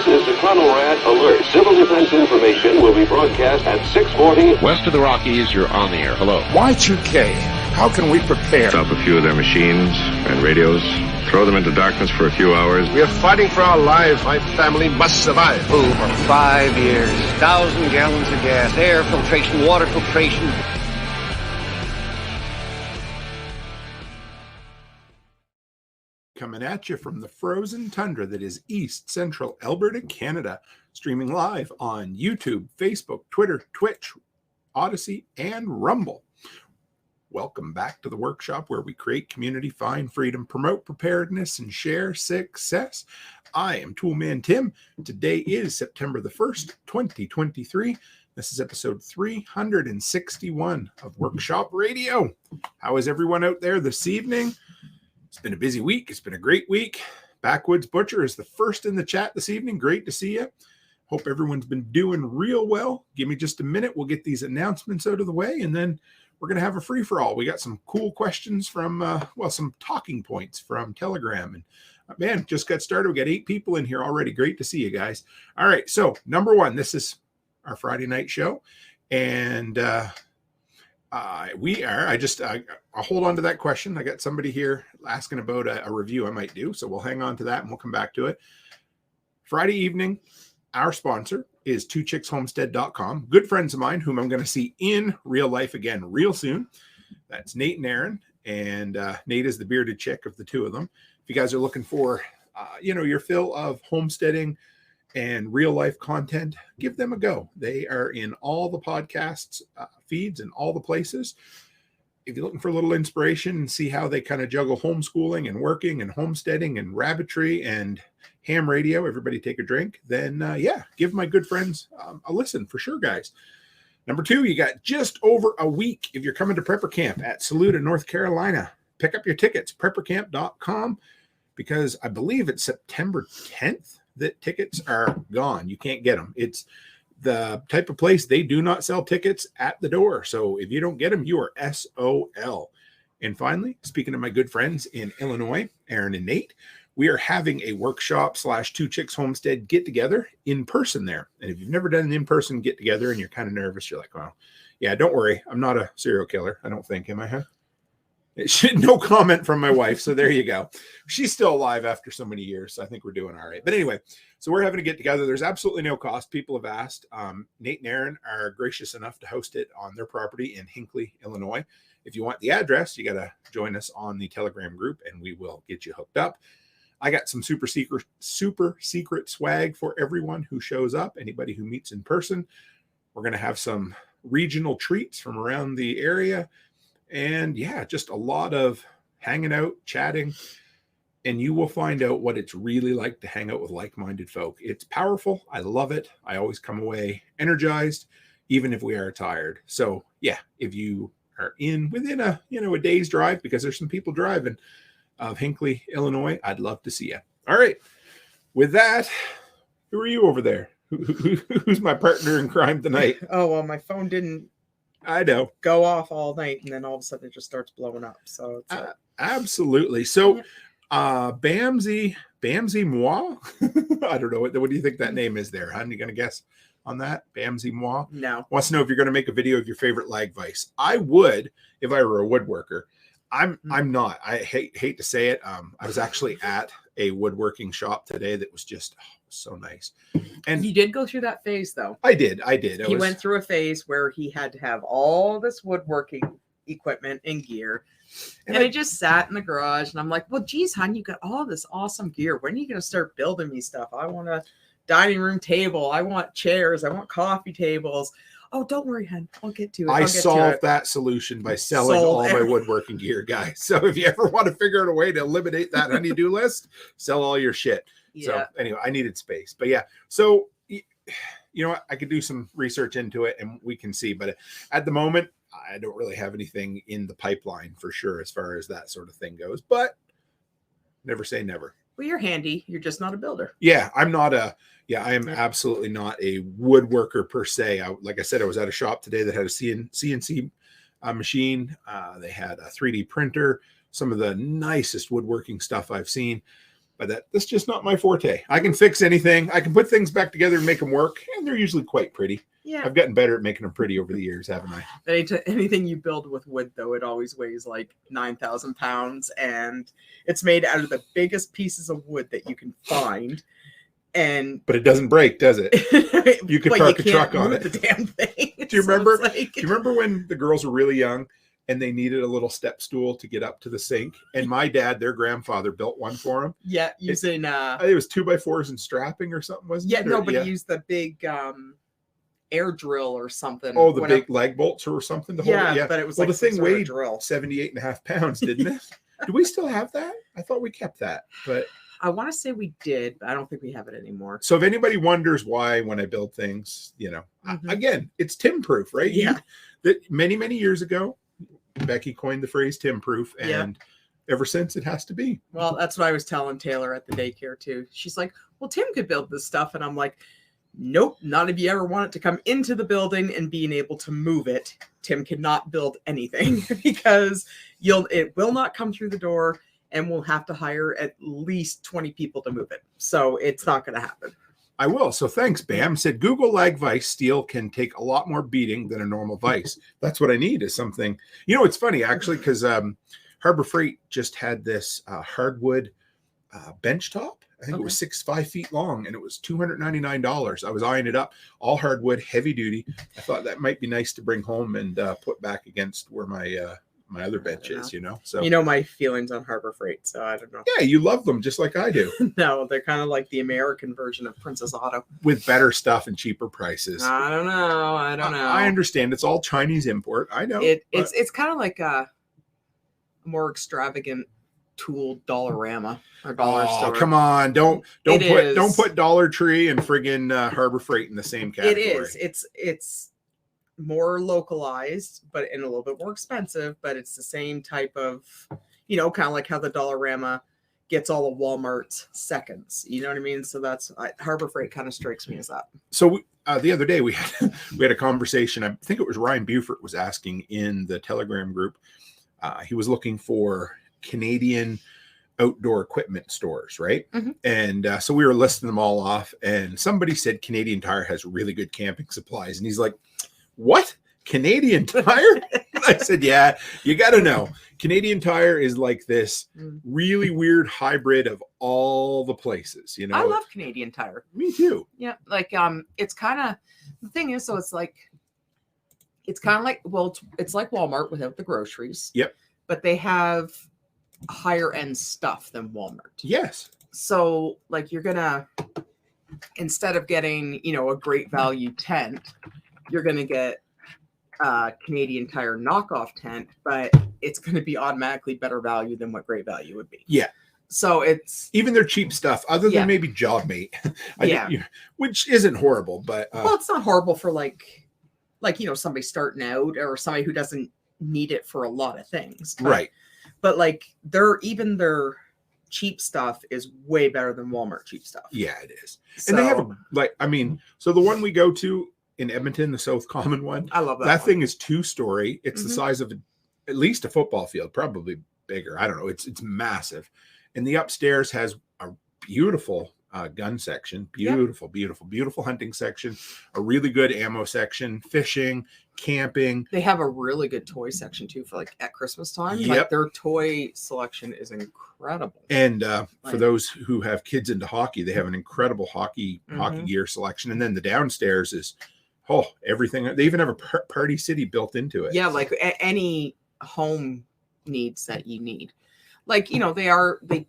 is the Conrad Alert. Civil defense information will be broadcast at 6:40. West of the Rockies, you're on the air. Hello. Y2K, how can we prepare? Stop a few of their machines and radios. Throw them into darkness for a few hours. We are fighting for our lives. My family must survive. Food for 5 years. 1,000 gallons of gas. Air filtration, water filtration. Coming at you from the frozen tundra that is East Central Alberta, Canada. Streaming live on YouTube, Facebook, Twitter, Twitch, Odyssey, and Rumble. Welcome back to the workshop where we create community, find freedom, promote preparedness, and share success. I am Toolman Tim. Today is September the 1st, 2023. This is episode 361 of Workshop Radio. How is everyone out there this evening? It's been a busy week. It's been a great week. Backwoods Butcher is the first in the chat this evening. Great to see you. Hope everyone's been doing real well. Give me just a minute. We'll get these announcements out of the way, and then we're going to have a free-for-all. We got some cool questions from, some talking points from Telegram. And man, just got started. We got 8 people in here already. Great to see you guys. All right, so number one, this is our Friday night show. And I'll hold on to that question. I got somebody here asking about a review I might do, so we'll hang on to that and we'll come back to it. Friday evening, our sponsor is twochickshomestead.com. Good friends of mine whom I'm going to see in real life again real soon. That's Nate and Aaron, and Nate is the bearded chick of the two of them. If you guys are looking for, your fill of homesteading and real life content, give them a go. They are in all the podcasts feeds and all the places. If you're looking for a little inspiration and see how they kind of juggle homeschooling and working and homesteading and rabbitry and ham radio, everybody take a drink, then give my good friends a listen for sure, guys. Number 2, you got just over a week if you're coming to Prepper Camp at Saluda, North Carolina. Pick up your tickets, preppercamp.com, because I believe it's September 10th that tickets are gone. You can't get them. It's the type of place they do not sell tickets at the door. So if you don't get them, you are SOL. And finally, speaking of my good friends in Illinois, Aaron and Nate, we are having a workshop / Two Chicks Homestead get together in person there. And if you've never done an in-person get together and you're kind of nervous, you're like, well, yeah, don't worry. I'm not a serial killer. I don't think, am I? Huh? No comment from my wife. So there you go. She's still alive after so many years. So I think we're doing all right. But anyway, so we're having to get together. There's absolutely no cost. People have asked. Nate and Aaron are gracious enough to host it on their property in Hinckley, Illinois. If you want the address, you got to join us on the Telegram group and we will get you hooked up. I got some super secret swag for everyone who shows up. Anybody who meets in person. We're going to have some regional treats from around the area. And yeah, just a lot of hanging out, chatting, and you will find out what it's really like to hang out with like-minded folk. It's powerful. I love it. I always come away energized, even if we are tired. So yeah, if you are within a day's drive, because there's some people driving of Hinckley, Illinois, I'd love to see you. All right. With that, who are you over there? Who's my partner in crime tonight? Oh, well, my phone didn't go off all night, and then all of a sudden it just starts blowing up. So it's absolutely. So Bamsy Moi. I don't know. What do you think that name is there, hon? You gonna guess on that? Bamsy Moi? No. Wants to know if you're gonna make a video of your favorite lag vise. I would if I were a woodworker. I'm not. I hate to say it. I was actually at a woodworking shop today that was just so nice. And he did go through that phase, though. I did. He went through a phase where he had to have all this woodworking equipment and gear. And I just sat in the garage and I'm like, well, geez, hon, you got all this awesome gear. When are you going to start building me stuff? I want a dining room table. I want chairs. I want coffee tables. Oh, don't worry, hon. I'll get to it. I solved that solution by selling all my woodworking gear, guys. So if you ever want to figure out a way to eliminate that honey-do list, sell all your shit. Yeah. So anyway, I needed space. But yeah, so you know what? I could do some research into it and we can see. But at the moment, I don't really have anything in the pipeline for sure as far as that sort of thing goes. But never say never. Well, you're handy. You're just not a builder. Yeah, I am absolutely not a woodworker per se. Like I said, I was at a shop today that had a CNC machine. They had a 3D printer, some of the nicest woodworking stuff I've seen. but that's just not my forte. I can fix anything. I can put things back together and make them work, and they're usually quite pretty. Yeah. I've gotten better at making them pretty over the years, haven't I? Anything you build with wood, though, it always weighs like 9,000 pounds, and it's made out of the biggest pieces of wood that you can find. But it doesn't break, does it? You could park a truck on it. The damn thing. Do you remember? Do you remember when the girls were really young and they needed a little step stool to get up to the sink? And my dad, their grandfather, built one for them. Yeah, using I think it was 2x4s and strapping or something, wasn't it? Yeah, no, but he used the big air drill or something. Oh, the big leg bolts or something to hold it. Yeah, but it was the thing weighed 78.5 pounds, didn't it? Do we still have that? I thought we kept that, but I want to say we did, but I don't think we have it anymore. So if anybody wonders why when I build things, again, it's Tim proof, right? Yeah. That many years ago, Becky coined the phrase Tim proof, and ever since it has to be. Well, that's what I was telling Taylor at the daycare too. She's like, well, Tim could build this stuff. And I'm like, nope, not if you ever want it to come into the building and being able to move it. Tim cannot build anything because it will not come through the door. And we'll have to hire at least 20 people to move it. So it's not going to happen. I will. So thanks, Bam. Said Google lag vise steel can take a lot more beating than a normal vise. That's what I need is something. It's funny, actually, because Harbor Freight just had this hardwood bench top. I think it was 5 feet long, and it was $299. I was eyeing it up. All hardwood, heavy duty. I thought that might be nice to bring home and put back against where my other bench is, So my feelings on Harbor Freight, so I don't know. Yeah, you love them just like I do. No, they're kind of like the American version of Princess Auto with better stuff and cheaper prices. I don't know. I understand it's all Chinese import. I know it's kind of like a more extravagant tool Dollarama or dollar store. Come on, don't put Dollar Tree and friggin' Harbor Freight in the same category. It is. It's more localized, but and a little bit more expensive, but it's the same type of, kind of like how the Dollarama gets all of Walmart's seconds. You know what I mean? So that's Harbor Freight kind of strikes me as that. So the other day we had a conversation. I think it was Ryan Buford was asking in the Telegram group. He was looking for Canadian outdoor equipment stores, right? Mm-hmm. And so we were listing them all off, and somebody said Canadian Tire has really good camping supplies, and he's like, what? Canadian Tire? I said, yeah, you got to know. Canadian Tire is like this really weird hybrid of all the places, I love Canadian Tire. Me too. Yeah. Like, it's kind of, the thing is, so it's kind of like, well, it's like Walmart without the groceries. Yep. But they have higher end stuff than Walmart. Yes. So like you're going to, instead of getting, a great value tent, you're going to get a Canadian Tire knockoff tent, but it's going to be automatically better value than what great value would be. Yeah. So it's even their cheap stuff, other than maybe JobMate, which isn't horrible, but well, it's not horrible for like somebody starting out or somebody who doesn't need it for a lot of things, right? But like their cheap stuff is way better than Walmart cheap stuff. Yeah, it is. So, and they have so the one we go to in Edmonton, the South Common one. I love that. That thing is 2-story. It's the size of at least a football field, probably bigger. I don't know. It's massive. And the upstairs has a beautiful gun section, beautiful hunting section, a really good ammo section, fishing, camping. They have a really good toy section too for like at Christmas time. Yep. Like their toy selection is incredible. And for those who have kids into hockey, they have an incredible hockey gear selection. And then the downstairs is everything. They even have a Party City built into it. Yeah, like any home needs that you need. Like, they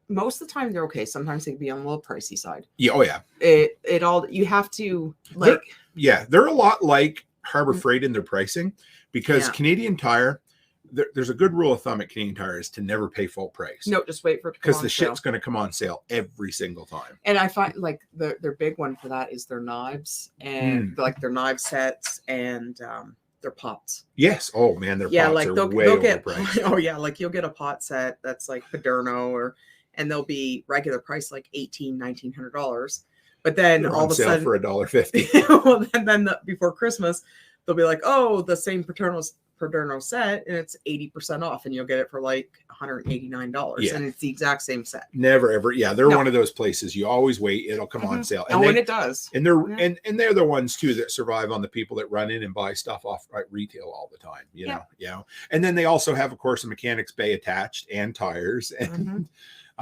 most of the time they're okay. Sometimes they can be on a little pricey side. Yeah. Oh yeah. It all, you have to like. They're a lot like Harbor Freight in their pricing because Canadian Tire, there's a good rule of thumb at Canadian Tire is to never pay full price. No, just wait for it to come because the shit's going to come on sale every single time. And I find like their big one for that is their knives and like their knife sets and their pots. Yes. Oh man, their pots like are way overpriced. Oh yeah, like you'll get a pot set that's like Paderno and they'll be regular price like $1,900. But then they're all of a sudden for $1.50. well, then before Christmas, they'll be like, oh, the same Paterno's Perderno set, and it's 80% off, and you'll get it for like $189. Yeah. And it's the exact same set. Never ever. Yeah, they're No. one of those places you always wait. It'll come on sale. And when it does. And they're Yeah. and they're the ones too that survive on the people that run in and buy stuff off retail all the time. You know. And then they also have, of course, a mechanics bay attached and tires, and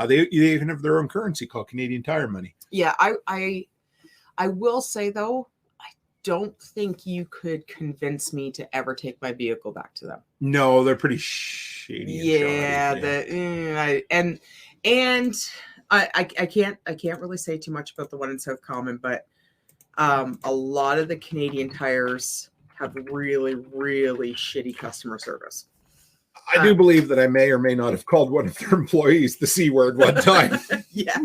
they even have their own currency called Canadian Tire Money. Yeah, I will say though, I don't think you could convince me to ever take my vehicle back to them. No, they're pretty shady. And I can't really say too much about the one in South Common, but a lot of the Canadian Tires have really, really shitty customer service. I do believe that I may or may not have called one of their employees the C word one time. Yeah.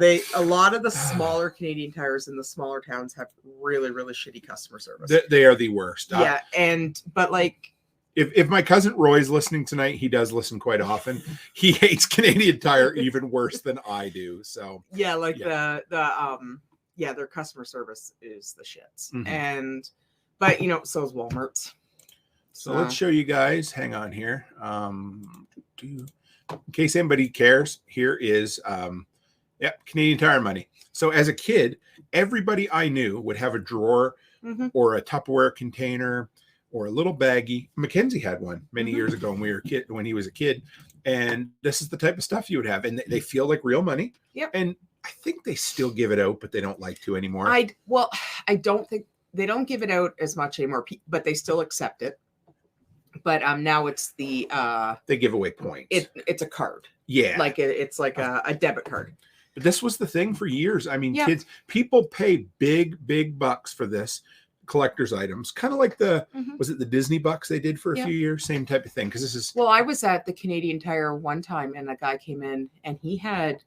A lot of the smaller Canadian Tires in the smaller towns have really, really shitty customer service. They are the worst. But like, if my cousin Roy's listening tonight, he does listen quite often. He hates Canadian Tire even worse than I do. So their customer service is the shits. But so is Walmart's. So let's show you guys. Hang on here. In case anybody cares, here is Canadian Tire Money. So as a kid, everybody I knew would have a drawer or a Tupperware container or a little baggie. Mackenzie had one many years ago when he was a kid. And this is the type of stuff you would have. And they feel like real money. Yep. And I think they still give it out, but they don't like to anymore. I don't think they don't give it out as much anymore, but they still accept it. But now it's the they give away points. It's a card. Yeah. Like it's like a debit card. But this was the thing for years. I mean, people pay big bucks for this collector's items. Kind of like was it the Disney bucks they did for a few years? Same type of thing. Because this is. Well, I was at the Canadian Tire one time, and a guy came in, and he had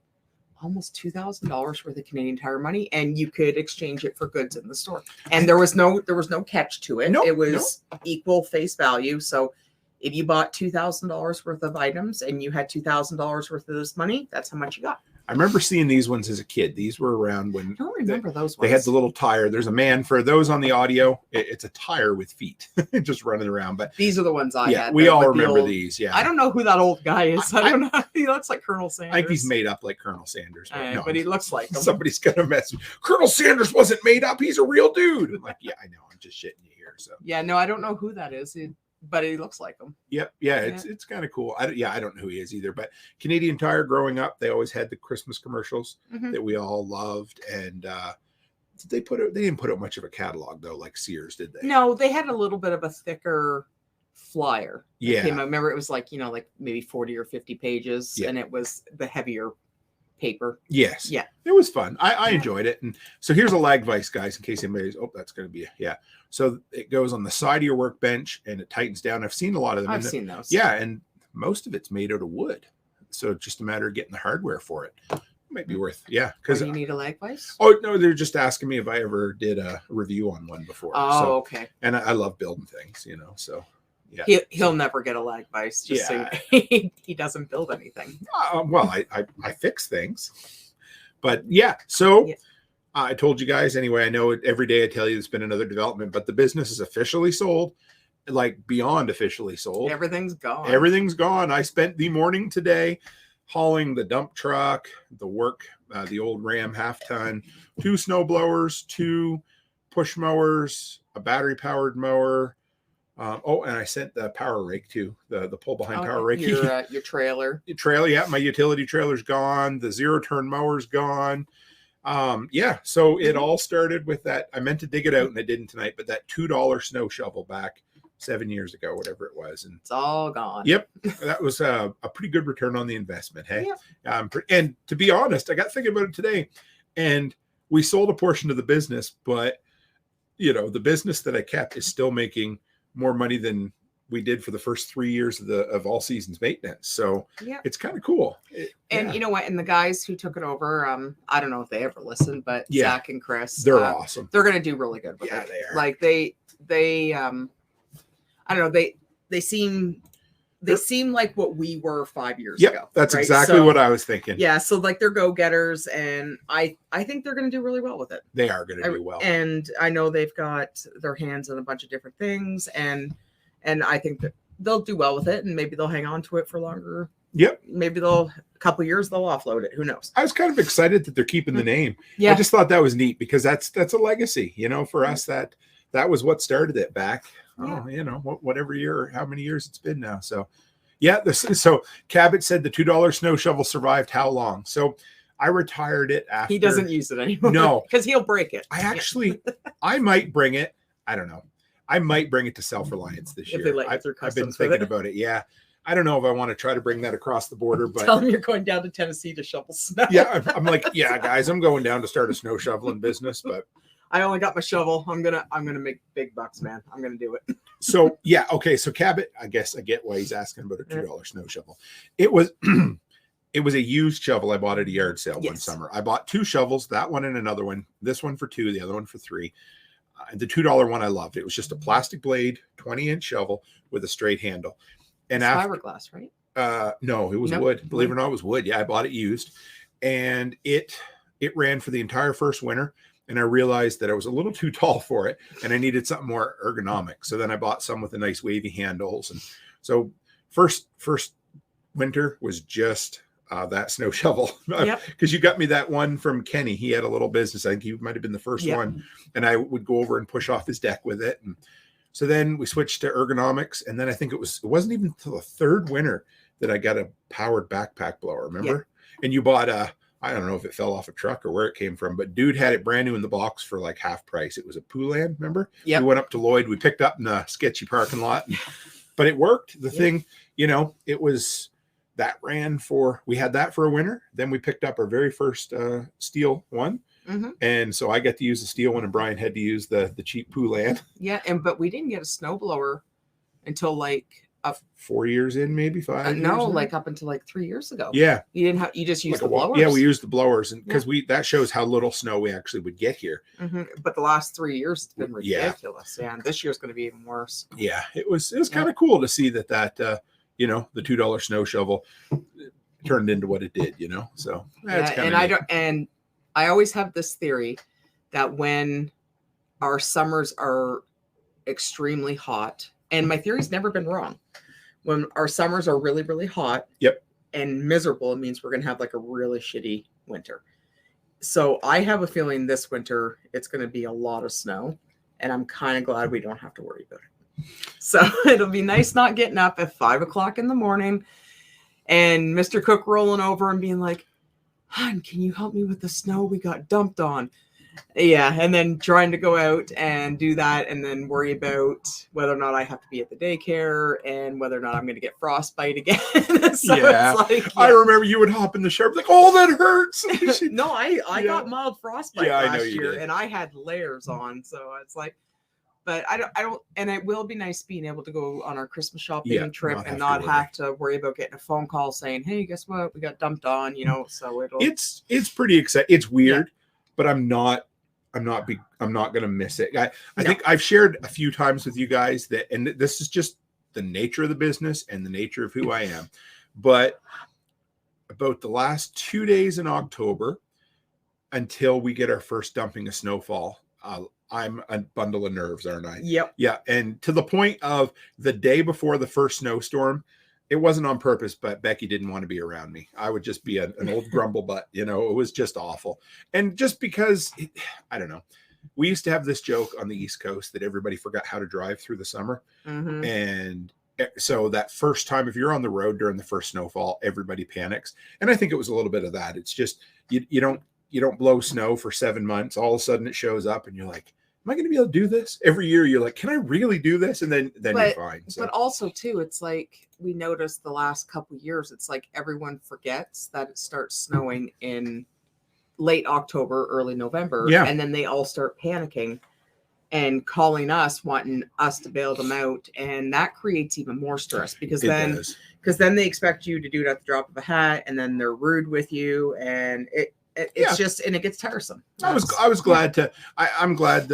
almost $2,000 worth of Canadian Tire money, and you could exchange it for goods in the store. And there was no catch to it. It was equal face value. So if you bought $2,000 worth of items and you had $2,000 worth of this money, that's how much you got. I remember seeing these ones as a kid. These were around when I don't remember those ones. They had the little tire. There's a man for those on the audio. It's a tire with feet just running around. But these are the ones I had. We all remember these. Yeah. I don't know who that old guy is. I don't know. He looks like Colonel Sanders. I think he's made up like Colonel Sanders. But he looks like him. Somebody's gonna mess. Colonel Sanders wasn't made up. He's a real dude. I'm like, yeah, I know. I'm just shitting you here. So yeah, no, I don't know who that is. But he looks like him. Yep. Yeah. It's kind of cool. I don't know who he is either. But Canadian Tire, growing up, they always had the Christmas commercials that we all loved. And they didn't put out much of a catalog though, like Sears, did they? No, they had a little bit of a thicker flyer. Yeah. I remember it was like like maybe 40 or 50 pages, and it was the heavier paper. Yes. Yeah. It was fun. I enjoyed it. And so here's a lag vise, guys, in case anybody's, that's going to be So it goes on the side of your workbench and it tightens down. I've seen a lot of them. I've seen those. Yeah. And most of it's made out of wood. So it's just a matter of getting the hardware for it. Might be worth, because you need a lag vise. Oh no, they're just asking me if I ever did a review on one before. Oh, okay. And I love building things, so yeah. He'll never get a lag vise. Just so he doesn't build anything. Well, I fix things, but so I told you guys anyway. I know every day I tell you there's been another development, but the business is officially sold, like beyond officially sold. Everything's gone. Everything's gone. I spent the morning today hauling the dump truck, the old Ram half-ton, 2 snow blowers, 2 push mowers, a battery-powered mower. And I sent the power rake too, the pull behind power rake. Your trailer. My utility trailer's gone. The 0-turn mower's gone. So it all started with that. I meant to dig it out and I didn't tonight, but that $2 snow shovel back 7 years ago, whatever it was, and it's all gone. Yep, that was a pretty good return on the investment. Hey, and to be honest, I got thinking about it today, and we sold a portion of the business, but the business that I kept is still making more money than we did for the first 3 years of all seasons maintenance. So it's kind of cool. You know what? And the guys who took it over, I don't know if they ever listened, but Zach and Chris, they're awesome. They're going to do really good with it. They are. Like they I don't know. They seem like what we were 5 years ago. That's exactly what I was thinking. Yeah. So like they're go-getters, and I think they're going to do really well with it. They are going to do well. And I know they've got their hands on a bunch of different things, and And I think that they'll do well with it, and maybe they'll hang on to it for longer. Yep. Maybe a couple of years they'll offload it. Who knows? I was kind of excited that they're keeping the name. Yeah. I just thought that was neat because that's a legacy, you know, for us. That was what started it back. Oh, you know, whatever year or how many years it's been now. So yeah, so Cabot said the $2 snow shovel survived how long? So I retired it after. He doesn't use it anymore. No, because he'll break it. I might bring it. I don't know. I might bring it to Self-Reliance this year. I've been thinking about it. Yeah. I don't know if I want to try to bring that across the border, but tell them you're going down to Tennessee to shovel snow. Yeah. I'm like, yeah, guys, I'm going down to start a snow shoveling business, but I only got my shovel. I'm gonna make big bucks, man. I'm gonna do it. So yeah, okay. So Cabot, I guess I get why he's asking about a $2 snow shovel. It was a used shovel I bought at a yard sale one summer. I bought 2 shovels, that one and another one. This one for $2, the other one for $3. The $2 one I loved. It was just a plastic blade, 20-inch shovel with a straight handle. And it's fiberglass, right? No, it was wood. Believe it or not, it was wood. Yeah, I bought it used, and it ran for the entire first winter. And I realized that I was a little too tall for it, and I needed something more ergonomic. So then I bought some with the nice wavy handles. And so first winter was just that snow shovel, because you got me that one from Kenny. He had a little business. I think he might have been the first one, and I would go over and push off his deck with it. And so then we switched to ergonomics, and then I think it wasn't even until the 3rd winter that I got a powered backpack blower. Remember? And you bought I don't know if it fell off a truck or where it came from, but dude had it brand new in the box for like half price. It was a Poulan, remember? Yeah. We went up to Lloyd. We picked up in a sketchy parking lot, but it worked. The thing, you know, it was that we had that for a winter. Then we picked up our very first steel one. Mm-hmm. And so I got to use the steel one, and Brian had to use the cheap Poulan. Yeah. But we didn't get a snowblower until like 4 years in, maybe 5 years. No, like up until like 3 years ago. Yeah. You just used the blowers. Yeah, we used the blowers, and because that shows how little snow we actually would get here. Mm-hmm. But the last 3 years it's been ridiculous. Yeah. And this year's going to be even worse. Yeah, it was kind of cool to see that you know, the $2 snow shovel turned into what it did, you know. So I always have this theory that when our summers are extremely hot, and my theory's never been wrong. When our summers are really, really hot and miserable, it means we're going to have like a really shitty winter. So I have a feeling this winter it's going to be a lot of snow, and I'm kind of glad we don't have to worry about it. So it'll be nice not getting up at 5 o'clock in the morning and Mr. Cook rolling over and being like, "Hon, can you help me with the snow we got dumped on?" Yeah, and then trying to go out and do that, and then worry about whether or not I have to be at the daycare and whether or not I'm going to get frostbite again. So it's like, I remember you would hop in the shower like, "Oh, that hurts." No, I got mild frostbite last year, and I had layers on, so it's like, but I don't, and it will be nice being able to go on our Christmas shopping trip and not have to worry about getting a phone call saying, "Hey, guess what? We got dumped on," you know. So it's pretty exciting. It's weird. But I'm not going to miss it. I think I've shared a few times with you guys that, and this is just the nature of the business and the nature of who I am. But about the last 2 days in October, until we get our first dumping of snowfall, I'm a bundle of nerves, aren't I? Yep. Yeah. And to the point of the day before the first snowstorm, it wasn't on purpose, but Becky didn't want to be around me. I would just be an old grumble butt, you know. It was just awful. And just because, I don't know, we used to have this joke on the East Coast that everybody forgot how to drive through the summer. Mm-hmm. And so that first time, if you're on the road during the first snowfall, everybody panics. And I think it was a little bit of that. It's just, you don't blow snow for 7 months. All of a sudden it shows up and you're like, am I going to be able to do this? Every year you're like, can I really do this? And then you're fine. So. But also too, it's like we noticed the last couple of years, it's like everyone forgets that it starts snowing in late October, early November. Yeah. And then they all start panicking and calling us, wanting us to bail them out. And that creates even more stress because then they expect you to do it at the drop of a hat, and then they're rude with you. And it's just, and it gets tiresome. I was glad I'm glad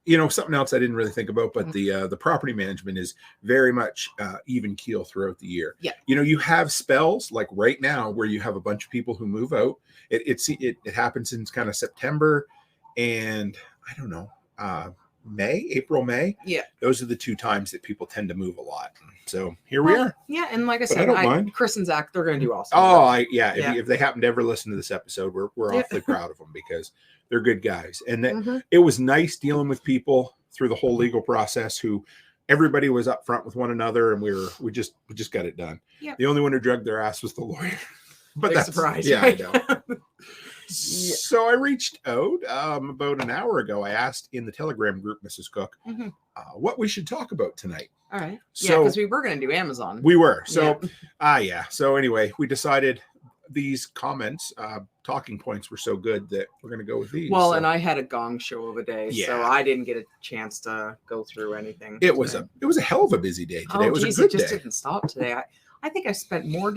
you know, something else I didn't really think about, but the property management is very much even keel throughout the year. Yeah. You know, you have spells like right now where you have a bunch of people who move out. It happens in kind of September, and I don't know, April, May. Yeah. Those are the 2 times that people tend to move a lot. So here we are. Yeah, and like I But I said, don't mind. Chris and Zach, they're going to do awesome. Oh, Yeah. If they happen to ever listen to this episode, we're Yeah. awfully proud of them because they're good guys. And Mhm. it was nice dealing with people through the whole legal process who everybody was up front with one another, and we just got it done. Yeah. The only one who dragged their ass was the lawyer. But Big that's surprise. Yeah, right? I know. So I reached out about an hour ago. I asked in the Telegram group, Mrs. Cook, Mhm. what we should talk about tonight. All right. Yeah, So because we were going to do Amazon. we were. So, So anyway, we decided these comments, talking points were so good that we're going to go with these. Well, So and I had a gong show of a day, so Yeah. I didn't get a chance to go through anything. it was today. a hell of a busy day today. Oh, It was geez, a good it just day. didn't stop today. I think I spent more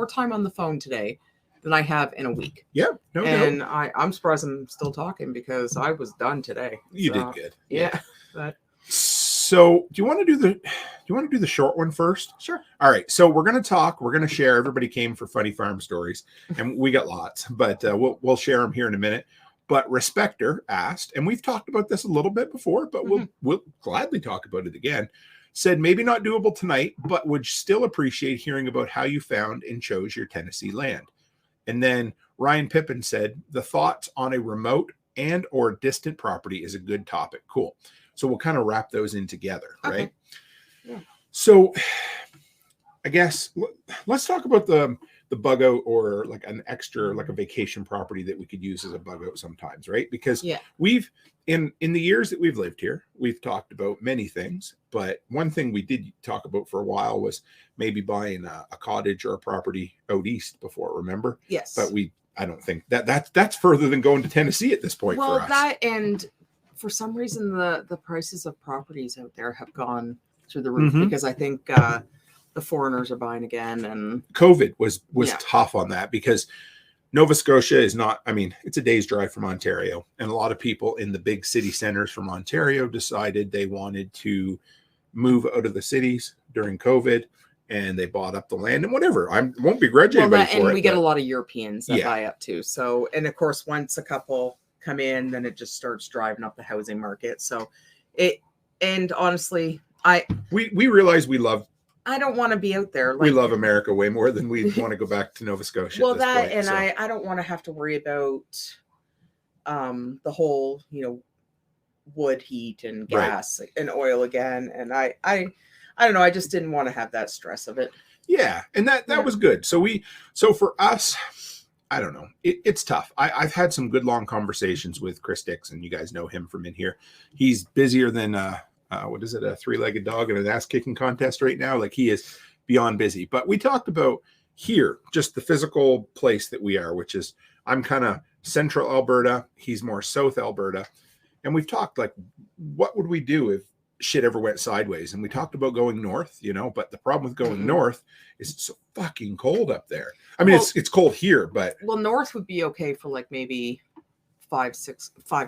time on the phone today than I have in a week. Yeah, no doubt. And I'm surprised I'm still talking because I was done today. You So, did good. Yeah. But So, do you want to do the short one first? sure. All right. So we're going to share. Everybody came for funny farm stories, and we got lots, but we'll share them here in a minute. But Respecter asked, and we've talked about this a little bit before, but we'll gladly talk about it again. Said maybe not doable tonight, but would still appreciate hearing about how you found and chose your Tennessee land. And then Ryan Pippin said the thoughts on a remote and or distant property is a good topic. Cool. So we'll kind of wrap those in together, Okay. right? Yeah. So I guess let's talk about the bug out, or like an extra, like a vacation property that we could use as a bug out sometimes, right? Because we've in the years that we've lived here, we've talked about many things, but one thing we did talk about for a while was maybe buying a cottage or a property out east before, remember? Yes. But I don't think that's further than going to Tennessee at this point for us. That, and for some reason the prices of properties out there have gone through the roof because I think the foreigners are buying again, and COVID was tough on that because Nova Scotia is not, it's a day's drive from Ontario, and a lot of people in the big city centers from Ontario decided they wanted to move out of the cities during COVID, and they bought up the land and whatever. I won't begrudge anybody for it. And we get a lot of Europeans that buy up too. So, and of course, once a couple come in, then it just starts driving up the housing market. So and honestly, we realize I don't want to be out there. We love America way more than we want to go back to Nova Scotia. Well, at this point, I don't want to have to worry about the whole, wood heat and gas and oil again. And I don't know. I just didn't want to have that stress of it. Yeah. And that was good. So for us, I don't know. It's tough. I've had some good long conversations with Chris Dixon. You guys know him from in here. He's busier than what is it, a 3-legged dog in an ass kicking contest right now? Like, he is beyond busy. But we talked about here, just the physical place that we are, which is, I'm kind of central Alberta. He's more south Alberta. And we've talked, like, what would we do if shit ever went sideways? And we talked about going north, but the problem with going north is it's so fucking cold up there. It's cold here, but north would be okay for like maybe 5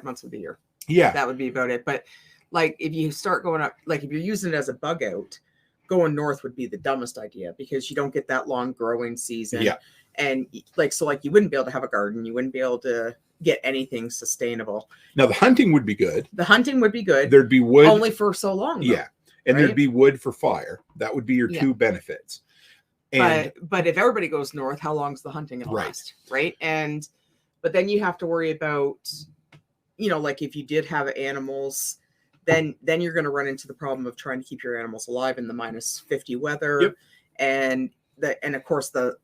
months of the year. Yeah, that would be about it. But like, if you start going up, like if you're using it as a bug out, going north would be the dumbest idea because you don't get that long growing season. Yeah. And like you wouldn't be able to have a garden. You wouldn't be able to get anything sustainable. Now the hunting would be good. There'd be wood only for so long. Though, yeah. And there'd be wood for fire. That would be your two benefits. And but if everybody goes north, how long's the hunting gonna last? Right. But then you have to worry about, like if you did have animals, then you're going to run into the problem of trying to keep your animals alive in the -50 weather. Yep. And of course the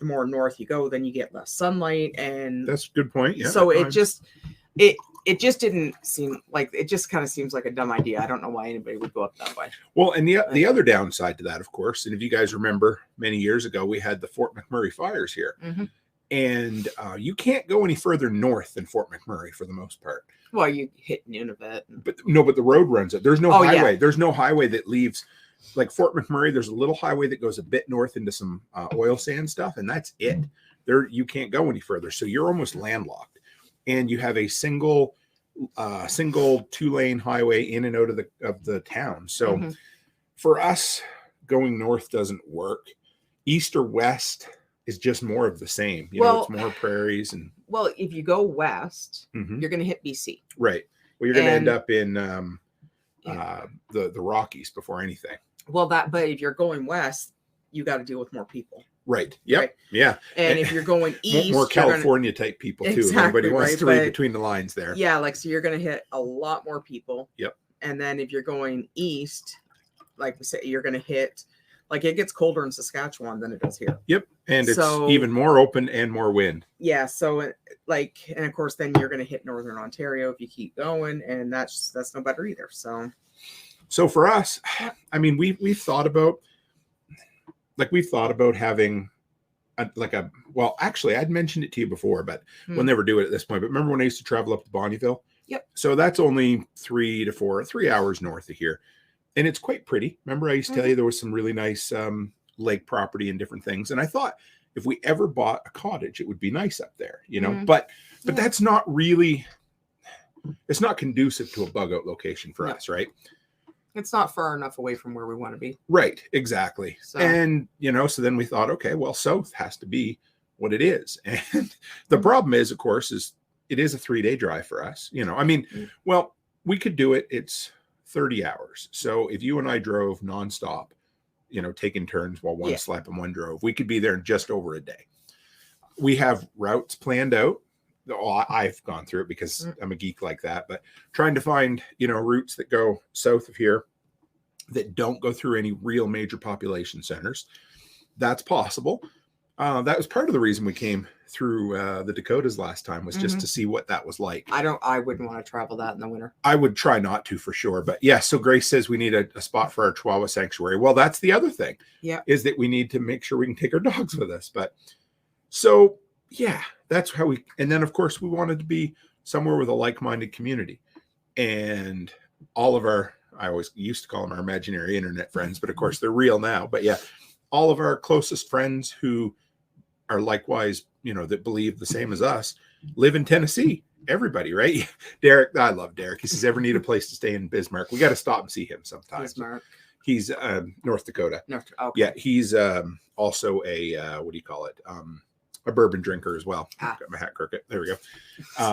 more north you go, then you get less sunlight. And that's a good point. Yeah. So it just didn't seem like, it just kind of seems like a dumb idea. I don't know why anybody would go up that way. Well, and the other downside to that, of course, and if you guys remember many years ago, we had the Fort McMurray fires here. Mm-hmm. And you can't go any further north than Fort McMurray for the most part. Well, you hit Nunavut. But the road runs it. There's no highway. Yeah. There's no highway that leaves, like Fort McMurray. There's a little highway that goes a bit north into some oil sand stuff, and that's it. There, you can't go any further. So you're almost landlocked, and you have a single 2-lane highway in and out of the town. So for us, going north doesn't work. East or west is just more of the same. It's more prairies and. Well, if you go west, you're going to hit BC. Right. Well, you're going to end And- up in the Rockies before anything. Well, but if you're going west, you got to deal with more people. Right. Yep. Right. Yeah. And if you're going east, more you're gonna- California type people too. Exactly, Everybody wants right, to read but- between the lines there. yeah, like so you're going to hit a lot more people. Yep. And then if you're going east, like we say, you're going to hit, like it gets colder in Saskatchewan than it does here. Yep. And it's So- even more open and more wind. Yeah. So and of course, then you're going to hit Northern Ontario if you keep going, and that's no better either. So for us, I mean, we've thought about having well, actually, I'd mentioned it to you before, but we'll never do it at this point. But remember when I used to travel up to Bonnyville? Yep. So that's only 3 hours north of here. And it's quite pretty. Remember I used to tell you there was some really nice lake property and different things. And I thought if we ever bought a cottage, it would be nice up there, you know, but that's not really, it's not conducive to a bug out location for us, right? It's not far enough away from where we want to be. Right, exactly. So- And, you know, so then we thought, okay, well, south has to be what it is. And the problem is, of course, it is a 3-day drive for us. You know, I mean, well, we could do it. It's 30 hours. So if you and I drove nonstop, you know, taking turns while one slept and one drove, we could be there in just over a day. We have routes planned out. Well, I've gone through it because I'm a geek like that, but trying to find, you know, routes that go south of here that don't go through any real major population centers. That's possible. That was part of the reason we came through the Dakotas last time, was just to see what that was like. I wouldn't want to travel that in the winter. I would try not to for sure. But yeah, so Grace says we need a spot for our Chihuahua sanctuary. Well, that's the other thing. Yeah. Is that we need to make sure we can take our dogs with us. But so yeah, that's how and then of course we wanted to be somewhere with a like-minded community. And all of I always used to call them our imaginary internet friends, but of course they're real now. But yeah, all of our closest friends who are likewise, you know, that believe the same as us, live in Tennessee. Everybody, right? Derek, I love Derek. He says, ever need a place to stay in Bismarck? We got to stop and see him sometime. Bismarck. He's North Dakota. Okay. Yeah, he's also a what do you call it? A bourbon drinker as well. Got my hat crooked. There we go.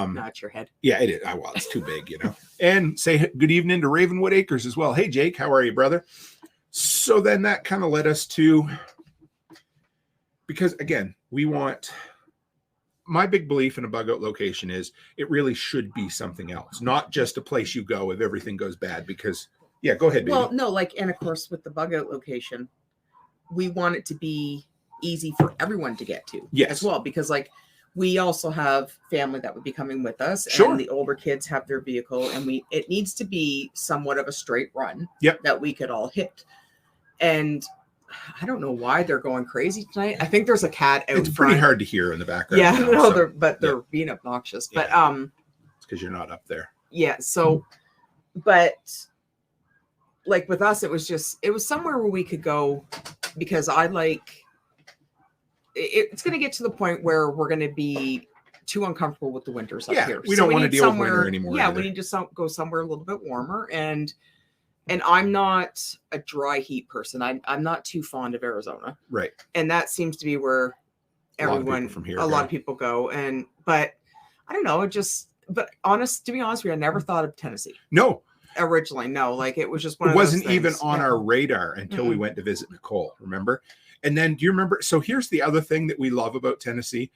Not your head. Yeah, it is. Well, it's too big, you know. And say good evening to Ravenwood Acres as well. Hey, Jake, how are you, brother? So then that kind of led us to, because again, my big belief in a bug out location is it really should be something else, not just a place you go if everything goes bad. Because yeah, go ahead, baby. Well, no, and of course with the bug out location, we want it to be easy for everyone to get to as well, because we also have family that would be coming with us, and the older kids have their vehicle, and it needs to be somewhat of a straight run that we could all hit. And I don't know why they're going crazy tonight. I think there's a cat out front. It's pretty hard to hear in the background. Yeah, now, they're being obnoxious. Yeah. But it's because you're not up there. Yeah. So, but with us, it was somewhere where we could go, because it's going to get to the point where we're going to be too uncomfortable with the winters up here. We don't want to deal with winter anymore. Yeah, we need to go somewhere a little bit warmer. And I'm not a dry heat person. I'm not too fond of Arizona. Right. And that seems to be where a lot of people go. But I don't know. To be honest with you, I never thought of Tennessee. No. Originally, no. It was just one of those things. It wasn't even on our our radar until we went to visit Nicole, remember? And then do you remember? So here's the other thing that we love about Tennessee.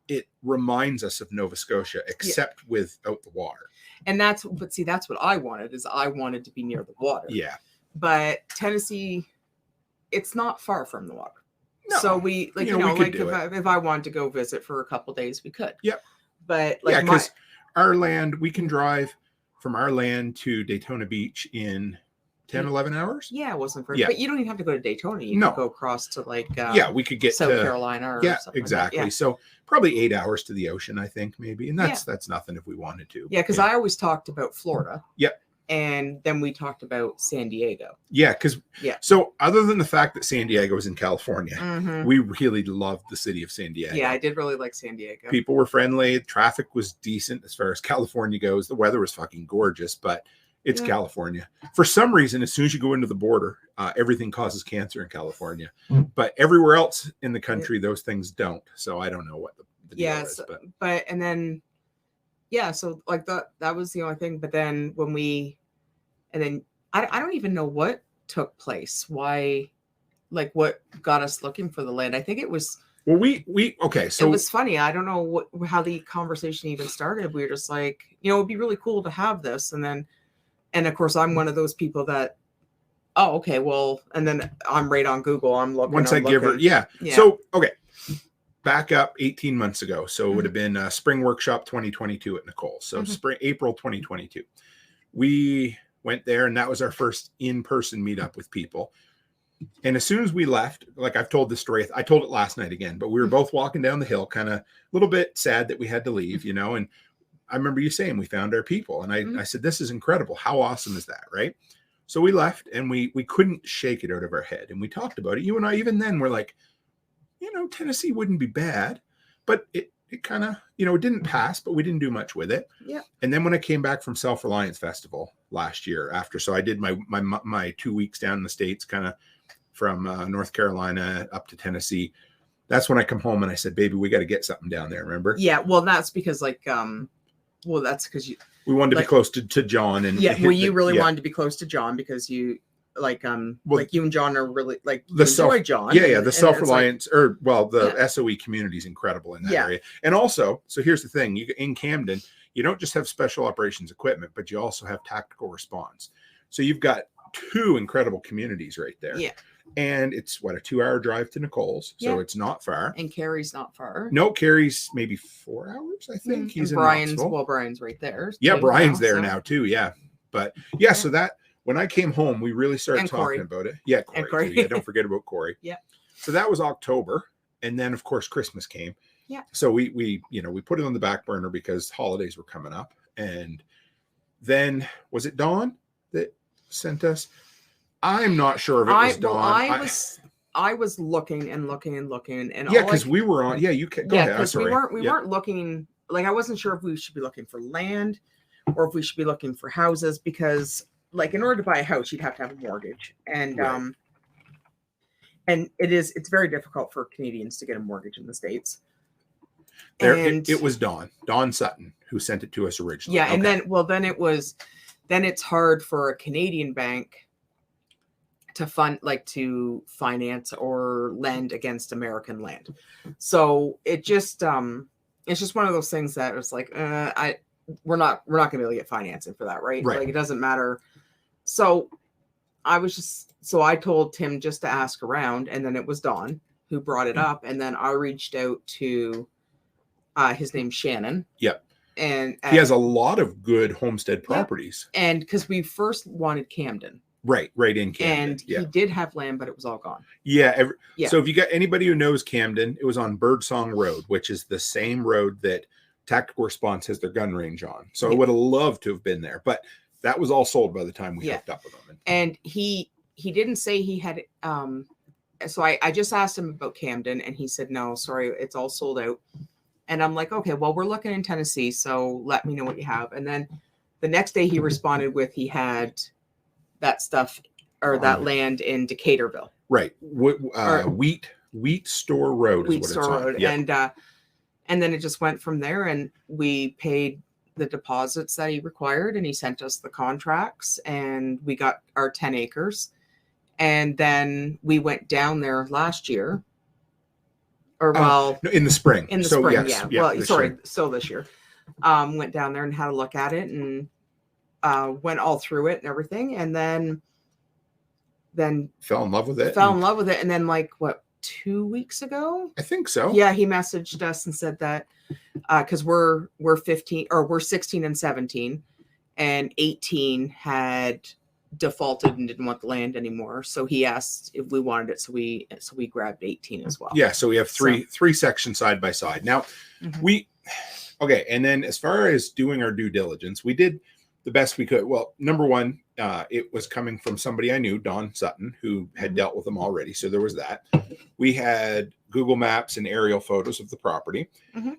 It reminds us of Nova Scotia, except without the water. And that's what I wanted, is I wanted to be near the water. Yeah. But Tennessee, it's not far from the water. No. So we if I wanted to go visit for a couple days, we could. Yep. But because our land, we can drive from our land to Daytona Beach in 10, 11 hours. Yeah, it wasn't very. Yeah. But you don't even have to go to Daytona. You can go across to we could get South Carolina or something exactly. Like that. Yeah. So probably 8 hours to the ocean, I think, maybe. And that's nothing if we wanted to. Yeah, because I always talked about Florida. Yep. And then we talked about San Diego. Yeah, because so other than the fact that San Diego is in California, we really loved the city of San Diego. Yeah, I did really like San Diego. People were friendly. Traffic was decent as far as California goes. The weather was fucking gorgeous, but it's California. For some reason, as soon as you go into the border, everything causes cancer in California. But everywhere else in the country, those things don't. So I don't know what the deal is. But and then yeah, so like that was the only thing. But then I don't even know what took place. Why, like what got us looking for the land? I think it was. Well, okay. So it was funny. I don't know how the conversation even started. We were just like, it'd be really cool to have this. And of course, I'm one of those people that, oh, okay, well, and then I'm right on Google. I'm looking. Once I give her, yeah. So, okay. Back up 18 months ago. So it would have been Spring Workshop 2022 at Nicole. So April 2022. We went there, and that was our first in-person meetup with people. And as soon as we left, like I've told this story, I told it last night again, but we were both walking down the hill, kind of a little bit sad that we had to leave, and I remember you saying we found our people. And I said, this is incredible. How awesome is that, right? So we left, and we couldn't shake it out of our head. And we talked about it. You and I, even then, were like, Tennessee wouldn't be bad, but it kind of, it didn't pass, but we didn't do much with it. Yeah. And then when I came back from Self-Reliance Festival last year so I did my 2 weeks down in the States, kind of from North Carolina up to Tennessee. That's when I come home and I said, baby, we got to get something down there. Remember? Yeah. Well, that's because that's because we wanted to be close to John. And you really wanted to be close to John because you, like you and John are really like enjoy John. Yeah, the Self-Reliance the SOE community is incredible in that area. And also, so here's the thing: in Camden, you don't just have special operations equipment, but you also have tactical response. So you've got two incredible communities right there. Yeah, and it's a 2-hour drive to Nicole's, so it's not far. And Carrie's not far. No, Carrie's maybe 4 hours. I think he's in Brian's. Knoxville. Brian's right there. Yeah, Brian's there now too. Yeah, but so that. When I came home, we really started talking about it. Yeah, Corey. Too. Yeah, don't forget about Corey. Yeah. So that was October, and then of course Christmas came. Yeah. So we put it on the back burner because holidays were coming up, and then was it Dawn that sent us? I'm not sure if it was Dawn. I was looking and looking and looking, and because we were on. Yeah, you can go ahead. We weren't looking. Like I wasn't sure if we should be looking for land or if we should be looking for houses because. Like in order to buy a house, you'd have to have a mortgage, and and it's very difficult for Canadians to get a mortgage in the States. It was Dawn Sutton who sent it to us originally. Yeah, and then it's hard for a Canadian bank to finance or lend against American land. So it's just one of those things that it's like we're not going to be able to get financing for that, right? Like it doesn't matter. So I told Tim just to ask around, and then it was Dawn who brought it up, and then I reached out to his name's Shannon. Yep. And he has a lot of good homestead properties. Yep. And because we first wanted Camden. Right in Camden. And he did have land, but it was all gone. Yeah. So if you got anybody who knows Camden, it was on Birdsong Road, which is the same road that Tactical Response has their gun range on. So I would have loved to have been there, but that was all sold by the time we hooked up with him. And he didn't say he had. So I just asked him about Camden, and he said, no, sorry, it's all sold out. And I'm like, okay, well, we're looking in Tennessee, so let me know what you have. And then the next day he responded with he had that stuff or that land in Decaturville. Right. Wheat Store Road is what it's on. Yep. And then it just went from there, and we paid the deposits that he required, and he sent us the contracts, and we got our 10 acres. And then we went down there last year. In the spring. In the spring, still this year. Went down there and had a look at it and went all through it and everything. And then fell in love with it. And then 2 weeks ago? I think so. Yeah, he messaged us and said that because we're 15 or we're 16 and 17, and 18 had defaulted and didn't want the land anymore. So he asked if we wanted it. So we grabbed 18 as well. Yeah. So we have three sections side by side. Now and then as far as doing our due diligence, we did the best we could. Well, number one, it was coming from somebody I knew, Dawn Sutton, who had dealt with them already. So there was that. We had Google Maps and aerial photos of the property.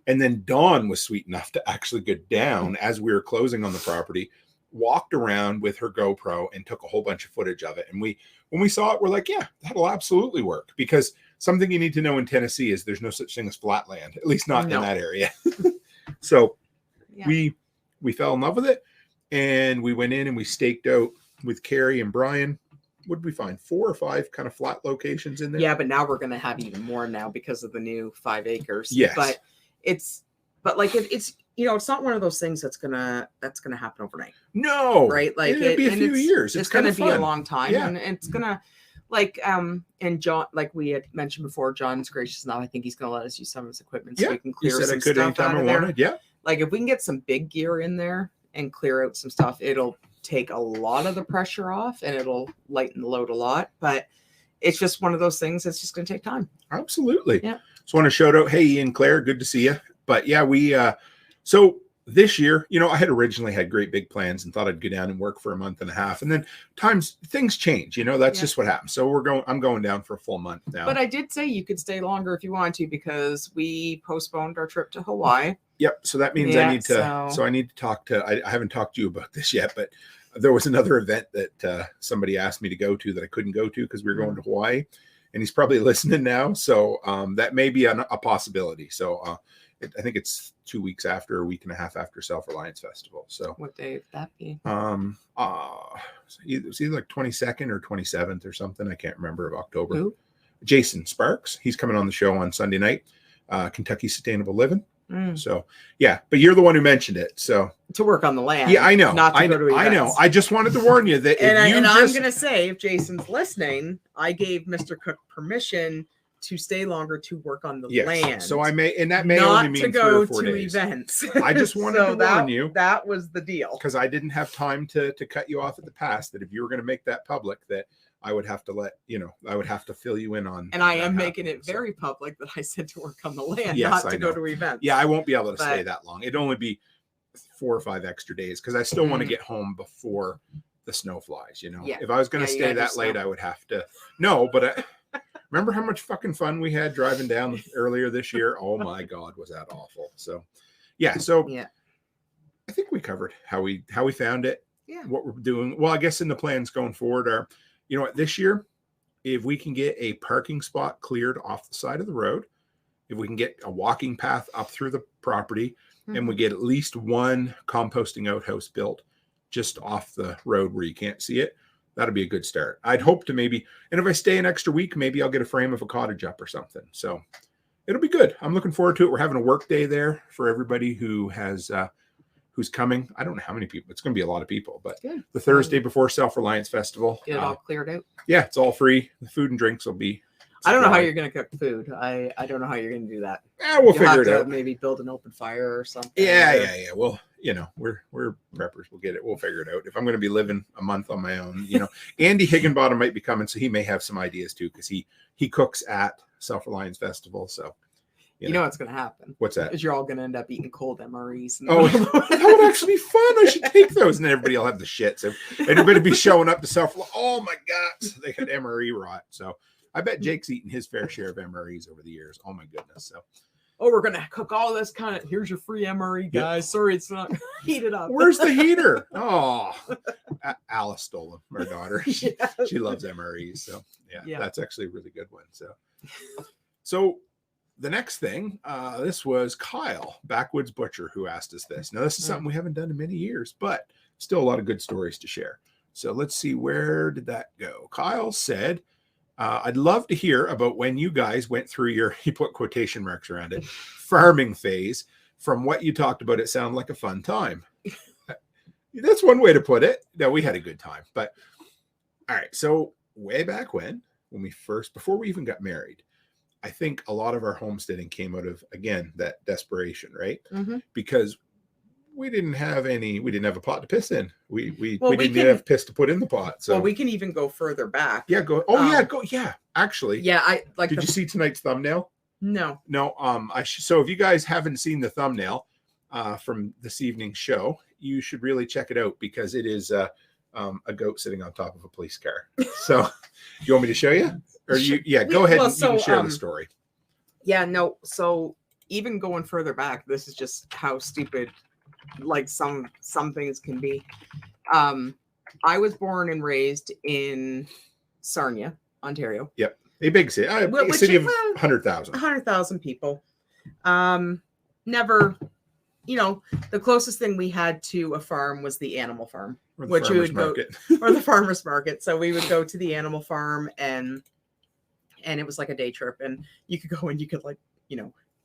And then Dawn was sweet enough to actually go down as we were closing on the property, walked around with her GoPro and took a whole bunch of footage of it. And when we saw it, we're like, yeah, that'll absolutely work, because something you need to know in Tennessee is there's no such thing as flat land, at least not in that area. So Yeah. We fell in love with it, and we went in and we staked out with Carrie and Brian. What did we find? 4 or 5 kind of flat locations in there. Yeah, but now we're going to have even more now because of the new 5 acres. Yes. But it's it's not one of those things that's gonna happen overnight. No. Right. Like it'll be a few years. It's going to be a long time. Yeah. And it's gonna and John, like we had mentioned before, John's gracious enough. I think he's going to let us use some of his equipment so we can clear some stuff out of there. Yeah. Like if we can get some big gear in there and clear out some stuff, it'll take a lot of the pressure off and it'll lighten the load a lot. But it's just one of those things that's just going to take time. Absolutely. Yeah. Just want to shout out, hey, Ian, Claire, good to see you. But yeah, we so this year, I had originally had great big plans and thought I'd go down and work for a month and a half, and then things change. That's just what happens. So I'm going down for a full month now. But I did say you could stay longer if you want to, because we postponed our trip to Hawaii. Yep. So that means I need to. So I need to talk to. I haven't talked to you about this yet, but there was another event that somebody asked me to go to that I couldn't go to because we were going to Hawaii, and he's probably listening now. So that may be a possibility. So I think it's 2 weeks after, a week and a half after Self-Reliance Festival. So what day would that be? It's either like 22nd or 27th or something. I can't remember, of October. Who? Jason Sparks. He's coming on the show on Sunday night. Kentucky Sustainable Living. So yeah, but you're the one who mentioned it. So to work on the land. Yeah, I know. Not to go to events. I know. I just wanted to warn you that I'm going to say, if Jason's listening, I gave Mr. Cook permission to stay longer to work on the land. So I may, and that may not only mean to go 3 or 4 to days. events. I just wanted to warn you. That was the deal. Because I didn't have time to cut you off at the pass, that if you were going to make that public, that I would have to I would have to fill you in on. And I am making it very public that I said to work on the land, not to go to events. Yeah, I won't be able to stay that long. It'd only be 4 or 5 extra days, because I still want to get home before the snow flies. Yeah. If I was going to stay that late, I would have to. No, but remember how much fucking fun we had driving down earlier this year? Oh my God, was that awful? So, yeah. So I think we covered how we found it. Yeah. What we're doing. Well, I guess in the plans going forward are, this year, if we can get a parking spot cleared off the side of the road, if we can get a walking path up through the property, and we get at least one composting outhouse built just off the road where you can't see it, that'll be a good start. I'd hope to maybe, and if I stay an extra week, maybe I'll get a frame of a cottage up or something. So it'll be good. I'm looking forward to it. We're having a work day there for everybody who has, who's coming. I don't know how many people. It's going to be a lot of people, but the Thursday before Self-Reliance Festival. Get it all cleared out. Yeah, it's all free. The food and drinks will be. I don't know how you're going to cook food. I don't know how you're going to do that. Yeah, we'll figure it out. Maybe build an open fire or something. Yeah. Well, we're preppers. We'll get it. We'll figure it out. If I'm going to be living a month on my own, Andy Higginbottom might be coming, so he may have some ideas too, because he cooks at Self-Reliance Festival. So you know what's going to happen. What's that? Is you're all going to end up eating cold MREs. That would actually be fun. I should take those, and then everybody will have the shit. So everybody be showing up to oh my God, so they had MRE rot. So I bet Jake's eaten his fair share of MREs over the years. Oh my goodness. So. Oh, we're gonna cook all this here's your free MRE, guys. Yep. Sorry, it's not heated up. Where's the heater? Oh, Alice stole them, our daughter. She loves MREs. So yeah, that's actually a really good one. So the next thing, this was Kyle, Backwoods Butcher, who asked us this. Now, this is something we haven't done in many years, but still a lot of good stories to share. So let's see, where did that go? Kyle said, I'd love to hear about when you guys went through your, he put quotation marks around it, farming phase. From what you talked about, it sounded like a fun time. That's one way to put it. No, we had a good time. But all right, so way back when we first, before we even got married, I think a lot of our homesteading came out of, again, that desperation, right? Mm-hmm. Because we didn't have a pot to piss in. We didn't even have piss to put in the pot. So we can even go further back. Yeah, go. Oh go. Yeah, actually. Yeah, I like. Did you see tonight's thumbnail? No. So if you guys haven't seen the thumbnail from this evening's show, you should really check it out, because it is a goat sitting on top of a police car. So you want me to show you? Or go ahead and you can share the story. Yeah, no. So even going further back, this is just how stupid like some things can be. I was born and raised in Sarnia, Ontario. Yep. A big city. A city of 100,000. 100,000 people. Never the closest thing we had to a farm was the animal farm, Or the which we farmer's would market. go, or the farmer's market. So we would go to the animal farm, and it was like a day trip, and you could go and you could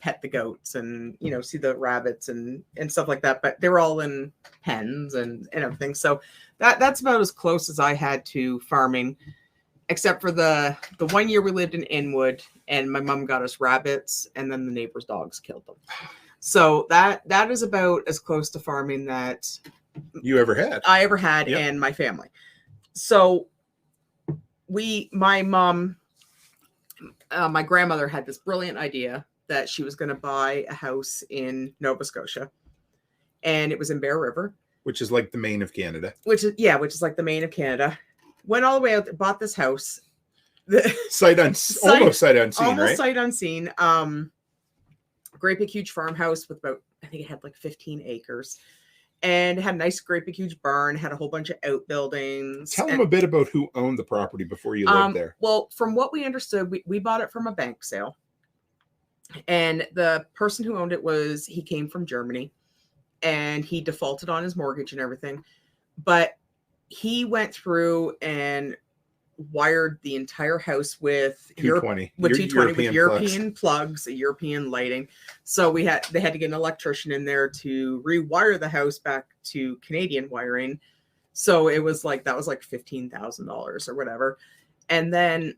pet the goats and see the rabbits and stuff like that. But they were all in pens and everything. So that's about as close as I had to farming, except for the 1 year we lived in Inwood, and my mom got us rabbits, and then the neighbors' dogs killed them. So that is about as close to farming that You ever had? I ever had, Yep. and my family. So my mom, my grandmother had this brilliant idea that she was going to buy a house in Nova Scotia, and it was in Bear River, Which is like the Maine of Canada. which is like the Maine of Canada. Went all the way out there, bought this house. Almost sight unseen, Almost right? sight unseen. Great big huge farmhouse with about, I think it had like 15 acres, and it had a nice great big huge barn, had a whole bunch of outbuildings. Tell them a bit about who owned the property before you lived there. Well, from what we understood, we bought it from a bank sale, and the person who owned it he came from Germany, and he defaulted on his mortgage and everything, but he went through and wired the entire house with 220 European plugs, European lighting. So they had to get an electrician in there to rewire the house back to Canadian wiring. So it was like $15,000 or whatever. And then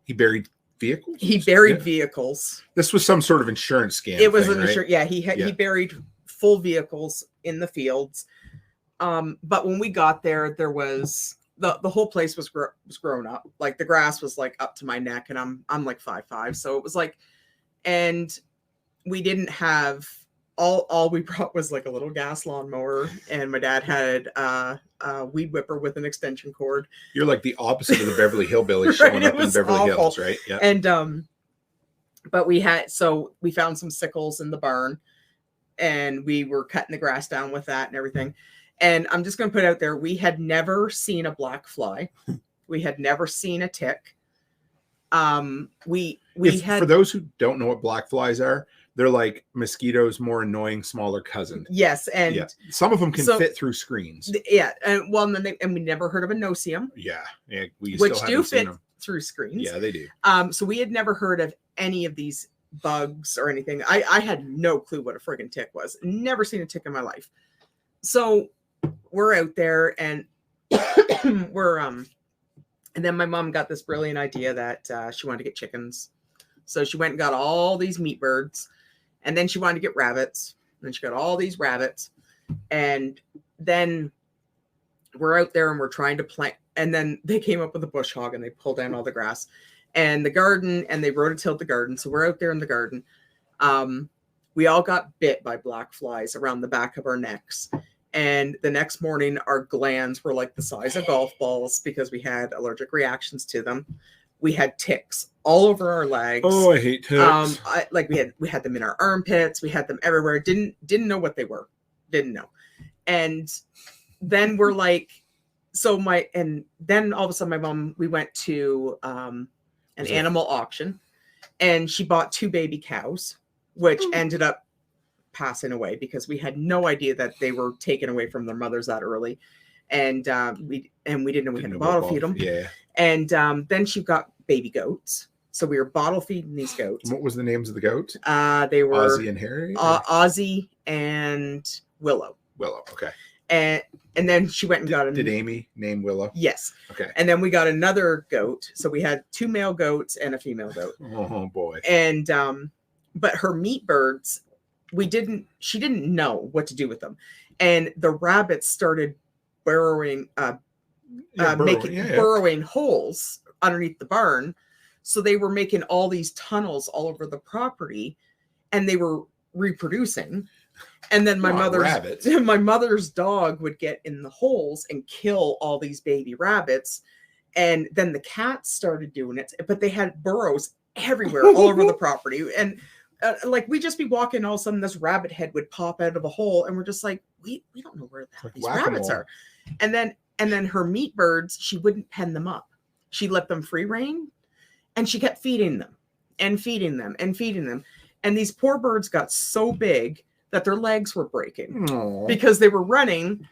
he buried vehicles. Vehicles. This was some sort of insurance scam. It was thing, an right? insurance. Yeah, he buried full vehicles in the fields. But when we got there, there was the whole place was grown up. Like the grass was like up to my neck, and I'm like 5'5", so it was like, and we didn't have all we brought was like a little gas lawnmower, and my dad had a weed whipper with an extension cord. You're like the opposite of the Beverly Hillbillies showing up in Beverly Hills, right? Yeah. And but we found some sickles in the barn, and we were cutting the grass down with that and everything. And I'm just going to put out there, we had never seen a black fly. We had never seen a tick. For those who don't know what black flies are, they're like mosquitoes, more annoying, smaller cousins. Yes, and some of them can fit through screens. Yeah, and we never heard of a no-see-um. Yeah, which do fit through screens. Yeah, they do. So we had never heard of any of these bugs or anything. I had no clue what a friggin' tick was. Never seen a tick in my life. So we're out there, and and then my mom got this brilliant idea that she wanted to get chickens. So she went and got all these meat birds, and then she wanted to get rabbits, and then she got all these rabbits, and then we're out there and we're trying to plant, and then they came up with a bush hog and they pulled down all the grass and the garden, and they rototilled the garden. So we're out there in the garden. We all got bit by black flies around the back of our necks. And the next morning, our glands were like the size of golf balls because we had allergic reactions to them. We had ticks all over our legs. Oh, I hate ticks. We had them in our armpits. We had them everywhere. Didn't know what they were. Didn't know. And then we're like, and then all of a sudden, my mom, we went to an animal auction, and she bought 2 baby cows, which ended up passing away because we had no idea that they were taken away from their mothers that early, and we didn't know we had to bottle feed them. Yeah. And then she got baby goats, so we were bottle feeding these goats. What was the names of the goats? They were Ozzy and Harry. Ozzy and Willow. Willow. Okay. And then she went and got Did Amy name Willow? Yes. Okay. And then we got another goat, so we had 2 male goats and a female goat. Oh boy. And but her meat birds, she didn't know what to do with them, and the rabbits started burrowing holes underneath the barn. So they were making all these tunnels all over the property, and they were reproducing. And then my mother's dog would get in the holes and kill all these baby rabbits. And then the cats started doing it, but they had burrows everywhere all over the property. And we'd just be walking, all of a sudden this rabbit head would pop out of a hole, and we're just like, we don't know where the hell these rabbits are. And then her meat birds, she wouldn't pen them up. She let them free rein, and she kept feeding them and feeding them and feeding them. And these poor birds got so big that their legs were breaking Aw. because they were running,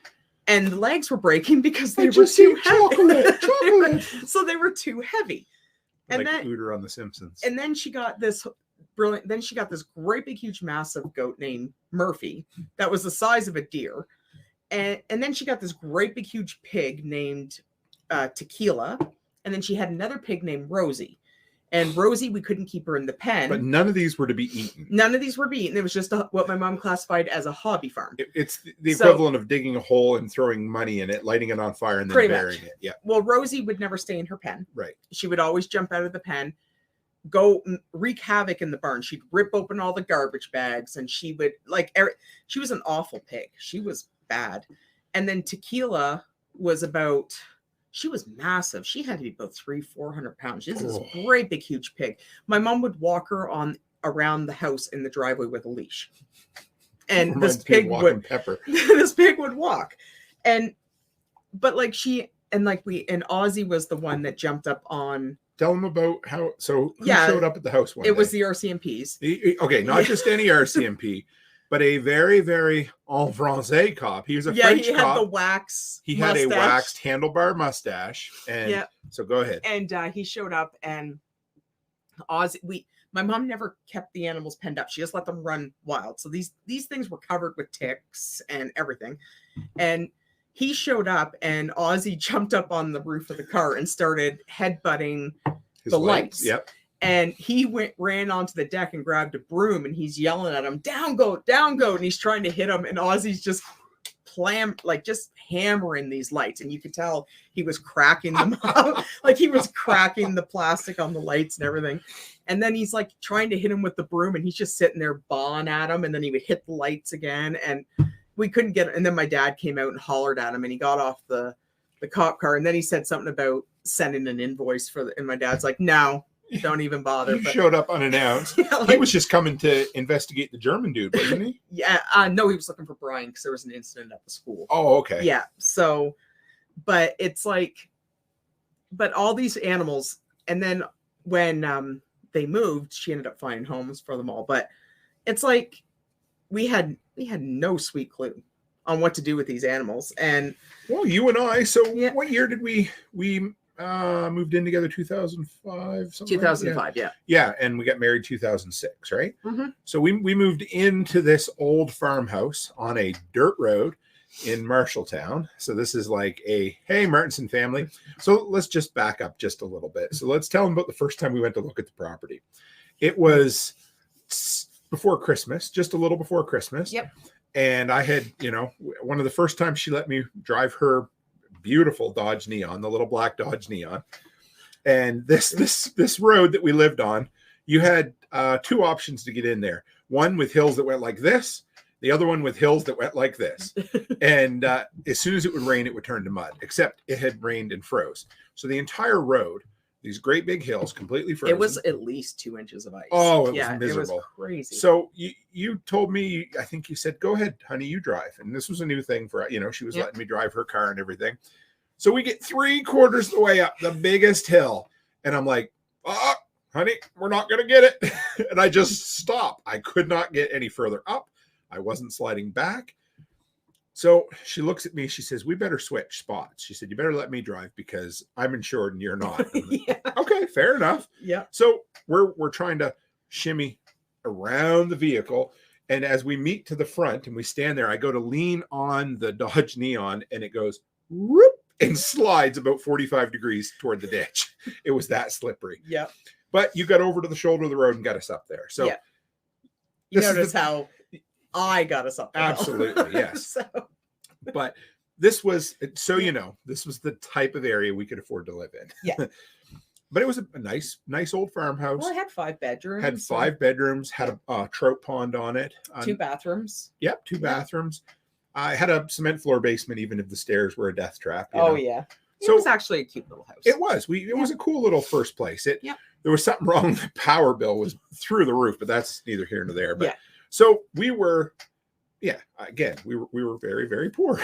and the legs were breaking because they I were just too ate heavy. chocolate. So they were too heavy. And Like then Uter on The Simpsons. and then she got this brilliant. Then she got this great big huge massive goat named Murphy that was the size of a deer, and then she got this great big huge pig named Tequila, and then she had another pig named Rosie. And Rosie, we couldn't keep her in the pen. But none of these were to be eaten. None of these were beaten. It was just what my mom classified as a hobby farm. It's the equivalent of digging a hole and throwing money in it, lighting it on fire, and then burying it. Yeah. Well, Rosie would never stay in her pen. Right. She would always jump out of the pen, go wreak havoc in the barn. She'd rip open all the garbage bags, and she would she was an awful pig. She was bad. And then Tequila was she was massive. She had to be about 300-400 pounds. This is a great big huge pig. My mom would walk her around the house in the driveway with a leash. And this pig would Pepper. this pig would walk. But Ozzy was the one that jumped up on. Tell them about who showed up at the house one day? It was the RCMPs. Okay, not just any RCMP, but a very, very en français cop. He was a French cop. He had the wax. He had a waxed handlebar mustache. And so go ahead. And he showed up, and Ozzy. My mom never kept the animals penned up. She just let them run wild. So these things were covered with ticks and everything. And he showed up, and Ozzy jumped up on the roof of the car and started headbutting the lights. Yep. And he ran onto the deck and grabbed a broom, and he's yelling at him, "Down, goat, down, goat!" And he's trying to hit him, and Ozzy's just just hammering these lights, and you could tell he was cracking them up, like he was cracking the plastic on the lights and everything. And then he's like trying to hit him with the broom, and he's just sitting there bawling at him, and then he would hit the lights again, and we couldn't get it. And then my dad came out and hollered at him, and he got off the cop car, and then he said something about sending an invoice and my dad's like, "No, don't even bother." He showed up unannounced. He was just coming to investigate the German dude, wasn't he? Yeah. No, he was looking for Brian because there was an incident at the school. Oh, okay. Yeah. So, but it's but all these animals, and then when they moved, she ended up finding homes for them all. But it's like we had no sweet clue on what to do with these animals. And well, you and I. So what year did we moved in together? 2005. 2005. Yeah. Yeah, and we got married 2006, right? Mm-hmm. So we moved into this old farmhouse on a dirt road in Marshalltown. So this is like hey, Martinson family. So let's just back up just a little bit. So let's tell them about the first time we went to look at the property. It was before Christmas, just a little before Christmas. Yep. And I had, one of the first times she let me drive her beautiful Dodge Neon, the little black Dodge Neon. And this road that we lived on, you had two options to get in there. One with hills that went like this, the other one with hills that went like this. And as soon as it would rain, it would turn to mud, except it had rained and froze. So the entire road, these great big hills, completely frozen. It was at least 2 inches of ice. Oh, it was miserable. It was crazy. So you told me, I think you said, "Go ahead, honey, you drive." And this was a new thing for, she was letting me drive her car and everything. So we get 3/4 of the way up the biggest hill. And I'm like, "Oh, honey, we're not going to get it." And I just stopped. I could not get any further up. I wasn't sliding back. So she looks at me. She says, "We better switch spots." She said, "You better let me drive because I'm insured and you're not." Yeah. Okay, fair enough. Yeah. So we're trying to shimmy around the vehicle. And as we meet to the front and we stand there, I go to lean on the Dodge Neon and it goes whoop and slides about 45 degrees toward the ditch. It was that slippery. Yeah. But you got over to the shoulder of the road and got us up there. So you notice how I got us up there. Absolutely, yes. So. But this was, this was the type of area we could afford to live in. Yeah. But it was a nice old farmhouse. Well, it had 5 bedrooms. Had 5 bedrooms, had a trout pond on it. 2 bathrooms. Yep, 2 bathrooms. I had a cement floor basement, even if the stairs were a death trap. Oh, yeah. It was actually a cute little house. It was. It was a cool little first place. There was something wrong. The power bill was through the roof, but that's neither here nor there. But so we were, again, we were very, very poor.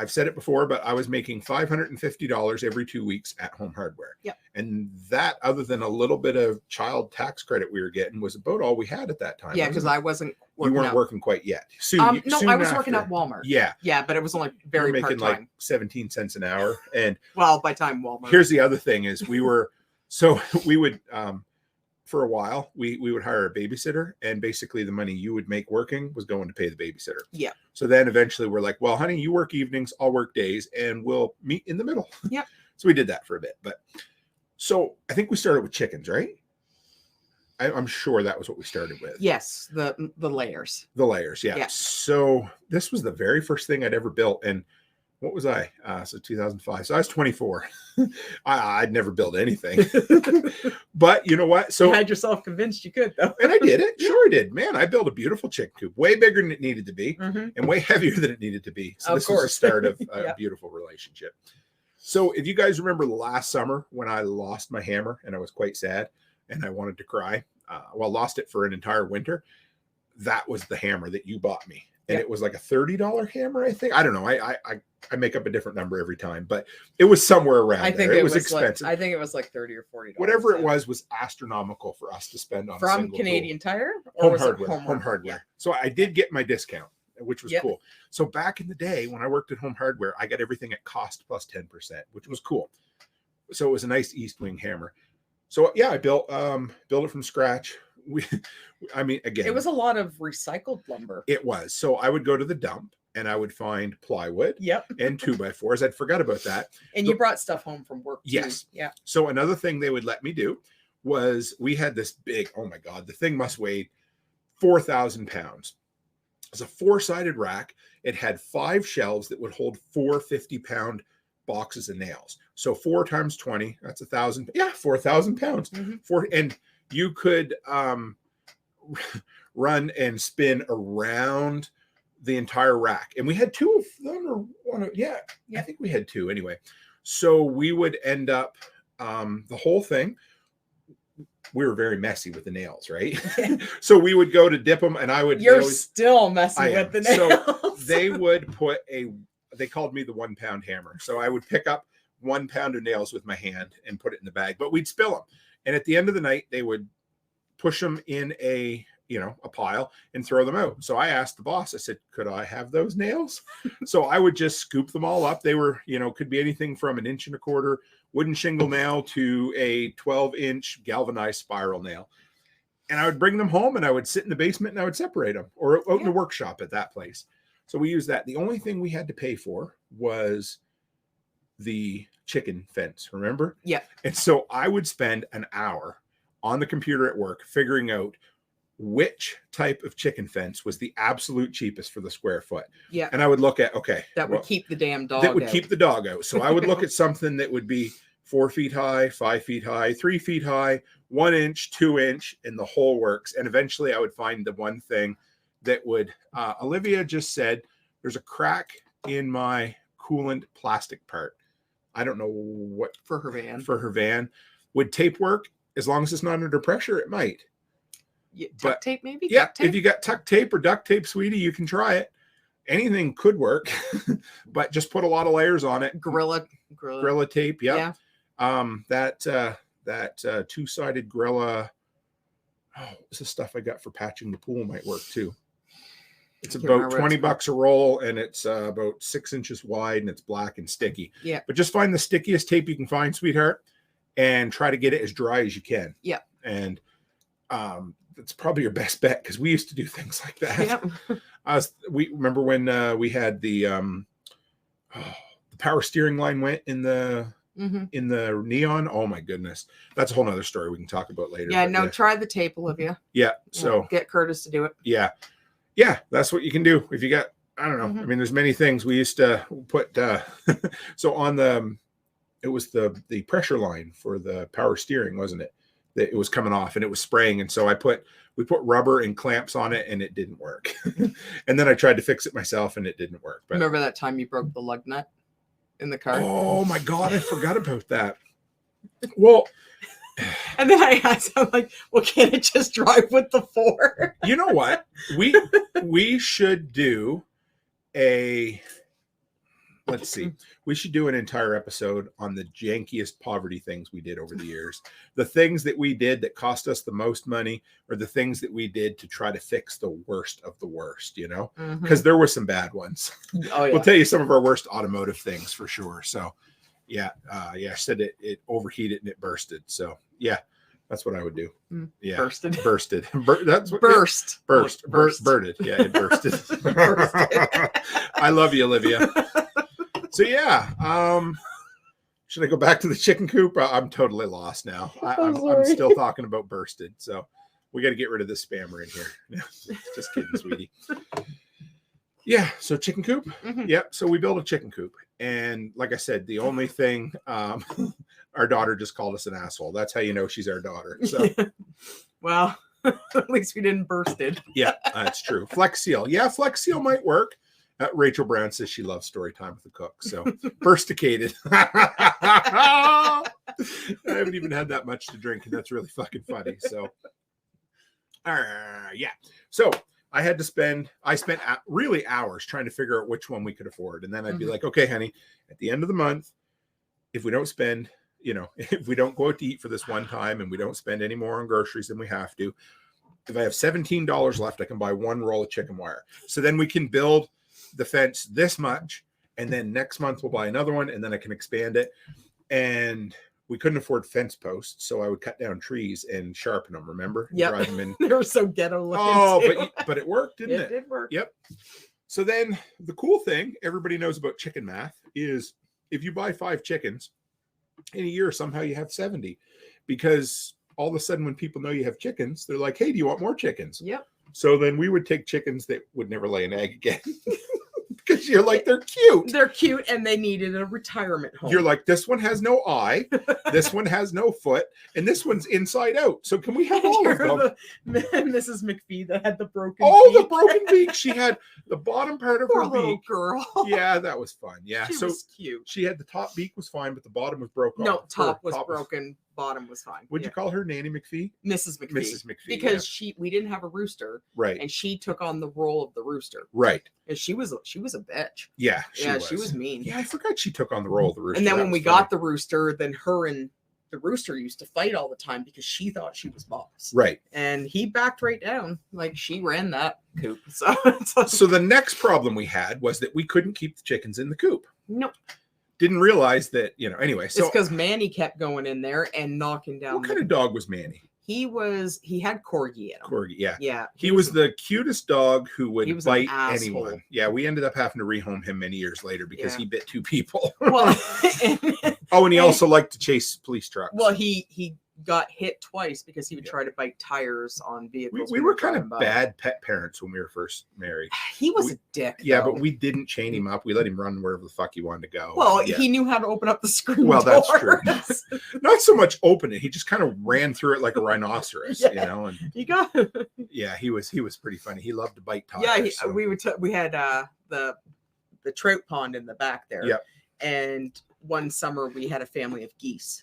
I've said it before, but I was making $550 every 2 weeks at Home Hardware. Yep. And that, other than a little bit of child tax credit we were getting, was about all we had at that time. Yeah, because I wasn't working. You weren't working quite yet. Soon, I was working at Walmart. Yeah. Yeah, but it was only very making part-time. like 17 cents an hour. And well, by time Walmart. Here's the other thing is we would for a while, we would hire a babysitter, and basically the money you would make working was going to pay the babysitter. Yeah. So then eventually we're like, well, honey, you work evenings, I'll work days, and we'll meet in the middle. Yeah. So we did that for a bit. But so I think we started with chickens, right? I'm sure that was what we started with. Yes, the layers. The layers, yeah. So this was the very first thing I'd ever built. And what was I? So 2005. So I was 24. I'd never built anything. But you know what? So you had yourself convinced you could, though. And I did it. Sure I did. Man, I built a beautiful chicken coop, way bigger than it needed to be, and way heavier than it needed to be. So this was the start of a beautiful relationship. So if you guys remember last summer when I lost my hammer and I was quite sad and I wanted to cry, lost it for an entire winter, that was the hammer that you bought me. And it was like a $30 hammer, I think. I don't know. I make up a different number every time, but it was somewhere around I think there. it was expensive. I think it was like $30 or $40. Whatever it was astronomical for us to spend on from a single Canadian tool. Tire or Home was Hardware. it Home Hardware. Yeah. So I did get my discount, which was cool. So back in the day when I worked at Home Hardware, I got everything at cost plus 10%, which was cool. So it was a nice East Wing hammer. So yeah, I built it from scratch. Again, it was a lot of recycled lumber. It was. So I would go to the dump and I would find plywood and 2x4s. I'd forgot about that. And you brought stuff home from work too. Yes. Yeah. So another thing they would let me do was we had this big, oh my God, the thing must weigh 4,000 pounds. It's a 4-sided rack. It had 5 shelves that would hold 4 50-pound boxes of nails. So 4 times 20, that's 1,000. Yeah, 4,000 pounds. And you could run and spin around the entire rack. And we had 2 of them, or one. Yeah, I think we had 2 anyway. So we would end up the whole thing. We were very messy with the nails, right? So we would go to dip them, and I would. You're still messy with the nails. So they would put they called me the 1-pound hammer. So I would pick up 1 pound of nails with my hand and put it in the bag, but we'd spill them. And at the end of the night, they would push them in a pile and throw them out. So I asked the boss, I said, could I have those nails? So I would just scoop them all up. They were, could be anything from 1 1/4 inch wooden shingle nail to a 12-inch galvanized spiral nail. And I would bring them home and I would sit in the basement and I would separate them, or out in the workshop at that place. So we used that. The only thing we had to pay for was the chicken fence, remember? Yeah. And so I would spend an hour on the computer at work figuring out which type of chicken fence was the absolute cheapest for the square foot. Yeah. And I would look at, that would keep the damn dog that would out. keep the dog out. So I would look at something that would be 4 feet high, 5 feet high, 3 feet high, 1 inch, 2 inch, and the whole works. And eventually I would find the one thing that would, Olivia just said, there's a crack in my coolant plastic part. I don't know what. For her van. For her van. Would tape work? As long as it's not under pressure, it might. Tuck tape, maybe? Yeah, Duct tape? if you got tuck tape or duct tape, sweetie, you can try it. Anything could work, but just put a lot of layers on it. Gorilla tape, yeah. That 2-sided Gorilla. Oh, this is stuff I got for patching the pool might work too. It's about $20 a roll, and it's about 6 inches wide, and it's black and sticky. Yeah. But just find the stickiest tape you can find, sweetheart, and try to get it as dry as you can. Yeah. And it's probably your best bet, because we used to do things like that. Yep. We remember when we had the power steering line went in the neon. Oh my goodness, that's a whole nother story we can talk about later. Yeah, try the tape, Olivia. Yeah. So get Curtis to do it. Yeah, that's what you can do if you got. I don't know. I mean, there's many things we used to put. So on it was the pressure line for the power steering, wasn't it? That it was coming off and it was spraying, and so we put rubber and clamps on it, and it didn't work. And then I tried to fix it myself, and it didn't work. But remember that time you broke the lug nut in the car? Oh my God, I forgot about that. Well, and then I asked him, like, well, can't it just drive with the 4? You know what? We should do let's see. We should do an entire episode on the jankiest poverty things we did over the years. The things that we did that cost us the most money, or the things that we did to try to fix the worst of the worst, you know? Because there were some bad ones. Oh, yeah. We'll tell you some of our worst automotive things for sure. So, yeah, I said it overheated and it bursted. So, yeah. That's what I would do. Yeah. Bursted. That's what, burst. Birded. Yeah, it bursted. I love you, Olivia. So yeah. Should I go back to the chicken coop? I'm totally lost now. I'm still talking about bursted. So we got to get rid of this spammer in here. Just kidding, sweetie. Yeah. So chicken coop. Yeah. So we built a chicken coop. And like I said, the only thing, our daughter just called us an asshole. That's how you know she's our daughter. So, well, at least we didn't burst it. Yeah, that's true. Flex Seal. Yeah, Flex Seal might work. Rachel Brown says she loves story time with the cook. So, bursticated. I haven't even had that much to drink, and that's really fucking funny. So, yeah. So, I spent really hours trying to figure out which one we could afford. And then I'd be like, okay, honey, at the end of the month, if we don't spend, if we don't go out to eat for this one time and we don't spend any more on groceries than we have to, if I have $17 left, I can buy one roll of chicken wire. So then we can build the fence this much. And then next month we'll buy another one, and then I can expand it. And we couldn't afford fence posts, so I would cut down trees and sharpen them. Remember? Yeah, drive them in. They were so ghetto looking. Oh, but it worked, didn't it? It did work. Yep. So then the cool thing everybody knows about chicken math is if you buy 5 chickens in a year, somehow you have 70, because all of a sudden when people know you have chickens, they're like, "Hey, do you want more chickens?" Yep. So then we would take chickens that would never lay an egg again. Because you're like, they're cute. They're cute, and they needed a retirement home. You're like, this one has no eye, this one has no foot, and this one's inside out. So can we have all of them? Mrs. McPhee that had the broken beak. beak. The broken beak. She had the bottom part of Poor her little beak. Girl. Yeah, that was fun. Yeah, she was cute. She had the top beak was fine, but the bottom was broken. No, top was broken. Bottom was fine. Would you call her Nanny McPhee? Mrs. McPhee. Mrs. McPhee. Because we didn't have a rooster. Right. And she took on the role of the rooster. Right. And she was a bitch. Yeah. She was mean. Yeah, I forgot she took on the role of the rooster. And then when we got the rooster, then her and the rooster used to fight all the time because she thought she was boss. Right. And he backed right down. Like, she ran that coop. So the next problem we had was that we couldn't keep the chickens in the coop. Nope. Didn't realize that, anyway. So it's because Manny kept going in there and knocking down. What kind of dog was Manny? He had corgi in him. Corgi, yeah. Yeah. He was the cutest dog who would bite anyone. anyone. Yeah, we ended up having to rehome him many years later because he bit 2 people. Well, and he also liked to chase police trucks. Well, he got hit twice because he would try to bite tires on vehicles. We were kind of bad pet parents when we were first married. He was a dick. Yeah, but we didn't chain him up. We let him run wherever the fuck he wanted to go. Well, he knew how to open up the screen. Well, that's true. Not so much open it. He just kind of ran through it like a rhinoceros, And you got. Yeah, he was pretty funny. He loved to bite tires. Yeah, we had the trout pond in the back there. Yep. And one summer we had a family of geese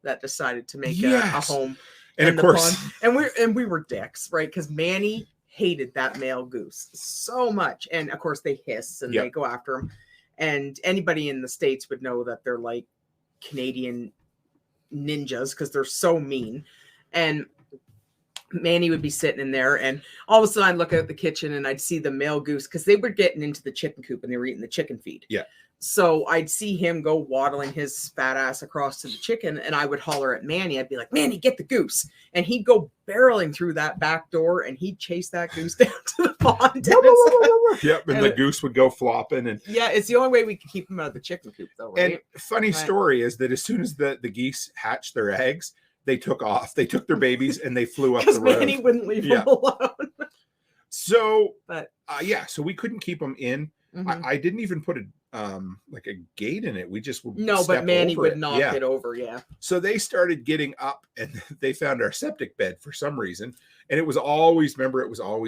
that decided to make a home, and of course, pond. and we were dicks, right? Because Manny hated that male goose so much, and of course they hiss and they go after him. And anybody in the States would know that they're like Canadian ninjas because they're so mean. And Manny would be sitting in there, and all of a sudden I'd look out the kitchen and I'd see the male goose because they were getting into the chicken coop and they were eating the chicken feed. Yeah. So I'd see him go waddling his fat ass across to the chicken, and I would holler at Manny. I'd be like, "Manny, get the goose!" And he'd go barreling through that back door, and he'd chase that goose down to the pond. Yep, and the goose would go flopping. And yeah, it's the only way we could keep him out of the chicken coop, though. Right? And funny story is that as soon as the geese hatched their eggs, they took off. They took their babies and they flew up the road. Because Manny wouldn't leave them alone. So, so we couldn't keep them in. Mm-hmm. I didn't even put like a gate in it. We just would but Manny would knock it over. Yeah. So they started getting up, and they found our septic bed for some reason, and it was always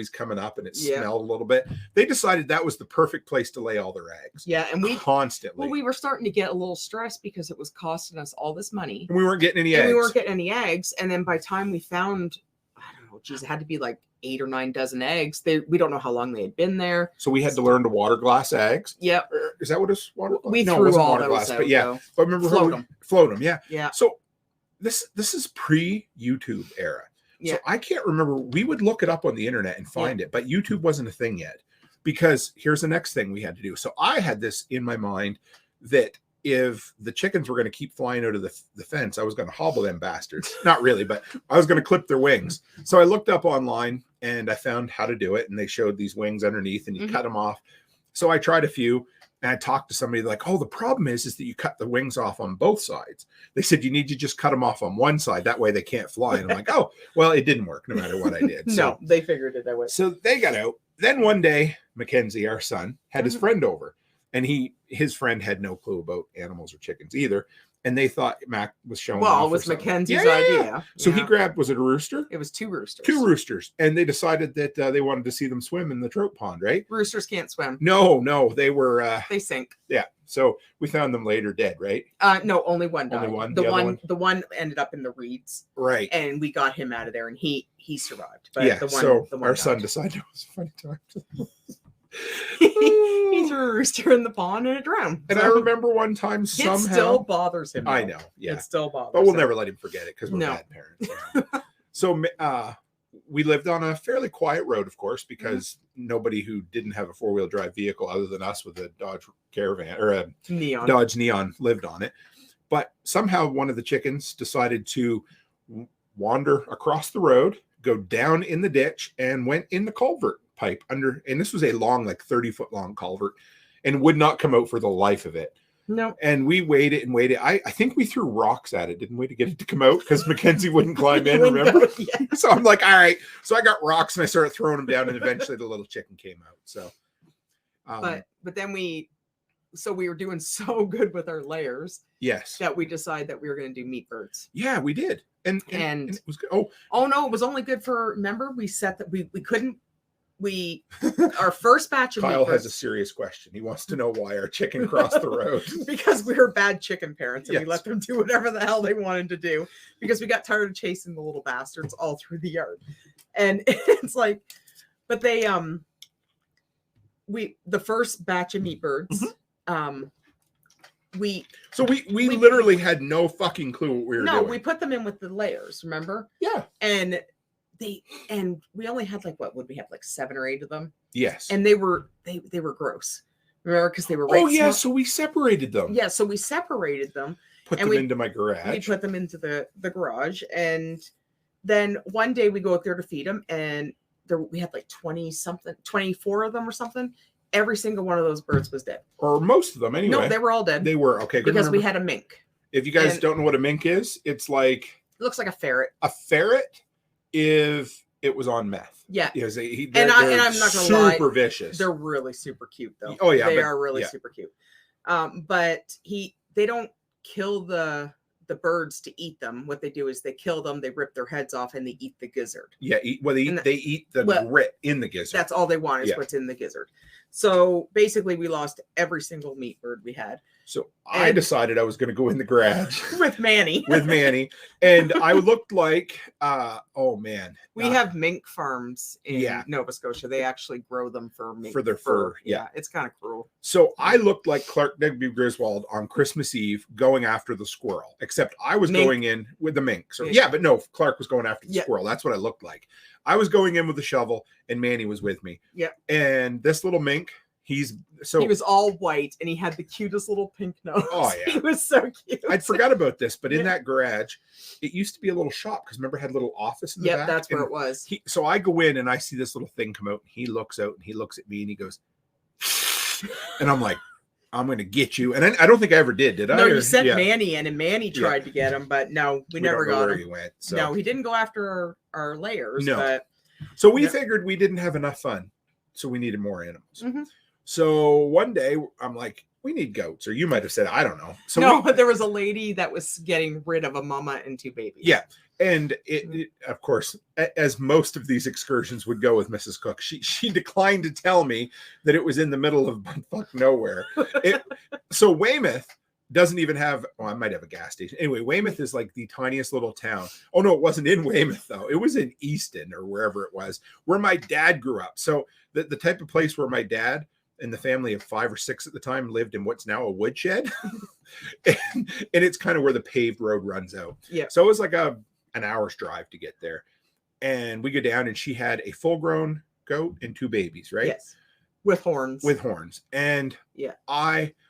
coming up, and it smelled a little bit. They decided that was the perfect place to lay all their eggs. Yeah, and we constantly. Well, we were starting to get a little stressed because it was costing us all this money, and we weren't getting any eggs. And then by the time we found, geez, it had to be like 8 or 9 dozen eggs. We don't know how long they had been there. So we had to learn to water glass eggs. Yep. Is that what it's water glass? We No, it threw wasn't all water those glass, out, but yeah. though. But remember Float them, yeah. Yeah. So this is pre-YouTube era. Yeah. So I can't remember. We would look it up on the internet and find it, but YouTube wasn't a thing yet. Because here's the next thing we had to do. So I had this in my mind that if the chickens were going to keep flying out of the fence, I was going to hobble them bastards. Not really, but I was going to clip their wings. So I looked up online and I found how to do it. And they showed these wings underneath and you cut them off. So I tried a few and I talked to somebody like, oh, the problem is that you cut the wings off on both sides. They said, you need to just cut them off on one side. That way they can't fly. And I'm like, oh, well, it didn't work no matter what I did. No, they figured it out. So they got out. Then one day, Mackenzie, our son, had his friend over. And his friend had no clue about animals or chickens either. And they thought Mac was showing off. Well, it was or something. Mackenzie's idea. So he grabbed, was it a rooster? It was 2 roosters. 2 roosters. And they decided that they wanted to see them swim in the trout pond, right? Roosters can't swim. No, they were... they sink. Yeah. So we found them later dead, right? No, only one died. Only one? The one ended up in the reeds. Right. And we got him out of there and he survived. But Yeah, the one, so the one our died. son decided it was a funny time. He threw a rooster in the pond and it drowned. And So I remember one time somehow... it still bothers him. I though. know, yeah. It still bothers But we'll him. never let him forget it because we're No. bad parents. So we lived on a fairly quiet road, of course, because nobody who didn't have a 4-wheel drive vehicle other than us with a Dodge Caravan or a Neon. Dodge Neon lived on it. But somehow one of the chickens decided to wander across the road, go down in the ditch, and went in the culvert pipe under. And this was a long, like 30-foot long culvert, and would not come out for the life of it. No. And we waited and waited. I think we threw rocks at it, didn't we, to get it to come out? Because Mackenzie wouldn't climb in, remember? Yeah. So I'm like, all right. So I got rocks and I started throwing them down, and eventually the little chicken came out. So, But then we were doing so good with our layers yes, that we decided that we were going to do meat birds. yeah, we did, and it was good. Oh, no, it was only good for. Remember, we set that we couldn't. We our first batch of Kyle meat has a birds, serious question. He wants to know why our chicken crossed the road. because we were bad chicken parents and Yes. we let them do whatever the hell they wanted to do because we got tired of chasing the little bastards all through the yard. And it's like, but they the first batch of meat birds, we literally had no fucking clue what we were doing. we put them in with the layers, remember? Yeah. And we only had like, what would we have, like 7 or 8 of them? Yes. And they were gross. Remember, because they were So we separated them. yeah, so we separated them. Put and them into my garage. We put them into the garage, and then one day we go out there to feed them, and we had like 24 of them or something. Every single one of those birds was dead. Or most of them, anyway. No, they were all dead. They were, okay. Good. Because we had a mink. If you guys don't know what a mink is, it's like... It looks like a ferret. A ferret if it was on meth. Yeah. Yes, And I'm not going to lie. Super vicious. They're really super cute, though. Oh, yeah. They are really super cute. But they don't kill the birds to eat them. What they do is they kill them, they rip their heads off, and they eat the gizzard. Yeah, they eat the grit in the gizzard. That's all they want is what's in the gizzard. So basically, we lost every single meat bird we had. So I decided I was going to go in the garage with Manny. And I looked like, oh man, we have mink farms in Yeah. Nova Scotia. They actually grow them for mink, for their fur. Yeah, it's kind of cruel. So I looked like Clark W. Griswold on Christmas Eve going after the squirrel, except I was going in with the mink. So but no, Clark was going after the squirrel. That's what I looked like. I was going in with a shovel, and Manny was with me. Yeah, and this little mink. He was all white and he had the cutest little pink nose. Oh yeah, he was so cute. I'd forgot about this, but in that garage, it used to be a little shop because remember it had a little office in the back. That's where it was. So I go in and I see this little thing come out. And he looks out and he looks at me and he goes, and I'm like, I'm going to get you. And I don't think I ever did I? No, you sent Manny in, and Manny tried to get him, but no, we never got him. He went, so. No, he didn't go after our layers. No. But so we figured we didn't have enough fun, so we needed more animals. Mm-hmm. So one day I'm like, we need goats, or you might have said, I don't know. So but there was a lady that was getting rid of a mama and 2 babies. Yeah. And it, of course, as most of these excursions would go with Mrs. Cook, she declined to tell me that it was in the middle of fuck nowhere. So Weymouth doesn't even have, well, I might have a gas station. Anyway, Weymouth is like the tiniest little town. Oh no, it wasn't in Weymouth though. It was in Easton or wherever it was, where my dad grew up. So the type of place where my dad and the family of 5 or 6 at the time lived in what's now a woodshed. and it's kind of where the paved road runs out. Yeah. So it was like an hour's drive to get there. And we go down and she had a full grown goat and 2 babies, right? Yes. With horns. With horns. And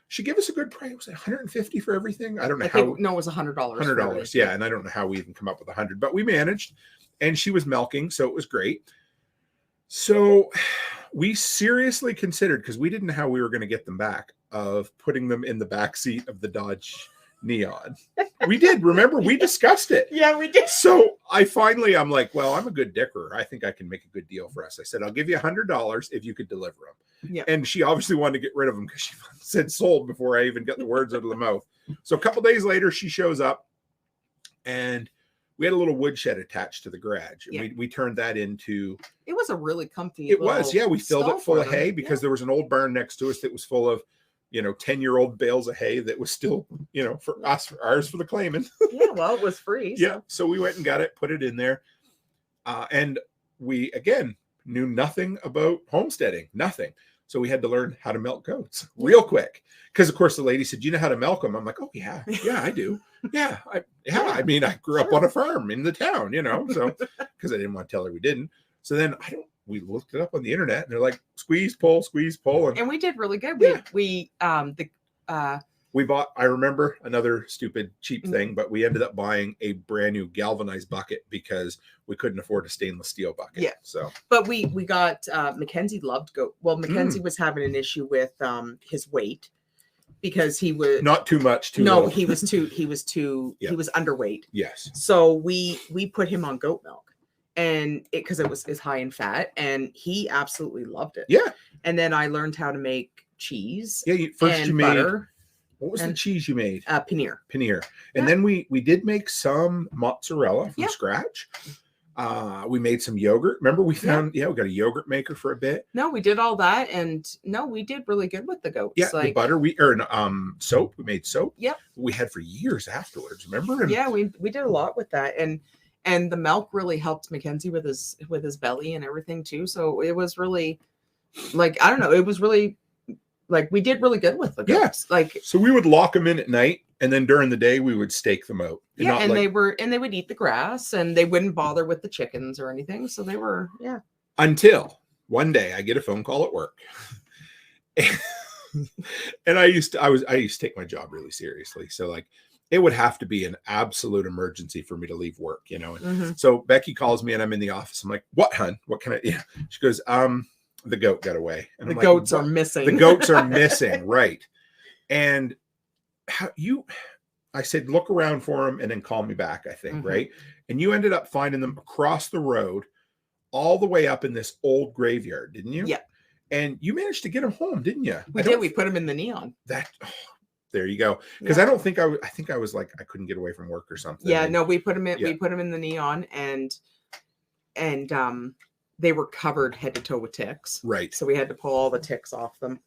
she gave us a good price. It was like $150 for everything. I don't know No, it was $100. $100. Yeah. And I don't know how we even come up with 100, but we managed. And she was milking, so it was great. So we seriously considered, because we didn't know how we were going to get them back, of putting them in the back seat of the Dodge Neon. We did. Remember, we discussed it. Yeah, we did. So I'm like, well, I'm a good dicker. I think I can make a good deal for us. I said, I'll give you $100 if you could deliver them. Yeah. And she obviously wanted to get rid of them because she said sold before I even got the words out of the mouth. So a couple days later, she shows up and we had a little woodshed attached to the garage. And we turned that into... It was a really comfy... It was, yeah. We filled it full of hay because there was an old barn next to us that was full of 10-year-old bales of hay that was still, for us, ours for the claiming. Yeah, well, it was free. So. Yeah, so we went and got it, put it in there. And we, again, knew nothing about homesteading, nothing. So we had to learn how to milk goats real quick. Because, of course, the lady said, you know how to milk them? I'm like, oh, yeah, I do. Yeah, I mean, I grew up on a farm in the town, so because I didn't want to tell her we didn't. So then we looked it up on the internet and they're like, squeeze, pull. And we did really good. Yeah. We bought, I remember, another stupid cheap thing, but we ended up buying a brand new galvanized bucket because we couldn't afford a stainless steel bucket. Yeah. So, but we got, Mackenzie loved goat. Well, Mackenzie was having an issue with his weight because he was not too much. He was underweight. Yes. So we put him on goat milk. And because it was high in fat, and he absolutely loved it. Yeah. And then I learned how to make cheese. Yeah. First you made butter. What was the cheese you made? Paneer. And then we did make some mozzarella from scratch. We made some yogurt. Remember we found we got a yogurt maker for a bit. No, we did all that, and we did really good with the goats. Yeah, the butter soap. We made soap. Yep. We had for years afterwards. Remember? And we did a lot with that, and the milk really helped Mackenzie with his belly and everything too. So it was really I don't know. It was really we did really good with the goats. Yeah. So we would lock them in at night, and then during the day we would stake them out. And they would eat the grass, and they wouldn't bother with the chickens or anything. So they were Until one day I get a phone call at work. And I used to take my job really seriously. So it would have to be an absolute emergency for me to leave work, And so Becky calls me and I'm in the office. I'm like, what, hun? What can I? Yeah. She goes, the goat got away. And the goats are missing. The goats are missing. Right. And I said, look around for them and then call me back, I think. Right. And you ended up finding them across the road, all the way up in this old graveyard, didn't you? Yeah. And you managed to get them home, didn't you? We did. We put them in the Neon. There you go. Because I don't think I think I was I couldn't get away from work or something. Yeah, no, we put them in. Yeah. We put them in the Neon, and they were covered head to toe with ticks. Right. So we had to pull all the ticks off them.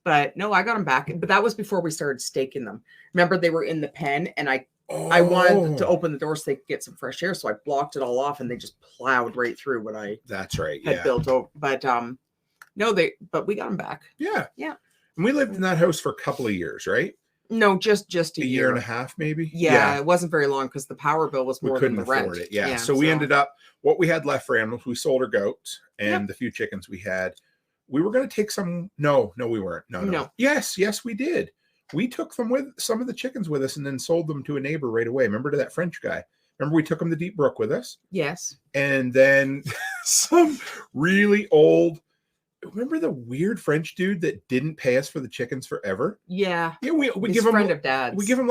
But no, I got them back. But that was before we started staking them. Remember, they were in the pen, and I wanted to open the door so they could get some fresh air. So I blocked it all off, and they just plowed right through what I had built over. But but we got them back. Yeah. Yeah. And we lived in that house for a couple of years, right? No, just a year and a half, maybe. Yeah, it wasn't very long because the power bill was more than the rent. We couldn't afford it. Yeah. So we ended up, what we had left for animals, we sold our goats and the few chickens we had. We were going to take some. No, we weren't. No. Yes, we did. We took them with some of the chickens with us and then sold them to a neighbor right away. Remember to that French guy? Remember we took him to Deep Brook with us? Yes. And then some really old. Remember the weird French dude that didn't pay us for the chickens forever? Yeah. Yeah, we give him friend of dad's. We give him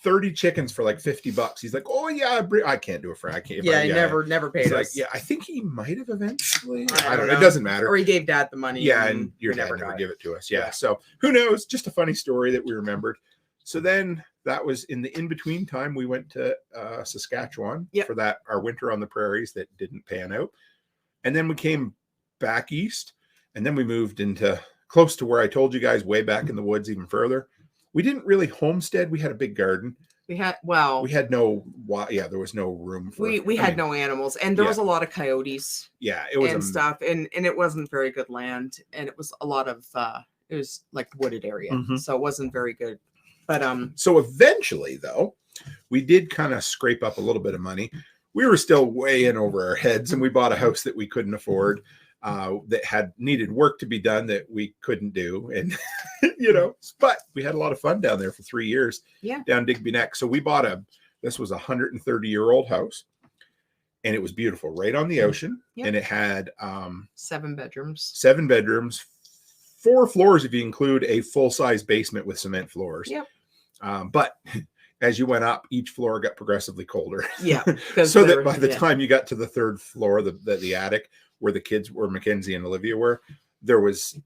30 chickens for $50. He's like, oh yeah, I can't do it for. I can't. Yeah, he never paid us. I think he might have eventually. I don't know. It doesn't matter. Or he gave Dad the money. Yeah, and your dad never give it to us. Yeah. So who knows? Just a funny story that we remembered. So then that was in the in-between time. We went to Saskatchewan for our winter on the prairies that didn't pan out, and then we came back east. And then we moved into close to where I told you guys, way back in the woods, even further. We didn't really homestead. We had a big garden. We had there was no room for. We had no animals, and there was a lot of coyotes. Yeah, it was stuff, and it wasn't very good land, and it was a lot of it was like wooded area, so it wasn't very good. But so eventually, though, we did kind of scrape up a little bit of money. We were still way in over our heads, and we bought a house that we couldn't afford, that had needed work to be done that we couldn't do, and but we had a lot of fun down there for 3 years. Yeah, down Digby Neck. So we bought this was a 130-year-old house, and it was beautiful, right on the ocean, and it had 7 bedrooms. 7 bedrooms, 4 floors if you include a full-size basement with cement floors. Yep. But as you went up, each floor got progressively colder. Yeah. So that by the time you got to the 3rd floor, the attic where the kids were, Mackenzie and Olivia were, there wasn't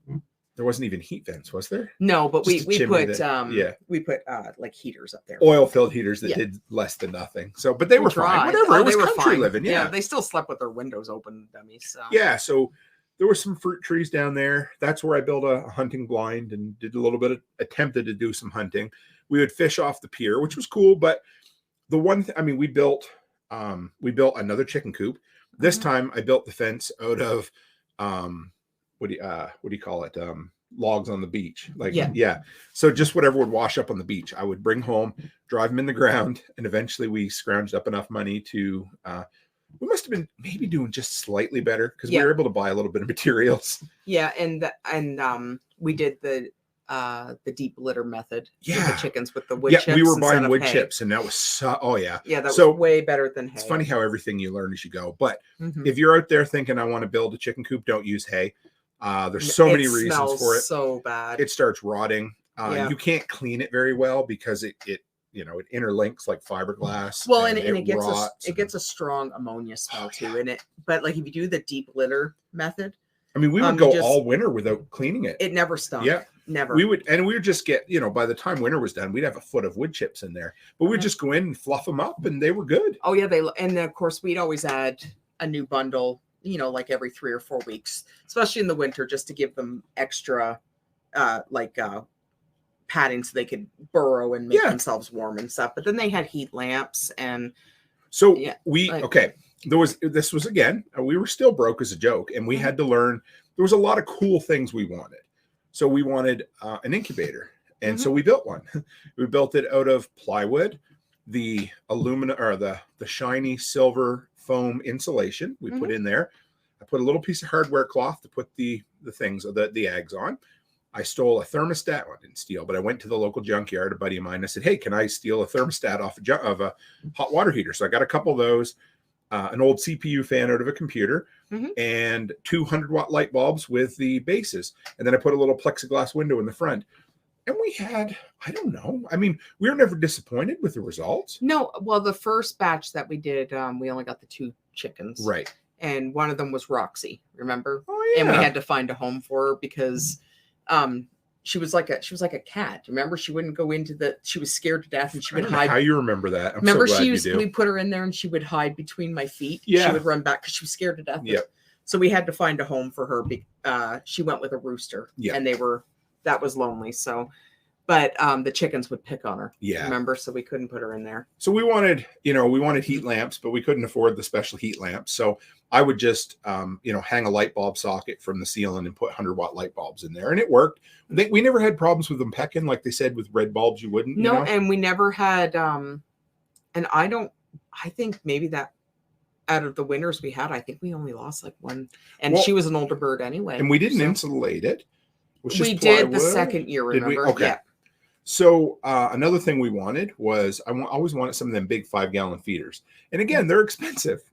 even heat vents, was there? No, but we put like heaters up there, oil-filled heaters that did less than nothing. So, but they were fine. Whatever, it was country living. Yeah, they still slept with their windows open, dummies. So. Yeah, so there were some fruit trees down there. That's where I built a hunting blind and did a little bit attempted to do some hunting. We would fish off the pier, which was cool. But the one we built another chicken coop. This time I built the fence out of what do you call it? Logs on the beach. So just whatever would wash up on the beach, I would bring home, drive them in the ground, and eventually we scrounged up enough money to we must have been maybe doing just slightly better because we were able to buy a little bit of materials. Yeah, and we did the deep litter method with the chickens with the wood chips. Yeah, we were buying wood chips, and that was that was way better than hay. It's funny how everything you learn as you go. But if you're out there thinking I want to build a chicken coop, don't use hay. There's so many reasons for it. So bad. It starts rotting. You can't clean it very well because it interlinks like fiberglass. Well, and it gets a strong ammonia smell too. But like if you do the deep litter method, we would go all winter without cleaning it. It never stunk. Yeah. Never. We would just get, by the time winter was done, we'd have a foot of wood chips in there. But we'd just go in and fluff them up, and they were good. Oh yeah, and of course we'd always add a new bundle, like every 3 or 4 weeks, especially in the winter, just to give them extra, padding so they could burrow and make themselves warm and stuff. But then they had heat lamps, and so this was again, we were still broke as a joke, and we had to learn. There was a lot of cool things we wanted. So we wanted an incubator, and so we built one. We built it out of plywood, the aluminum or the shiny silver foam insulation we put in there. I put a little piece of hardware cloth to put the things, the eggs on. I stole a thermostat. Well, I didn't steal, but I went to the local junkyard, a buddy of mine. I said, hey, can I steal a thermostat off of a hot water heater? So I got a couple of those, an old CPU fan out of a computer, and 200-watt light bulbs with the bases. And then I put a little plexiglass window in the front. And we had, I don't know. We were never disappointed with the results. No. Well, the first batch that we did, we only got the 2 chickens. Right. And one of them was Roxy, remember? Oh, yeah. And we had to find a home for her because she was like a cat. Remember, she wouldn't go she was scared to death, and she would hide. How you remember that? Remember, we put her in there, and she would hide between my feet. Yeah. She would run back because she was scared to death. Yeah. So we had to find a home for her. She went with a rooster. Yeah. And that was lonely. So, but the chickens would pick on her. Yeah. Remember, so we couldn't put her in there. So we wanted heat lamps, but we couldn't afford the special heat lamps. So I would just, hang a light bulb socket from the ceiling and put 100-watt light bulbs in there, and it worked. We never had problems with them pecking, like they said with red bulbs. You wouldn't. No, and we never had. And I think maybe that out of the winters we had, I think we only lost like one, and she was an older bird anyway. And we didn't insulate it. We did the second year. Remember? Okay. Yeah. So another thing we wanted was I always wanted some of them big 5-gallon feeders. And again, they're expensive,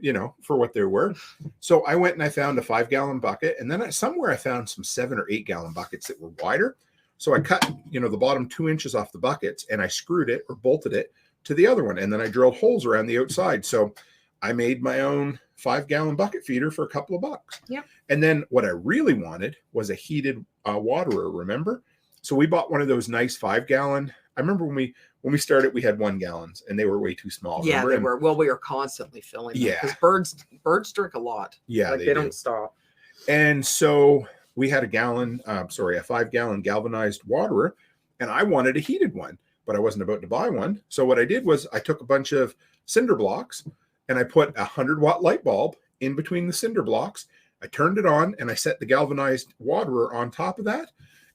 for what they were. So I went and I found a 5-gallon bucket. And then somewhere I found some 7 or 8-gallon buckets that were wider. So I cut, the bottom 2 inches off the buckets, and I screwed it or bolted it to the other one. And then I drilled holes around the outside. So I made my own 5-gallon bucket feeder for a couple of bucks. Yeah. And then what I really wanted was a heated waterer, remember? So we bought one of those nice 5-gallon. I remember when we started, we had 1 gallons, and they were way too small. Yeah, they were. Well, we were constantly filling them. Yeah, because birds drink a lot. Yeah, they don't stop. And so we had a 5-gallon galvanized waterer, and I wanted a heated one, but I wasn't about to buy one. So what I did was I took a bunch of cinder blocks and I put a 100-watt light bulb in between the cinder blocks. I turned it on and I set the galvanized waterer on top of that.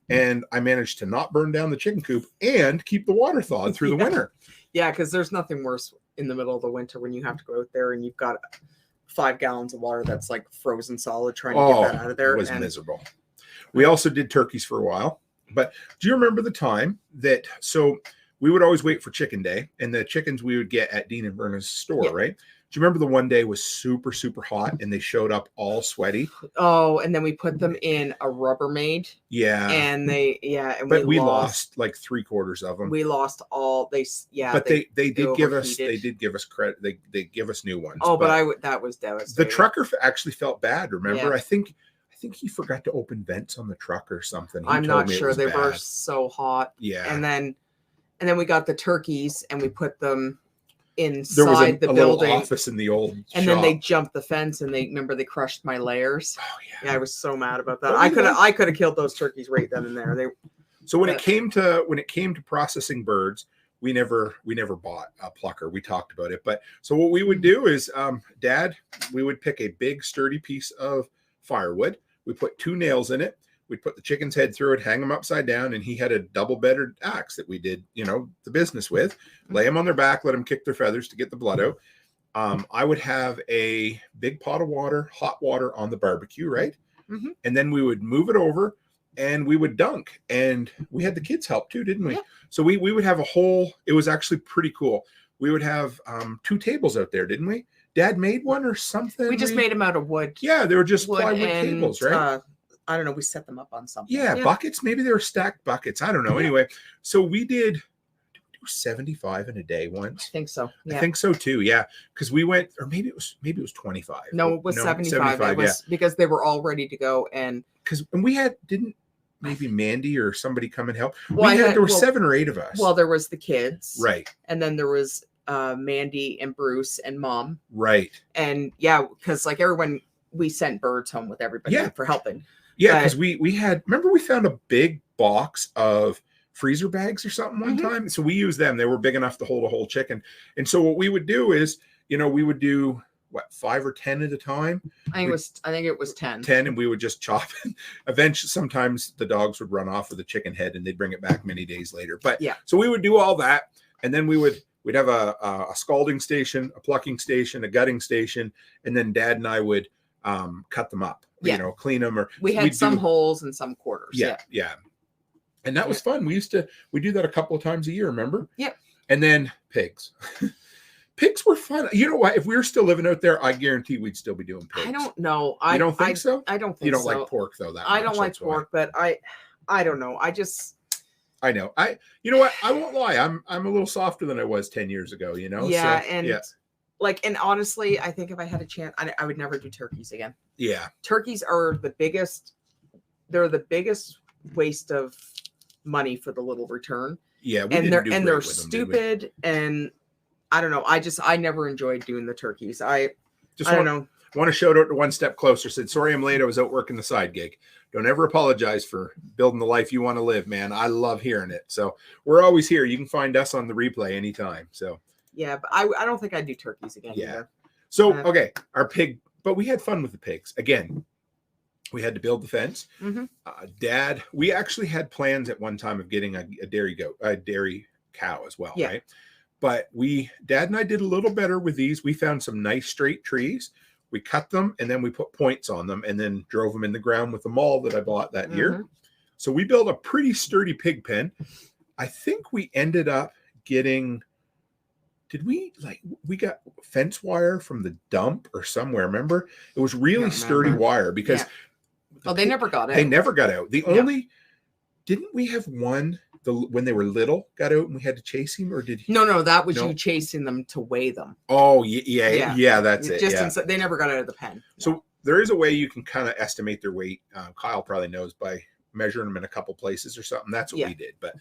And I managed to not burn down the chicken coop and keep the water thawed through the winter. Yeah, because there's nothing worse in the middle of the winter when you have to go out there and you've got 5 gallons of water that's like frozen solid trying to get that out of there. It was miserable. We also did turkeys for a while. But do you remember the time that, so we would always wait for chicken day, and the chickens we would get at Dean and Verna's store, right? Do you remember the one day was super, super hot and they showed up all sweaty? Oh, and then we put them in a Rubbermaid. Yeah. And but we lost like 3/4 of them. We lost all but they did give us credit. They give us new ones. Oh, but that was devastating. The trucker actually felt bad. Remember? Yeah. I think he forgot to open vents on the truck or something. I'm not sure. They were so hot. Yeah. And then we got the turkeys and we put them inside the building office in the old and shop. Then they jumped the fence and they crushed my layers. Oh yeah. I was so mad about that. I could have killed those turkeys right then and there. So when it came to processing birds, we never bought a plucker. We talked about it, but so what we would do is Dad, we would pick a big sturdy piece of firewood. We put 2 nails in it. We'd put the chicken's head through it, hang them upside down, and he had a double-bedded axe that we did, the business with. Lay them on their back, let them kick their feathers to get the blood out. I would have a big pot of water, hot water on the barbecue, right? Mm-hmm. And then we would move it over, and we would dunk. And we had the kids help too, didn't we? Yeah. So we would have it was actually pretty cool. We would have 2 tables out there, didn't we? Dad made one or something? We just made them out of wood. Yeah, they were just plywood tables, right? I don't know. We set them up on something. Yeah, buckets. Maybe they were stacked buckets. I don't know. Yeah. Anyway, so we did 75 in a day once. I think so. Yeah. I think so too. Yeah, because we went, or maybe it was 25. No, it was 75. It was because they were all ready to go, and we had maybe Mandy or somebody come and help. Well, there were 7 or 8 of us. Well, there was the kids, right, and then there was Mandy and Bruce and Mom, right, and because like everyone, we sent birds home with everybody for helping. Yeah, because we had, remember we found a big box of freezer bags or something one time. So we used them. They were big enough to hold a whole chicken. And so what we would do is, we would do 5 or 10 at a time. I think it was 10. 10, and we would just chop it. Eventually, sometimes the dogs would run off with the chicken head and they'd bring it back many days later. But so we would do all that. And then we'd have a scalding station, a plucking station, a gutting station. And then Dad and I would cut them up, clean them, or we had some holes and some quarters. Yeah. And that was fun. We do that a couple of times a year, remember? Yep. And then pigs. Pigs were fun. You know what? If we were still living out there, I guarantee we'd still be doing pigs. I don't know. You don't think so? I don't think so. You don't like pork though. I don't like pork, but I don't know. I know. You know what? I won't lie. I'm a little softer than I was 10 years ago, Yeah, so, and honestly, I think if I had a chance, I would never do turkeys again. Yeah. Turkeys are they're the biggest waste of money for the little return. Yeah. They're stupid. And I don't know. I never enjoyed doing the turkeys. I don't know. Want to shout out to One Step Closer. Said, sorry I'm late. I was out working the side gig. Don't ever apologize for building the life you want to live, man. I love hearing it. So we're always here. You can find us on the replay anytime. So yeah, but I don't think I'd do turkeys again. Yeah. Either. So, okay, our pig, but we had fun with the pigs. Again, we had to build the fence. Mm-hmm. Dad, we actually had plans at one time of getting a dairy cow as well, right? But Dad and I did a little better with these. We found some nice straight trees. We cut them and then we put points on them and then drove them in the ground with the maul that I bought that year. So we built a pretty sturdy pig pen. I think we ended up getting... we got fence wire from the dump or somewhere, remember? It was really sturdy wire because they never got out. They never got out. Didn't we have one when they were little got out and we had to chase him, or did he? No, that was you chasing them to weigh them. Oh, yeah, that's it. Just they never got out of the pen. So there is a way you can kind of estimate their weight. Kyle probably knows by measuring them in a couple places or something. That's what we did. But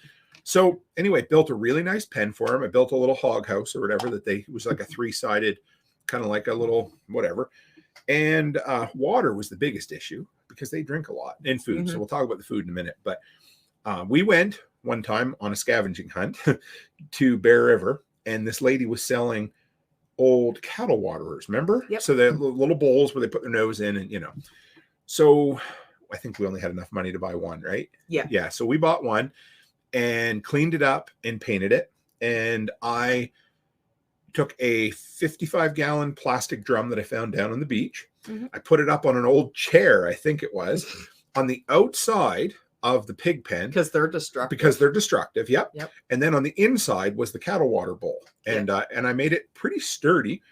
so anyway, built a really nice pen for him. I built a little hog house or whatever it was like a 3-sided, kind of like a little whatever. And water was the biggest issue because they drink a lot and food. So we'll talk about the food in a minute. But we went one time on a scavenging hunt to Bear River, and this lady was selling old cattle waterers, remember? Yep. So the little bowls where they put their nose in, and so I think we only had enough money to buy one, right? Yeah. So we bought one and cleaned it up and painted it, and I took a 55-gallon plastic drum that I found down on the beach. I put it up on an old chair, I think it was, on the outside of the pig pen. Because they're destructive. Yep. And then on the inside was the cattle water bowl. And I made it pretty sturdy.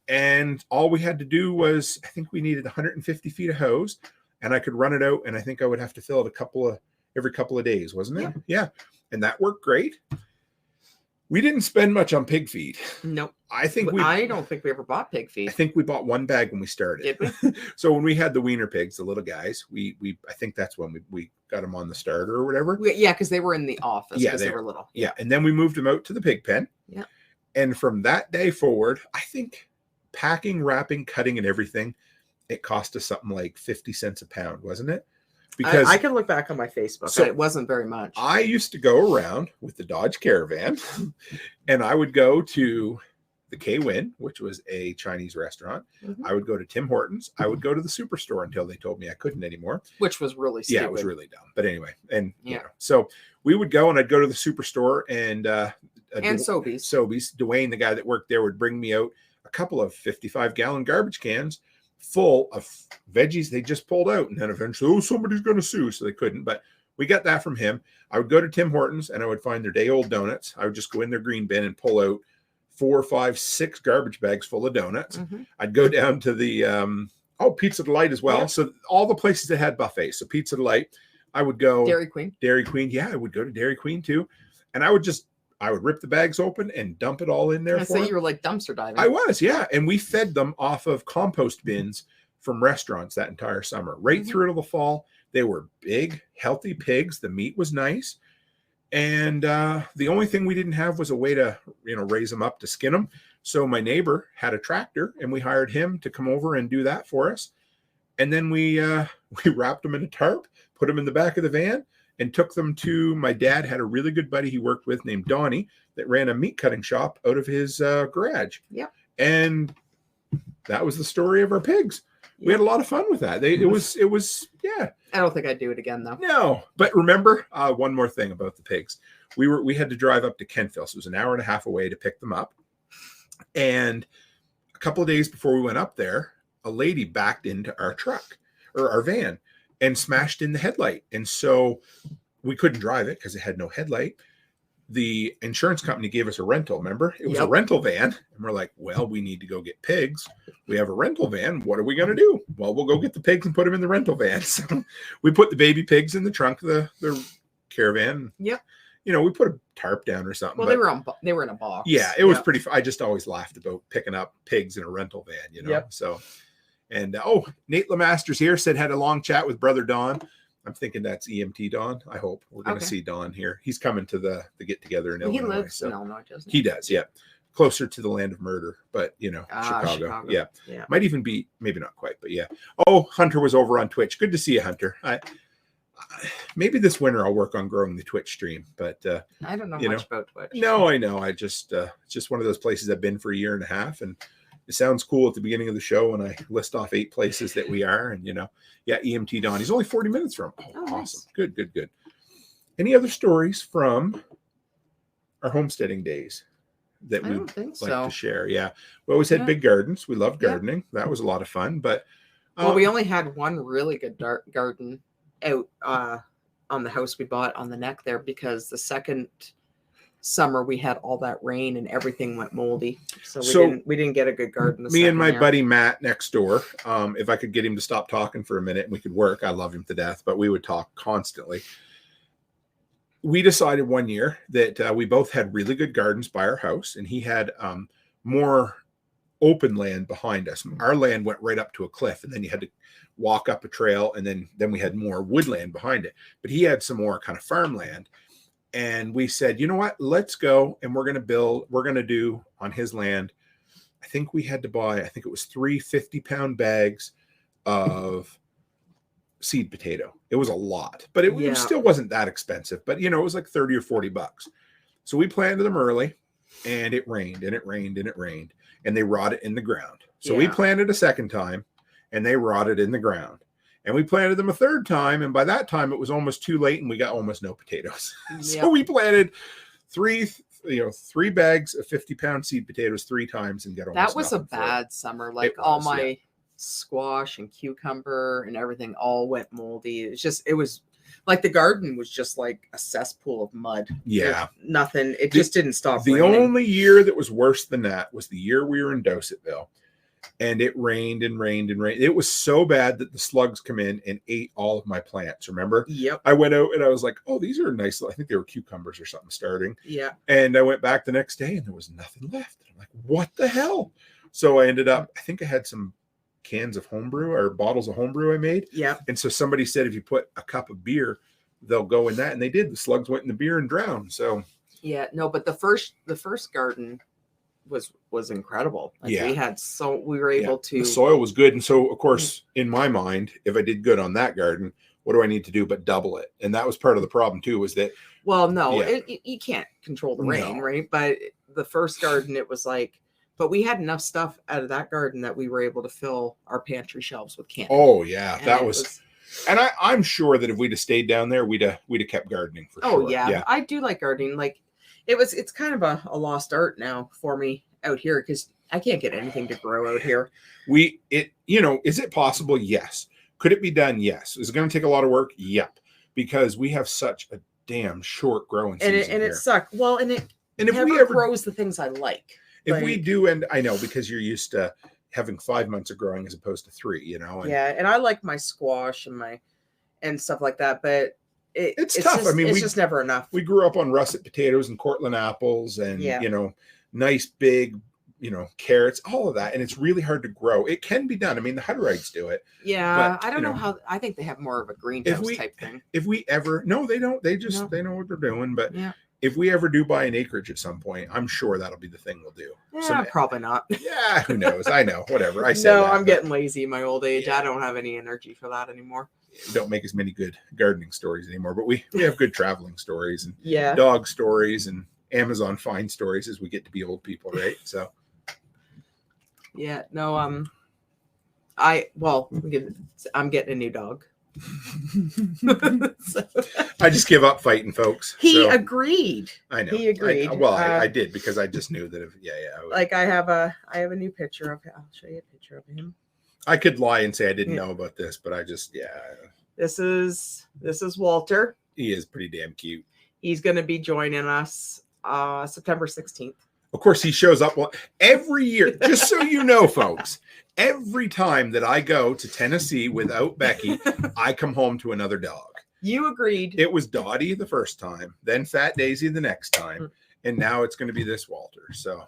And all we had to do was, I think we needed 150 feet of hose, and I could run it out, and I think I would have to fill it every couple of days, wasn't it? Yeah. And that worked great. We didn't spend much on pig feed. Nope. I don't think we ever bought pig feed. I think we bought one bag when we started. Did we? So when we had the wiener pigs, the little guys, I think that's when we got them on the starter or whatever. Yeah, because they were in the office because they were little. Yeah. And then we moved them out to the pig pen. Yeah. And from that day forward, I think packing, wrapping, cutting, and everything, it cost us something like 50 cents a pound, wasn't it? Because I can look back on my Facebook. So it wasn't very much. I used to go around with the Dodge Caravan, and I would go to the K-Win, which was a Chinese restaurant. I would go to Tim Hortons. I would go to the Superstore until they told me I couldn't anymore. Which was really stupid. Yeah, it was really dumb. But anyway, and so we would go, and I'd go to the Superstore, and Sobeys. Dwayne, the guy that worked there, would bring me out a couple of 55-gallon garbage cans full of veggies they just pulled out, and then eventually, somebody's going to sue, so they couldn't. But we got that from him. I would go to Tim Hortons, and I would find their day-old donuts. I would just go in their green bin and pull out 4, 5, 6 garbage bags full of donuts. I'd go down to the Pizza Delight as well. So all the places that had buffets. So Pizza Delight, I would go Dairy Queen. Yeah, I would go to Dairy Queen too, and I would rip the bags open and dump it all in there. So you were like dumpster diving. I was, yeah. And we fed them off of compost bins from restaurants that entire summer, right through to the fall. They were big, healthy pigs. The meat was nice. And the only thing we didn't have was a way to, raise them up to skin them. So my neighbor had a tractor, and we hired him to come over and do that for us. And then we wrapped them in a tarp, put them in the back of the van, and took them to, my dad had a really good buddy he worked with named Donnie that ran a meat cutting shop out of his garage. Yeah. And that was the story of our pigs. We had a lot of fun with that. It was, yeah. I don't think I'd do it again though. No, but remember, one more thing about the pigs. We had to drive up to Kentville. So it was an hour and a half away to pick them up. And a couple of days before we went up there, a lady backed into our truck or our van and smashed in the headlight. And so we couldn't drive it because it had no headlight. The insurance company gave us a rental, remember? It was a rental van. And we're like, well, we need to go get pigs. We have a rental van. What are we going to do? Well, we'll go get the pigs and put them in the rental van. So we put the baby pigs in the trunk of the caravan. Yep. We put a tarp down or something. Well, they were in a box. Yeah, it was pretty. I just always laughed about picking up pigs in a rental van, Yep. So, and Nate Lemaster's here, said had a long chat with brother Don. I'm thinking that's EMT Don. I hope we're going to see Don here. He's coming to the get together in Illinois. He lives in Illinois, doesn't he? He does, yeah. Closer to the land of murder, but Chicago. Yeah. Might even be, maybe not quite, but yeah. Oh, Hunter was over on Twitch. Good to see you, Hunter. Maybe this winter I'll work on growing the Twitch stream, but I don't know much about Twitch. No, I know. I just it's just one of those places I've been for a year and a half, and it sounds cool at the beginning of the show when I list off 8 places that we are, and EMT Don. He's only 40 minutes from. Awesome. Nice. Good. Any other stories from our homesteading days that we like to share? Yeah, we always had big gardens. We loved gardening. That was a lot of fun. But we only had one really good garden out on the house we bought on the neck there, because the second summer we had all that rain and everything went moldy, so we didn't get a good garden. Me and my buddy Matt next door, if I could get him to stop talking for a minute and we could work, I love him to death, but we would talk constantly. We decided one year that we both had really good gardens by our house, and he had more open land behind us. Our land went right up to a cliff, and then you had to walk up a trail, and then we had more woodland behind it, but he had some more kind of farmland. And we said, you know what, let's go, and we're going to do on his land. I think we had to buy, it was 3 50-pound bags of seed potato. It was a lot, but it still wasn't that expensive. But it was like 30 or 40 bucks. So we planted them early, and it rained and it rained and it rained, and they rotted in the ground. So we planted a second time, and they rotted in the ground. And we planted them a third time, and by that time it was almost too late, and we got almost no potatoes. So we planted three bags of 50-pound seed potatoes 3 times and got almost that was a bad summer. Like all my squash and cucumber and everything all went moldy. It was like the garden was just like a cesspool of mud. Yeah. Nothing. It just didn't stop The raining. only year that was worse than that was the year we were in Dosetville. And it rained and rained and rained. It was so bad that the slugs come in and ate all of my plants. Remember? Yep. I went out and I was like, oh, these are nice. I think they were cucumbers or something starting. Yeah. And I went back the next day and there was nothing left. I'm like, what the hell? So I ended up, I think I had some cans of homebrew or bottles of homebrew I made. Yeah. And so somebody said, if you put a cup of beer, they'll go in that. And they did. The slugs went in the beer and drowned. So yeah, no, but the first garden was incredible. Like we were able to, the soil was good. And so of course, in my mind, if I did good on that garden, what do I need to do but double it? And that was part of the problem too, was that you can't control the rain, right? But the first garden, it was like, but we had enough stuff out of that garden that we were able to fill our pantry shelves with candy. Oh yeah, and that was and I'm sure that if we'd have stayed down there, we'd have kept gardening for sure. Oh yeah, I do like gardening. Like it's kind of a lost art now for me out here because I can't get anything to grow out here. Is it possible? Yes. Could it be done? Yes. Is it going to take a lot of work? Yep. Because we have such a damn short growing season and here. it sucks. Well, and if never we ever grows the things I like. If we do, and I know because you're used to having 5 months of growing as opposed to 3, and I like my squash and stuff like that, but it's tough. Just, it's just never enough. We grew up on russet potatoes and Cortland apples and nice big carrots, all of that, and it's really hard to grow. It can be done. I mean, the Hutterites do it. Yeah, I don't know how. I think they have more of a greenhouse type thing. If we ever, no, they don't. They just they know what they're doing. But if we ever do buy an acreage at some point, I'm sure that'll be the thing we'll do. Yeah, probably not. Yeah, who knows? I know. Whatever. I said. No, I'm getting lazy in my old age. I don't have any energy for that anymore. We don't make as many good gardening stories anymore, but we have good traveling stories and dog stories and Amazon find stories as we get to be old people, right? So. Yeah, no, I'm getting a new dog. I just give up fighting, folks. He agreed. I know. He agreed. I did because I just knew that I have a new picture of him. I'll show you a picture of him. I could lie and say I didn't know about this, but I just This is Walter. He is pretty damn cute. He's going to be joining us September 16th. Of course, he shows up every year. Just so you know, folks, every time that I go to Tennessee without Becky, I come home to another dog. You agreed. It was Dottie the first time, then Fat Daisy the next time, and now it's going to be this Walter. So,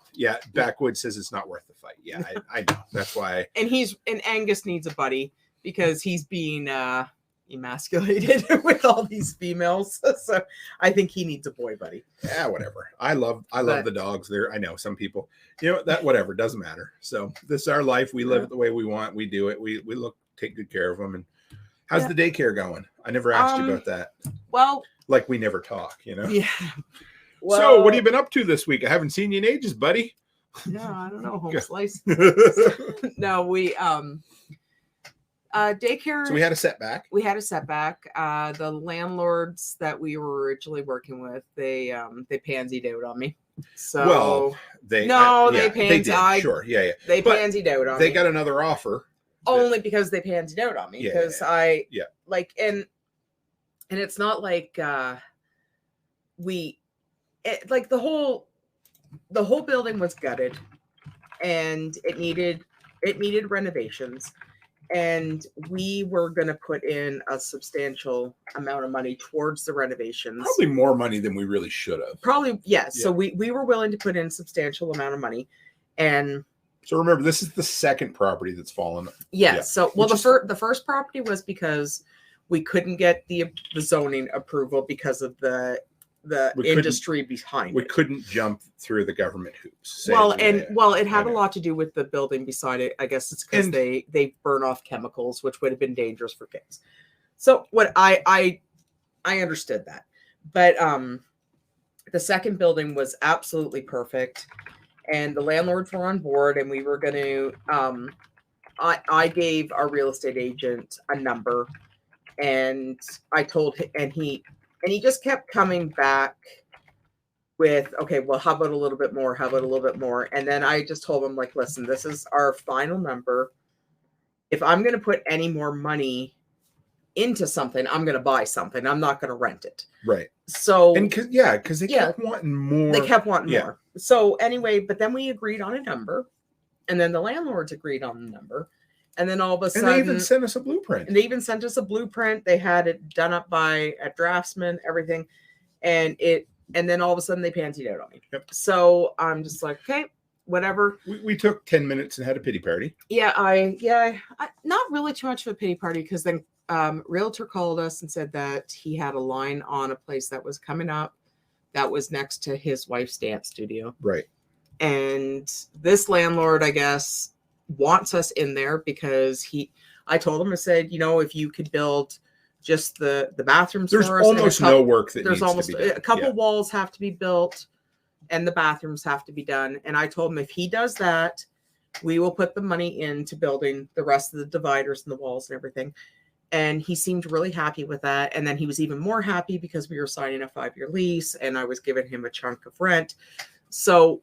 Backwoods says it's not worth the fight. Yeah, I know. That's why. And Angus needs a buddy because he's being emasculated with all these females. So I think he needs a boy buddy. Yeah, whatever. I love the dogs. I know some people, that whatever, doesn't matter. So this is our life. We live it the way we want. We do it. We take good care of them. And how's the daycare going? I never asked you about that. Well, like we never talk, Yeah. Well, so what have you been up to this week? I haven't seen you in ages, buddy. No, I don't know. Home slice. No, we daycare. So we had a setback. The landlords that we were originally working with, they pansied out on me. So they pansied. Sure, yeah. They pansied out on me. They got another offer. Only because they pansied out on me. Because and it's not like the whole building was gutted and it needed renovations. And we were going to put in a substantial amount of money towards the renovations. Probably more money than we really should have. Probably, yes. Yeah. So we were willing to put in a substantial amount of money. And so remember, this is the second property that's fallen. Yes. Yeah. So, the first property was because we couldn't get the zoning approval because of the industry behind we couldn't jump through the government hoops. It had a lot to do with the building beside it. I guess it's because they burn off chemicals, which would have been dangerous for kids. So what I understood that, but the second building was absolutely perfect, and the landlords were on board, and we were going to. I gave our real estate agent a number, and I told him, and he just kept coming back with, okay, well, how about a little bit more? How about a little bit more? And then I just told him, like, listen, this is our final number. If I'm going to put any more money into something, I'm going to buy something. I'm not going to rent it. Right. So, and because they kept wanting more. They kept wanting more. So anyway, but then we agreed on a number, and then the landlords agreed on the number. And then all of a sudden, they even sent us a blueprint. And they even sent us a blueprint. They had it done up by a draftsman, everything. And then all of a sudden they pansied out on me. Yep. So I'm just like, okay, whatever. We took 10 minutes and had a pity party. Yeah, I not really too much of a pity party, because then realtor called us and said that he had a line on a place that was coming up that was next to his wife's dance studio. Right. And this landlord, I guess, wants us in there because I told him, I said, if you could build just the bathrooms. There's almost no work that needs to be done. A couple walls have to be built and the bathrooms have to be done. And I told him, if he does that, we will put the money into building the rest of the dividers and the walls and everything. And he seemed really happy with that. And then he was even more happy because we were signing a 5-year lease and I was giving him a chunk of rent. So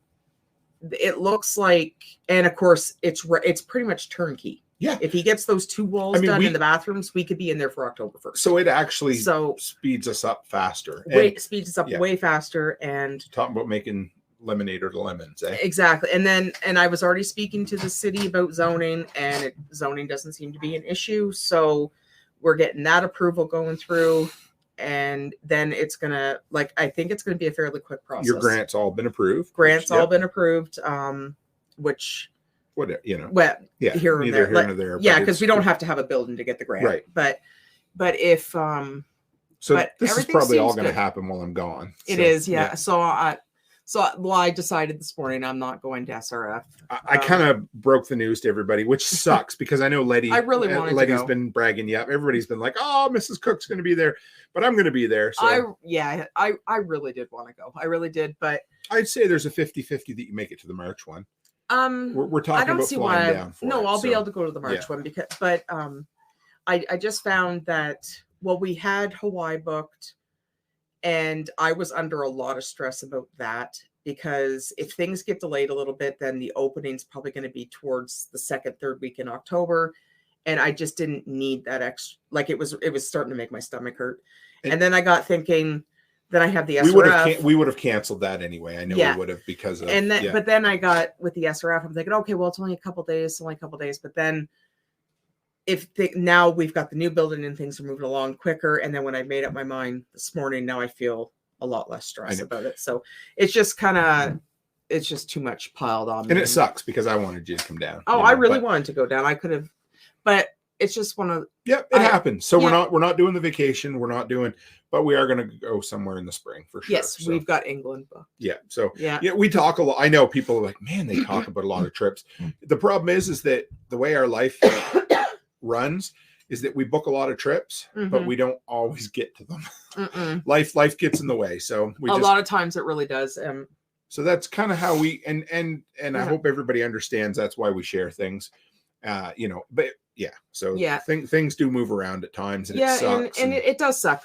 it looks like, and of course it's pretty much turnkey. Yeah. If he gets those 2 walls done in the bathrooms, we could be in there for October 1st. So it actually speeds us up faster. Speeds us up way faster. And talking about making lemonade or the lemons, eh? Exactly. And I was already speaking to the city about zoning, and zoning doesn't seem to be an issue. So we're getting that approval going through. And then it's gonna, I think it's gonna be a fairly quick process. Your grant's all been approved. All been approved. Which, well, here and neither there. here nor there. Yeah, because we don't have to have a building to get the grant. Right. But if this is probably all going to happen while I'm gone. It is, yeah. So I decided this morning I'm not going to SRF. I kind of broke the news to everybody, which sucks because I know Letty's been bragging you up. Everybody's been like, "Oh, Mrs. Cook's going to be there," but I'm going to be there. So I really did want to go. I really did, but I'd say there's a 50-50 that you make it to the March one. We're talking about flying down for it. I'll be able to go to the March one but I just found that, we had Hawaii booked, and I was under a lot of stress about that, because if things get delayed a little bit, then the opening's probably going to be towards the 2nd, 3rd week in October. And I just didn't need that extra, it was starting to make my stomach hurt. And then I got thinking, then I have the SRF. We would have canceled that anyway. I know we would have, because of, but then I got with the SRF, I'm thinking, okay, well, it's only a couple days. But then now we've got the new building and things are moving along quicker. And then when I made up my mind this morning, now I feel a lot less stress about it. So it's just it's just too much piled on me. And it sucks because I wanted you to come down. Oh, I really wanted to go down. I could have, but it's just one of. Yep, it happens. So we're not doing the vacation. We're not doing, but we are going to go somewhere in the spring for sure. Yes, we've got England booked. Yeah. So we talk a lot. I know people are like, man, they talk about a lot of trips. The problem is that the way our life runs is that we book a lot of trips, but we don't always get to them. Life gets in the way. So a lot of times it really does. So that's kind of how we and I hope everybody understands that's why we share things. But so things do move around at times, and it sucks. And it does suck.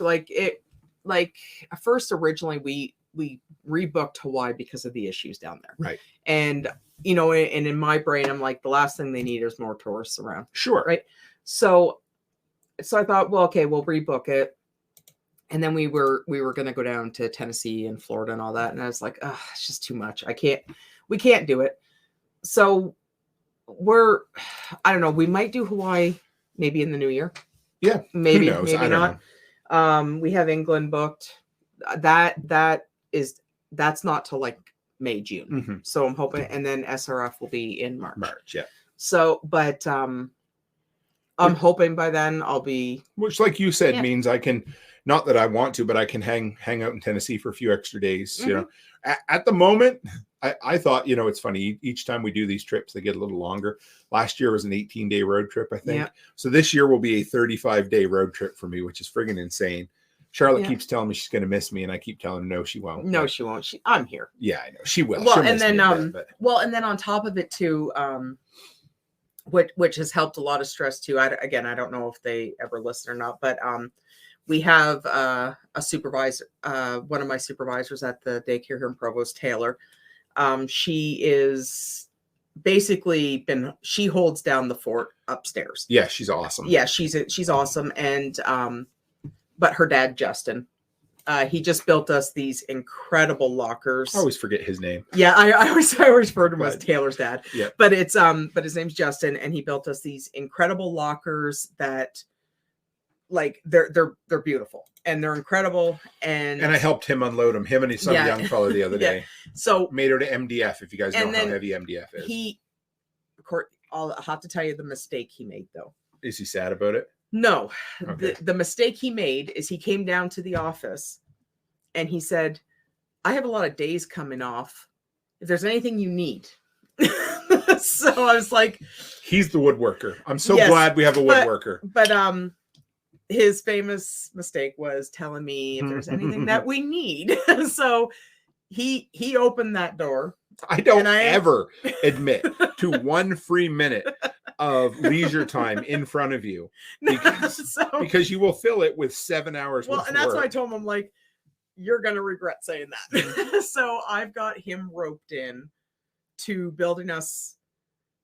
First, originally we rebooked Hawaii because of the issues down there. Right. And and in my brain, I'm like, the last thing they need is more tourists around. Sure. Right. So I thought, well, okay, we'll rebook it. And then we were going to go down to Tennessee and Florida and all that. And I was like, it's just too much. We can't do it. So I don't know. We might do Hawaii maybe in the new year. Yeah. Maybe, who knows? maybe not. We have England booked. That's not till May, June. So I'm hoping, and then SRF will be in March. Yeah. So, but, I'm hoping by then I'll be. Which, like you said, means I can, not that I want to, but I can hang out in Tennessee for a few extra days. You know, at the moment, I thought, you know, it's funny. Each time we do these trips, they get a little longer. Last year was an 18-day road trip, I think. Yeah. So this year will be a 35-day road trip for me, which is friggin' insane. Charlotte keeps telling me she's going to miss me, and I keep telling her no, she won't. No, she won't. I'm here. Yeah, I know she will. Well, and then and then on top of it too, which has helped a lot of stress too. I don't know if they ever listen or not, but we have a supervisor, one of my supervisors at the daycare here in Provost, Taylor. She is basically she holds down the fort upstairs. Yeah, she's awesome. Yeah, she's awesome, and but her dad, Justin, he just built us these incredible lockers. I always forget his name. Yeah, I always refer to him as Taylor's dad. Yeah. But it's but his name's Justin, and he built us these incredible lockers that, like, they're beautiful and they're incredible. And I helped him unload them. Him and some young fellow the other day. So made her to MDF. If you guys know how heavy MDF is. I'll have to tell you the mistake he made though. Is he sad about it? No, okay. The mistake he made is he came down to the office and he said, I have a lot of days coming off. If there's anything you need. So I was like, he's the woodworker. I'm so glad we have a woodworker. But his famous mistake was telling me if there's anything that we need. So he opened that door. I don't ever admit to one free minute of leisure time in front of you because you will fill it with 7 hours. Well, and that's why I told him, I'm like, you're going to regret saying that. So I've got him roped in to building us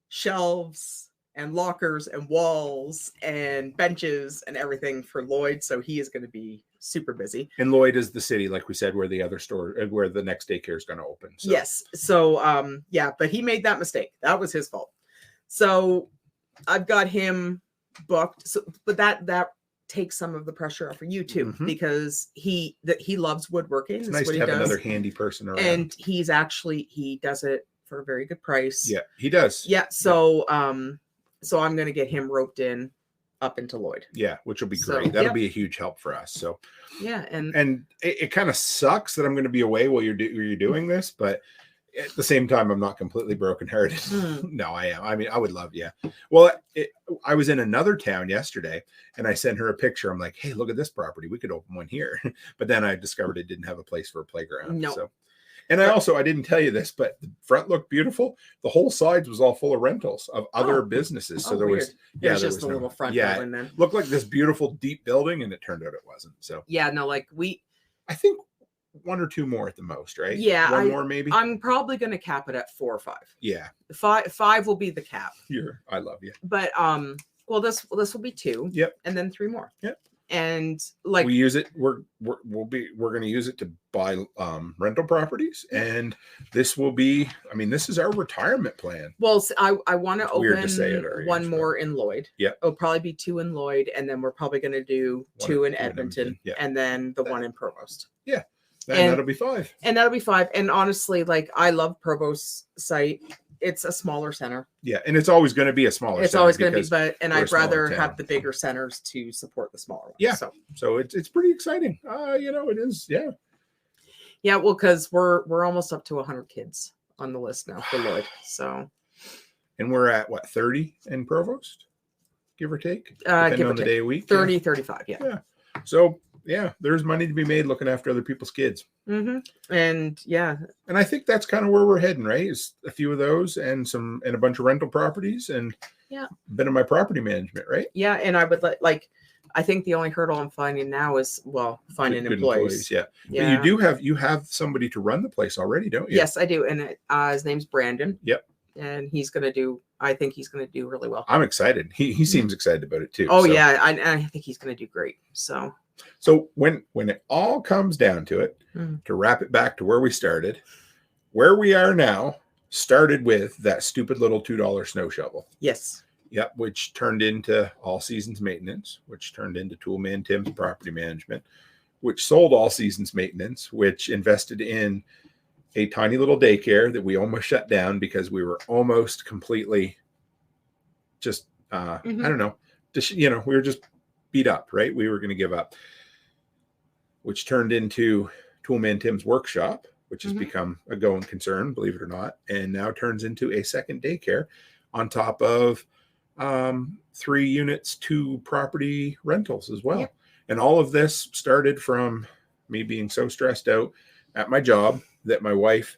shelves and lockers and walls and benches and everything for Lloyd. So he is going to be super busy. And Lloyd is the city, like we said, where the other store, where the next daycare is going to open. So. Yes. So, but he made that mistake. That was his fault. So I've got him booked. So, but that takes some of the pressure off of you too, because he loves woodworking. It's nice to have another handy person around. And he does it for a very good price. Yeah, he does. Yeah. So, so I'm going to get him roped in up into Lloyd. Yeah, which will be great. That'll be a huge help for us. So yeah, and it kind of sucks that I'm going to be away while you're doing this, but at the same time, I'm not completely brokenhearted. No, I am. I mean, I would love, Well, I was in another town yesterday, and I sent her a picture. I'm like, hey, look at this property. We could open one here. But then I discovered it didn't have a place for a playground. No. So. And I didn't tell you this, but the front looked beautiful. The whole sides was all full of rentals of other businesses. So there was, there's just a little front building then. Looked like this beautiful deep building, and it turned out it wasn't. So I think one or two more at the most, right? Yeah, one more maybe. I'm probably going to cap it at 4 or 5. Yeah, five will be the cap. I love you. But well, this will be 2. Yep, and then 3 more. Yep. And like we use it, we're going to use it to buy rental properties, and this will be. I mean, this is our retirement plan. Well, I want to open one more more in Lloyd. Yeah, it'll probably be 2 in Lloyd, and then we're probably going to do 2 in Edmonton, and then the one in Provost. Yeah, and that'll be 5. And that'll be 5. And honestly, like, I love Provost's site. It's a smaller center. Yeah, and it's always going to be a smaller. It's always going to be, I'd rather have the bigger centers to support the smaller ones. Yeah, so it's pretty exciting. It is. Yeah. Yeah, well, because we're almost up to 100 kids on the list now for Lloyd. So. And we're at what, 30 in Provost, give or take, depending on the day a week. 30, 35. Yeah. Yeah. So. Yeah, there's money to be made looking after other people's kids. And I think that's kind of where we're heading, right? Is a few of those and a bunch of rental properties and a bit of my property management, right? Yeah, and I would I think the only hurdle I'm finding now is finding good employees. Yeah. But you have somebody to run the place already, don't you? Yes, I do, and his name's Brandon. Yep. And I think he's going to do really well. I'm excited. He seems excited about it too. Oh, so. Yeah, I think he's going to do great. So when it all comes down to it, to wrap it back to where we started, where we are now started with that stupid little $2 snow shovel. Yes. Yep. Which turned into All Seasons Maintenance, which turned into Toolman Tim's Property Management, which sold All Seasons Maintenance, which invested in a tiny little daycare that we almost shut down because we were almost completely just, I don't know, we were just beat up, right? We were going to give up, which turned into Toolman Tim's workshop, which has become a going concern, believe it or not, and now turns into a second daycare on top of 3 units, 2 property rentals as well. Yep. And all of this started from me being so stressed out at my job that my wife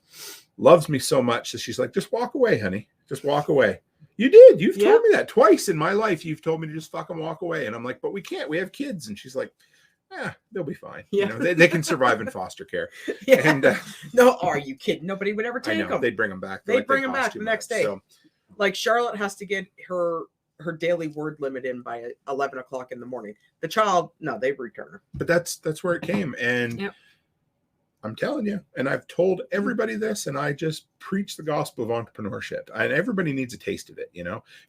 loves me so much that she's like, just walk away, honey. Just walk away. You did. You've told me that twice in my life. You've told me to just fucking walk away. And I'm like, but we can't. We have kids. And she's like, they'll be fine. Yeah. They can survive in foster care. Yeah. And no, are you kidding? Nobody would ever take them. They'd bring them back. They'd bring them back the next day. So, like Charlotte has to get her daily word limit in by 11 o'clock in the morning. The child, no, they return her. But that's where it came. And I'm telling you, and I've told everybody this, and I just preach the gospel of entrepreneurship. And everybody needs a taste of it,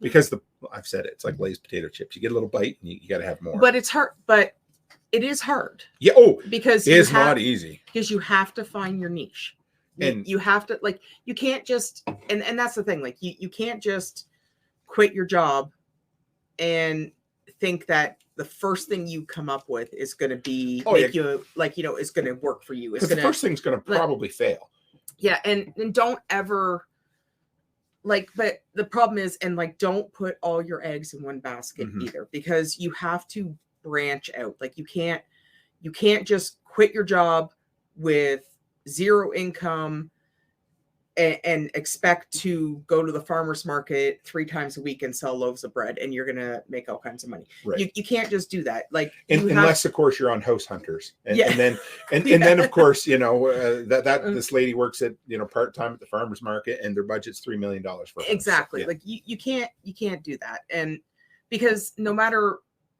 because I've said it. It's like Lay's potato chips. You get a little bite, and you got to have more. But it's hard. But it is hard. Yeah. Oh, because it's not easy. Because you have to find your niche. And you have to, like, you can't just, and that's the thing. Like, you can't just quit your job and think that the first thing you come up with is going to be you like, is going to work for you. It's the first thing's going to probably fail. Yeah. And don't ever but the problem is, and like, don't put all your eggs in one basket either, because you have to branch out. Like, you can't just quit your job with 0 income and expect to go to the farmer's market 3 times a week and sell loaves of bread, and you're going to make all kinds of money. Right. You can't just do that. Like, unless of course you're on House Hunters. And then of course, this lady works at, part-time at the farmer's market, and their budget's $3 million for exactly. Like, you can't do that. And because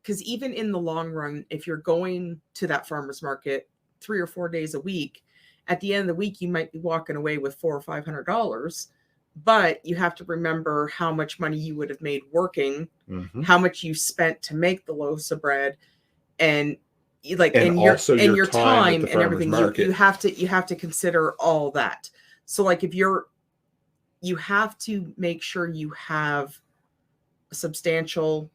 because even in the long run, if you're going to that farmer's market 3 or 4 days a week, at the end of the week, you might be walking away with $400 or $500, but you have to remember how much money you would have made working, how much you spent to make the loaves of bread, and your time and everything. You have to consider all that. So, like, if you have to make sure you have a substantial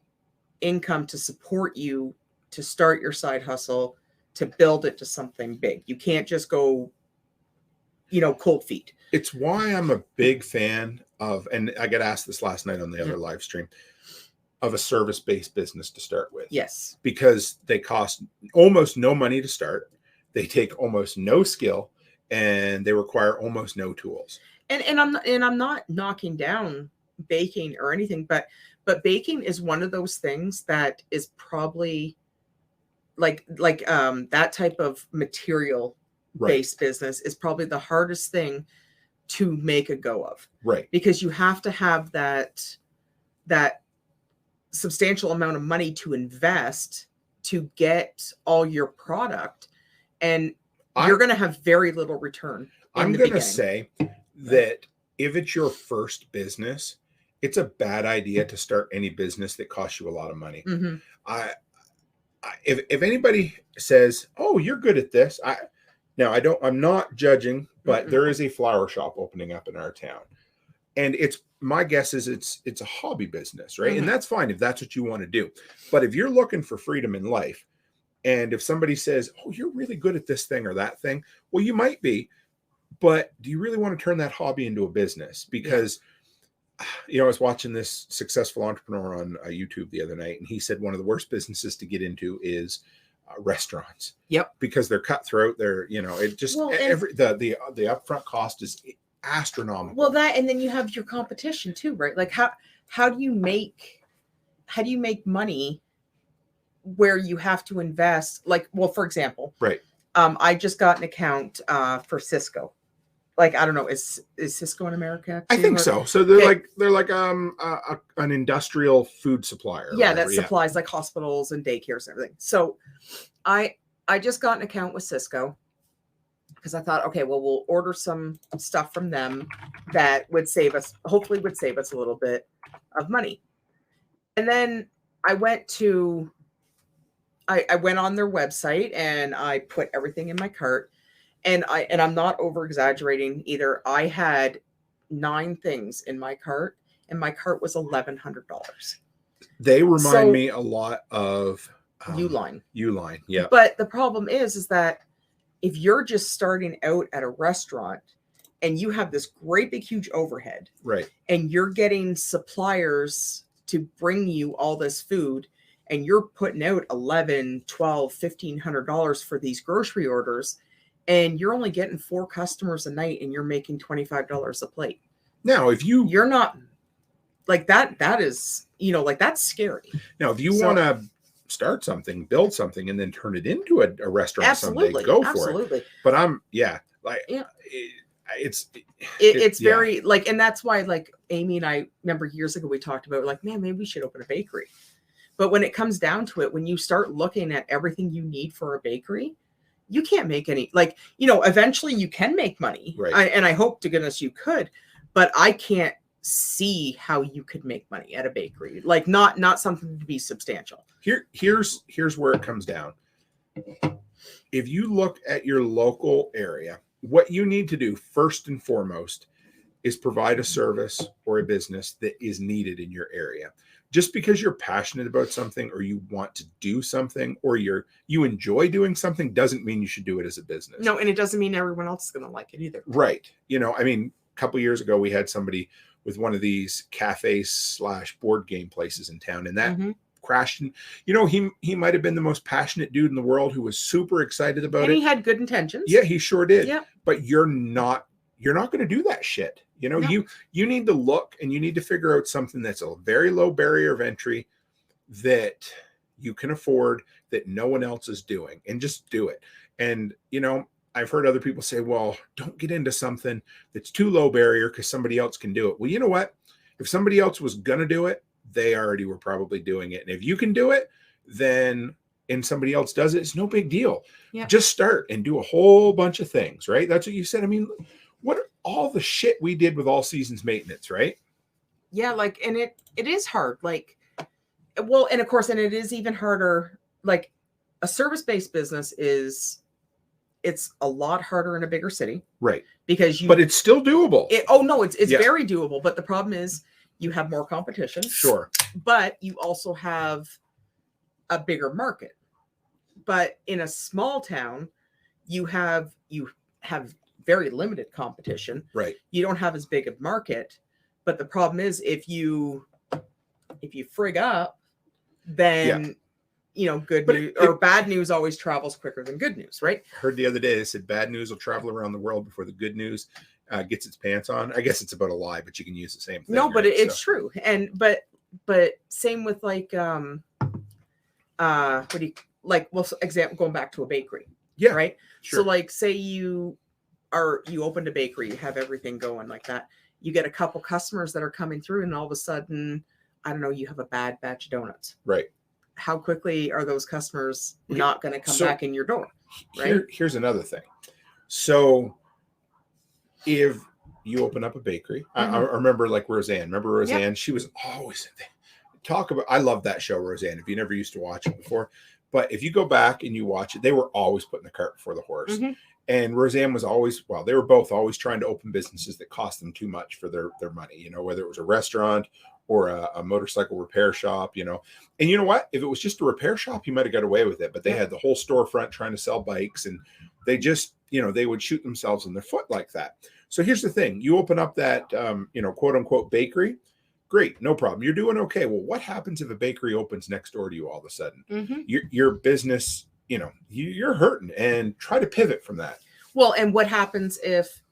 income to support you to start your side hustle, to build it to something big. You can't just go, cold feet. It's why I'm a big fan of, and I got asked this last night on the other live stream, of a service-based business to start with. Yes. Because they cost almost no money to start. They take almost no skill, and they require almost no tools. And I'm not knocking down baking or anything, but baking is one of those things that is probably like that type of material based business is probably the hardest thing to make a go of. Right. Because you have to have that substantial amount of money to invest to get all your product, and you're going to have very little return. I'm going to say that if it's your first business, it's a bad idea to start any business that costs you a lot of money. If anybody says, "Oh, you're good at this," I'm not judging, but there is a flower shop opening up in our town, and my guess is it's a hobby business, right? And that's fine if that's what you want to do. But if you're looking for freedom in life, and if somebody says, "Oh, you're really good at this thing or that thing," well, you might be, but do you really want to turn that hobby into a business? Because I was watching this successful entrepreneur on YouTube the other night, and he said one of the worst businesses to get into is restaurants. Yep. Because they're cutthroat. They're, it just the upfront cost is astronomical. Well, that, and then you have your competition too, right? Like how do you make money where you have to invest? Like, well, for example, right. I just got an account for Cisco. Like, I don't know, is Cisco in America too, I think so. So they're like an industrial food supplier. Yeah, that supplies like hospitals and daycares and everything. So I just got an account with Cisco because I thought, okay, well, we'll order some stuff from them that hopefully would save us a little bit of money. And then I went on their website and I put everything in my cart. And I'm not over exaggerating either. I had 9 things in my cart, and my cart was $1,100. They remind me a lot of Uline. Uline, yeah. But the problem is that if you're just starting out at a restaurant and you have this great big huge overhead, right, and you're getting suppliers to bring you all this food, and you're putting out $1,100, $1,200, $1,500 for these grocery orders, and you're only getting 4 customers a night, and you're making $25 a plate. Now, if you're not like that is, like that's scary. Now, if you want to start something, build something, and then turn it into a restaurant someday, go for it. But it's very like, and that's why, like, Amy and I remember years ago we talked about, like, man, maybe we should open a bakery. But when it comes down to it, when you start looking at everything you need for a bakery, you can't make any, like, eventually you can make money, right? And I hope to goodness you could, but I can't see how you could make money at a bakery, like not something to be substantial. Here's where it comes down. If you look at your local area, what you need to do first and foremost is provide a service or a business that is needed in your area. Just because you're passionate about something, or you want to do something, or you enjoy doing something, doesn't mean you should do it as a business. No, and it doesn't mean everyone else is going to like it either. Right. I mean, a couple of years ago, we had somebody with one of these cafe/board game places in town, and that crashed. And he might have been the most passionate dude in the world who was super excited about it. And he had good intentions. Yeah, he sure did. Yeah. But you're not going to do that shit. No. You need to look, and you need to figure out something that's a very low barrier of entry that you can afford, that no one else is doing, and just do it. And, I've heard other people say, well, don't get into something that's too low barrier because somebody else can do it. Well, you know what? If somebody else was going to do it, they already were probably doing it. And if you can do it, then, and somebody else does it, it's no big deal. Yeah. Just start and do a whole bunch of things, right? That's what you said. I mean, what are all the shit we did with all seasons maintenance, right? Yeah, like, and it is hard. Like, well, and of course, and it is even harder. Like, a service-based business it's a lot harder in a bigger city, right? Because but it's still doable. It's very doable. But the problem is you have more competition. Sure. But you also have a bigger market. But in a small town, you have very limited competition. Right. You don't have as big a market. But the problem is if you frig up, then good news or bad news always travels quicker than good news, right? Heard the other day they said bad news will travel around the world before the good news gets its pants on. I guess it's about a lie, but you can use the same thing. No, but it's true. And but same with like example, going back to a bakery. Yeah. Right. Sure. So like, say you opened a bakery, you have everything going like that. You get a couple customers that are coming through, and all of a sudden, I don't know, you have a bad batch of donuts. Right. How quickly are those customers not going to come back in your door? Right. Here's another thing. So if you open up a bakery, I remember like Roseanne. Remember Roseanne? Yep. She was always I love that show, Roseanne. If you never used to watch it before, but if you go back and you watch it, they were always putting the cart before the horse. And Roseanne was they were both always trying to open businesses that cost them too much for their money, whether it was a restaurant or a motorcycle repair shop, and you know what? If it was just a repair shop, you might've got away with it, but they had the whole storefront trying to sell bikes, and they just, they would shoot themselves in their foot like that. So here's the thing. You open up that, quote unquote bakery. Great. No problem. You're doing okay. Well, what happens if a bakery opens next door to you all of a sudden? Your business, you're hurting, and try to pivot from that. Well, and what happens if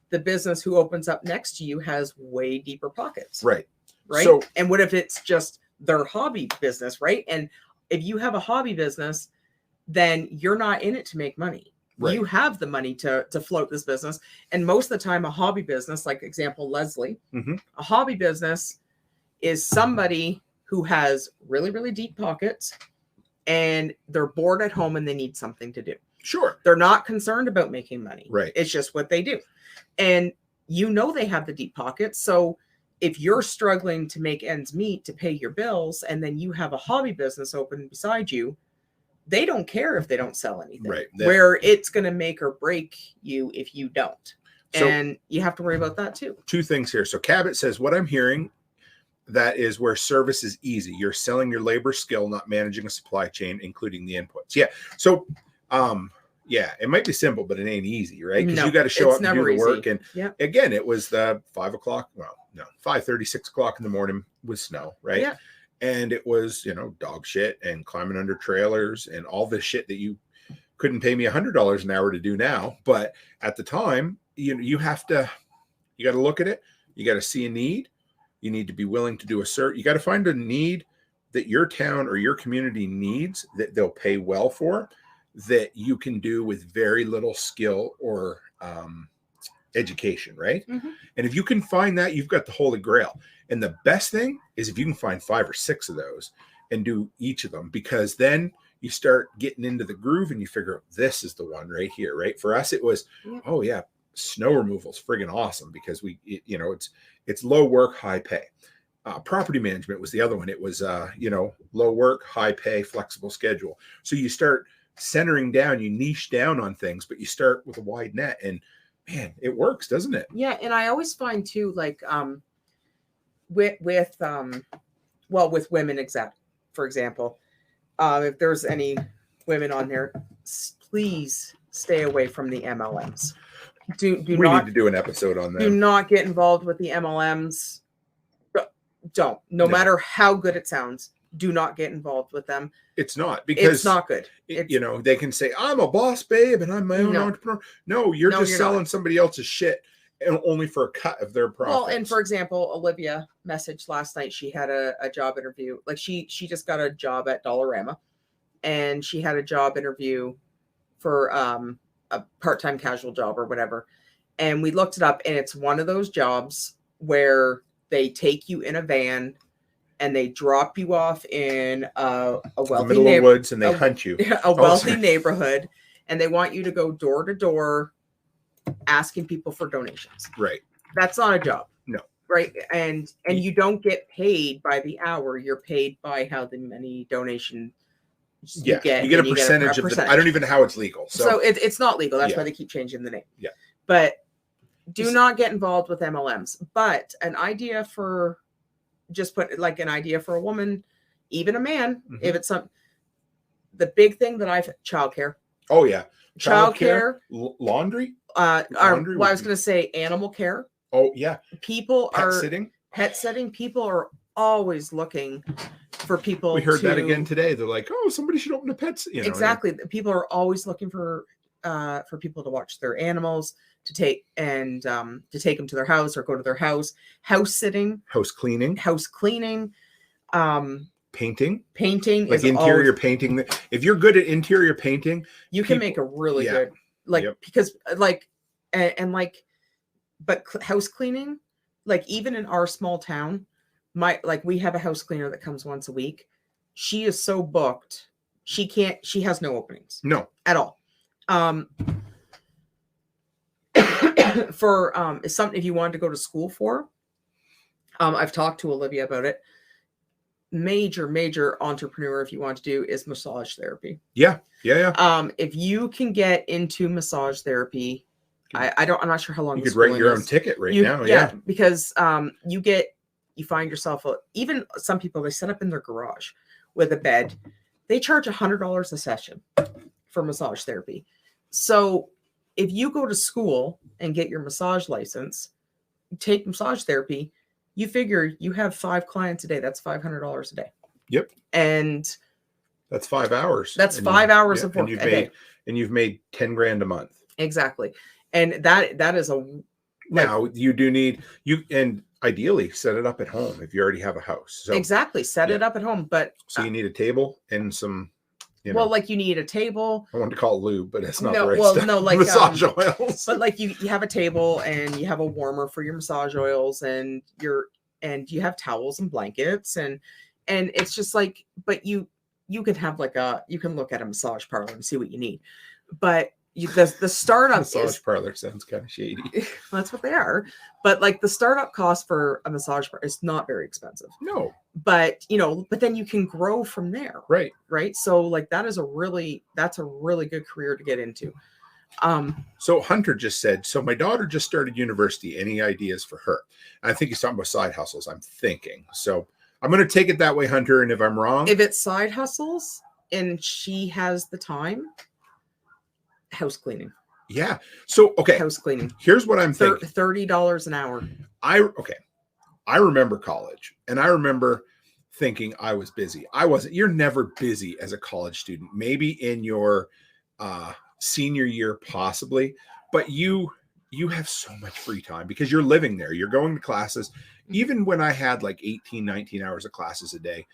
the business who opens up next to you has way deeper pockets? Right. Right. So, and what if it's just their hobby business, right? And if you have a hobby business, then you're not in it to make money. Right. You have the money to float this business. And most of the time, a hobby business, like example, Leslie, a hobby business is somebody who has really, really deep pockets, and they're bored at home and they need something to do. Sure. They're not concerned about making money. Right. It's just what they do. And they have the deep pockets. So if you're struggling to make ends meet to pay your bills, and then you have a hobby business open beside you, they don't care if they don't sell anything. Right. Where it's going to make or break you if you don't. And you have to worry about that too. Two things here. So Cabot says, what I'm hearing that is where service is easy. You're selling your labor skill, not managing a supply chain, including the inputs. Yeah. So, yeah, it might be simple, but it ain't easy, right? Because you got to show up and do the work. And again, it was the 5 o'clock. Well, no, 5:30, 6 o'clock in the morning with snow, right? Yeah. And it was, dog shit and climbing under trailers and all this shit that you couldn't pay me $100 an hour to do now. But at the time, you got to look at it. You got to see a need. You need to be willing to do you got to find a need that your town or your community needs that they'll pay well for, that you can do with very little skill or education, right? Mm-hmm. And if you can find that, you've got the holy grail. And the best thing is if you can find 5 or 6 of those and do each of them, because then you start getting into the groove and you figure this is the one right here, right? For us, it was, oh yeah, snow removal is friggin' awesome because it's low work, high pay. Property management was the other one. It was, low work, high pay, flexible schedule. So you start centering down, you niche down on things, but you start with a wide net, and man, it works, doesn't it? Yeah. And I always find too, like, with women, for example, if there's any women on there, please stay away from the MLMs. We need to do an episode on that. Do not get involved with the MLMs. Don't. No matter how good it sounds, do not get involved with them. It's not, because it's not good. They can say, I'm a boss babe and I'm my own entrepreneur. No, you're just selling somebody else's shit, and only for a cut of their profits. Well, and for example, Olivia messaged last night. She had a job interview. Like she just got a job at Dollarama, and she had a job interview for a part-time casual job or whatever. And we looked it up, and it's one of those jobs where they take you in a van and they drop you off in a wealthy middle of woods, and they hunt you. A wealthy neighborhood, and they want you to go door to door asking people for donations. Right. That's not a job. No. Right. And you don't get paid by the hour. You're paid by how many donations you get. You get a percentage of I don't even know how it's legal. So it's not legal. That's why they keep changing the name. Yeah. But do not get involved with MLMs. But an idea for an idea for a woman, even a man, if it's the big thing that childcare. Oh yeah. Childcare, laundry. I was going to say animal care. Oh yeah. People pet sitting. People are always looking for people. We heard that again today. They're like, oh, somebody should open a pet. Exactly. People are always looking for people to watch their animals, to take them to their house or go to their house. House sitting. House cleaning. Painting, like interior painting. If you're good at interior painting, you can make a really good, but house cleaning, like even in our small town, we have a house cleaner that comes once a week. She is so booked. She has no openings. No, at all. For is something if you wanted to go to school for, I've talked to Olivia about it. Major entrepreneur, if you want to do, is massage therapy. Yeah. If you can get into massage therapy, I'm not sure how long you could write your own ticket now. Yeah, because you find yourself, even some people, they set up in their garage with a bed. They charge $100 a session for massage therapy. So if you go to school and get your massage license, take massage therapy, you figure you have 5 clients a day. That's $500 a day. Yep. And that's 5 hours. That's 5 hours of work a day. And you've made $10,000 a month. Exactly. And that is now you do need and ideally set it up at home if you already have a house. So exactly. Set it up at home. But so you need a table and some, you need a table. I wanted to call it lube, but it's not the right stuff. No, like massage oils. But like you have a table and you have a warmer for your massage oils, and you have towels and blankets, and it's just like, but you can have you can look at a massage parlor and see what you need, but the startup massage parlor sounds kind of shady. That's what they are. But like the startup cost for a massage parlor is not very expensive. No. But but then you can grow from there. Right. Right. So like that's a really good career to get into. So Hunter just said, so my daughter just started university. Any ideas for her? And I think he's talking about side hustles, I'm thinking. So I'm going to take it that way, Hunter. And if I'm wrong, if it's side hustles and she has the time, house cleaning. Yeah. So, okay. House cleaning. Here's what I'm thinking. $30 an hour. I remember college, and I remember thinking I was busy. I wasn't. You're never busy as a college student. Maybe in your senior year, possibly, but you have so much free time because you're living there. You're going to classes. Even when I had like 18, 19 hours of classes a day,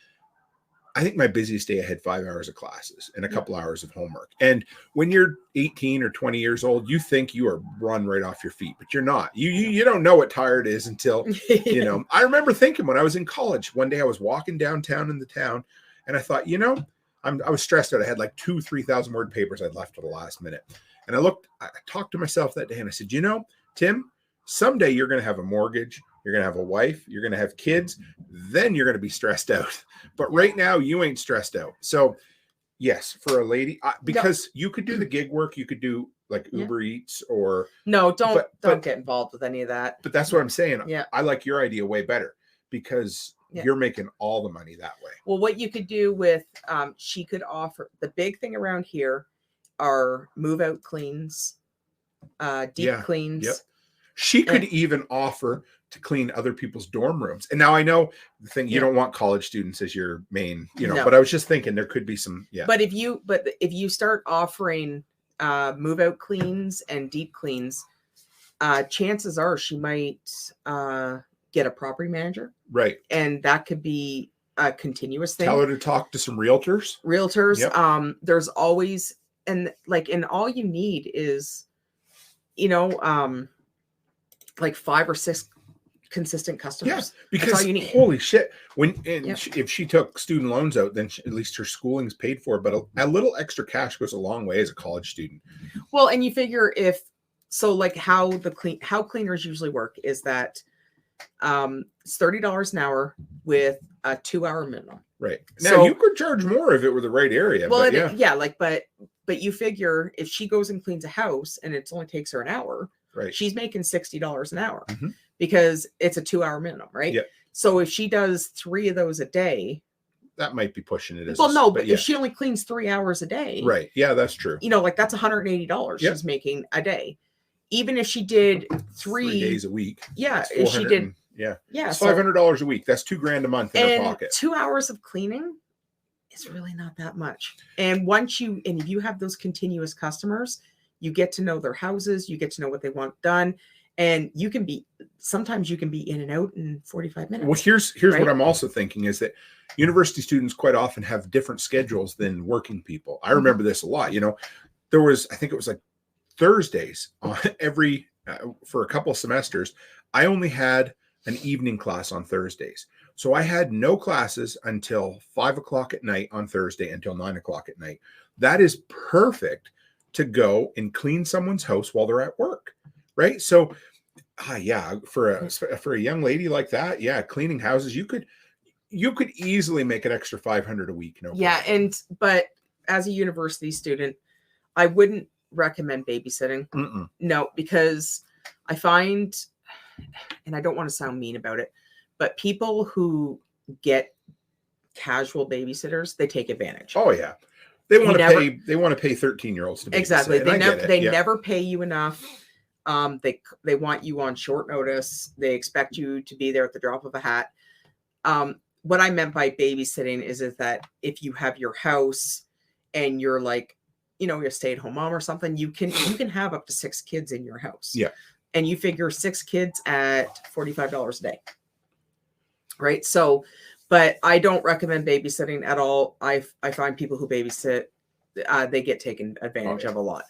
I think my busiest day I had 5 hours of classes and a couple hours of homework. And when you're 18 or 20 years old, you think you are run right off your feet, but you're not. You don't know what tired is until, you know. I remember thinking when I was in college, one day I was walking downtown in the town and I thought, you know, I was stressed out. I had like 3,000 word papers I'd left to the last minute. And I talked to myself that day and I said, you know, Tim, someday you're going to have a mortgage. You're going to have a wife. You're going to have kids. Then you're going to be stressed out. But right now, you ain't stressed out. So, yes, for a lady, because you could do the gig work. You could do like Uber Eats or... No, don't get involved with any of that. But that's what I'm saying. Yeah. I like your idea way better because you're making all the money that way. Well, what you could do with... she could offer... The big thing around here are move-out cleans, deep cleans. Yep. She could even offer to clean other people's dorm rooms. And now I know the thing, you don't want college students as your main, you know, but I was just thinking there could be some, But if you start offering move out cleans and deep cleans, chances are she might get a property manager. Right. And that could be a continuous thing. Tell her to talk to some realtors. Yep. There's always, and all you need is, you know, like 5 or 6 consistent customers. Yes, because holy shit, if she took student loans out, then at least her schooling's paid for. But a little extra cash goes a long way as a college student. Well, and you figure how cleaners usually work is that it's $30 an hour with a 2-hour minimum. Right. Now you could charge more if it were the right area. Well, but you figure if she goes and cleans a house and it only takes her an hour, right, she's making $60 an hour. Mm-hmm. Because it's a 2-hour minimum, right? Yeah. So if she does 3 of those a day, that might be pushing it. But if she only cleans 3 hours a day, right? Yeah, that's true. You know, like that's $180 she's making a day. Even if she did 3 days a week, if she did, it's $500 a week. That's $2,000 a month in her pocket. 2 hours of cleaning is really not that much. And if you have those continuous customers, you get to know their houses, you get to know what they want done. And sometimes you can be in and out in 45 minutes. Well, here's what I'm also thinking is that university students quite often have different schedules than working people. I remember this a lot. You know, I think it was like Thursdays on for a couple of semesters, I only had an evening class on Thursdays. So I had no classes until 5 o'clock at night on Thursday until 9 o'clock at night. That is perfect to go and clean someone's house while they're at work. Right. So, for a young lady like that, cleaning houses, you could easily make an extra $500 a week. But as a university student, I wouldn't recommend babysitting. Mm-mm. No, because I find, and I don't want to sound mean about it, but people who get casual babysitters, they take advantage. Oh yeah. They want to pay 13-year-olds to babysit. Exactly. They never pay you enough. They want you on short notice. They expect you to be there at the drop of a hat. What I meant by babysitting is that if you have your house and you're like, you know, you're a stay-at-home mom or something, you can have up to 6 kids in your house. Yeah. And you figure 6 kids at $45 a day. Right. So, but I don't recommend babysitting at all. I find people who babysit, they get taken advantage of a lot.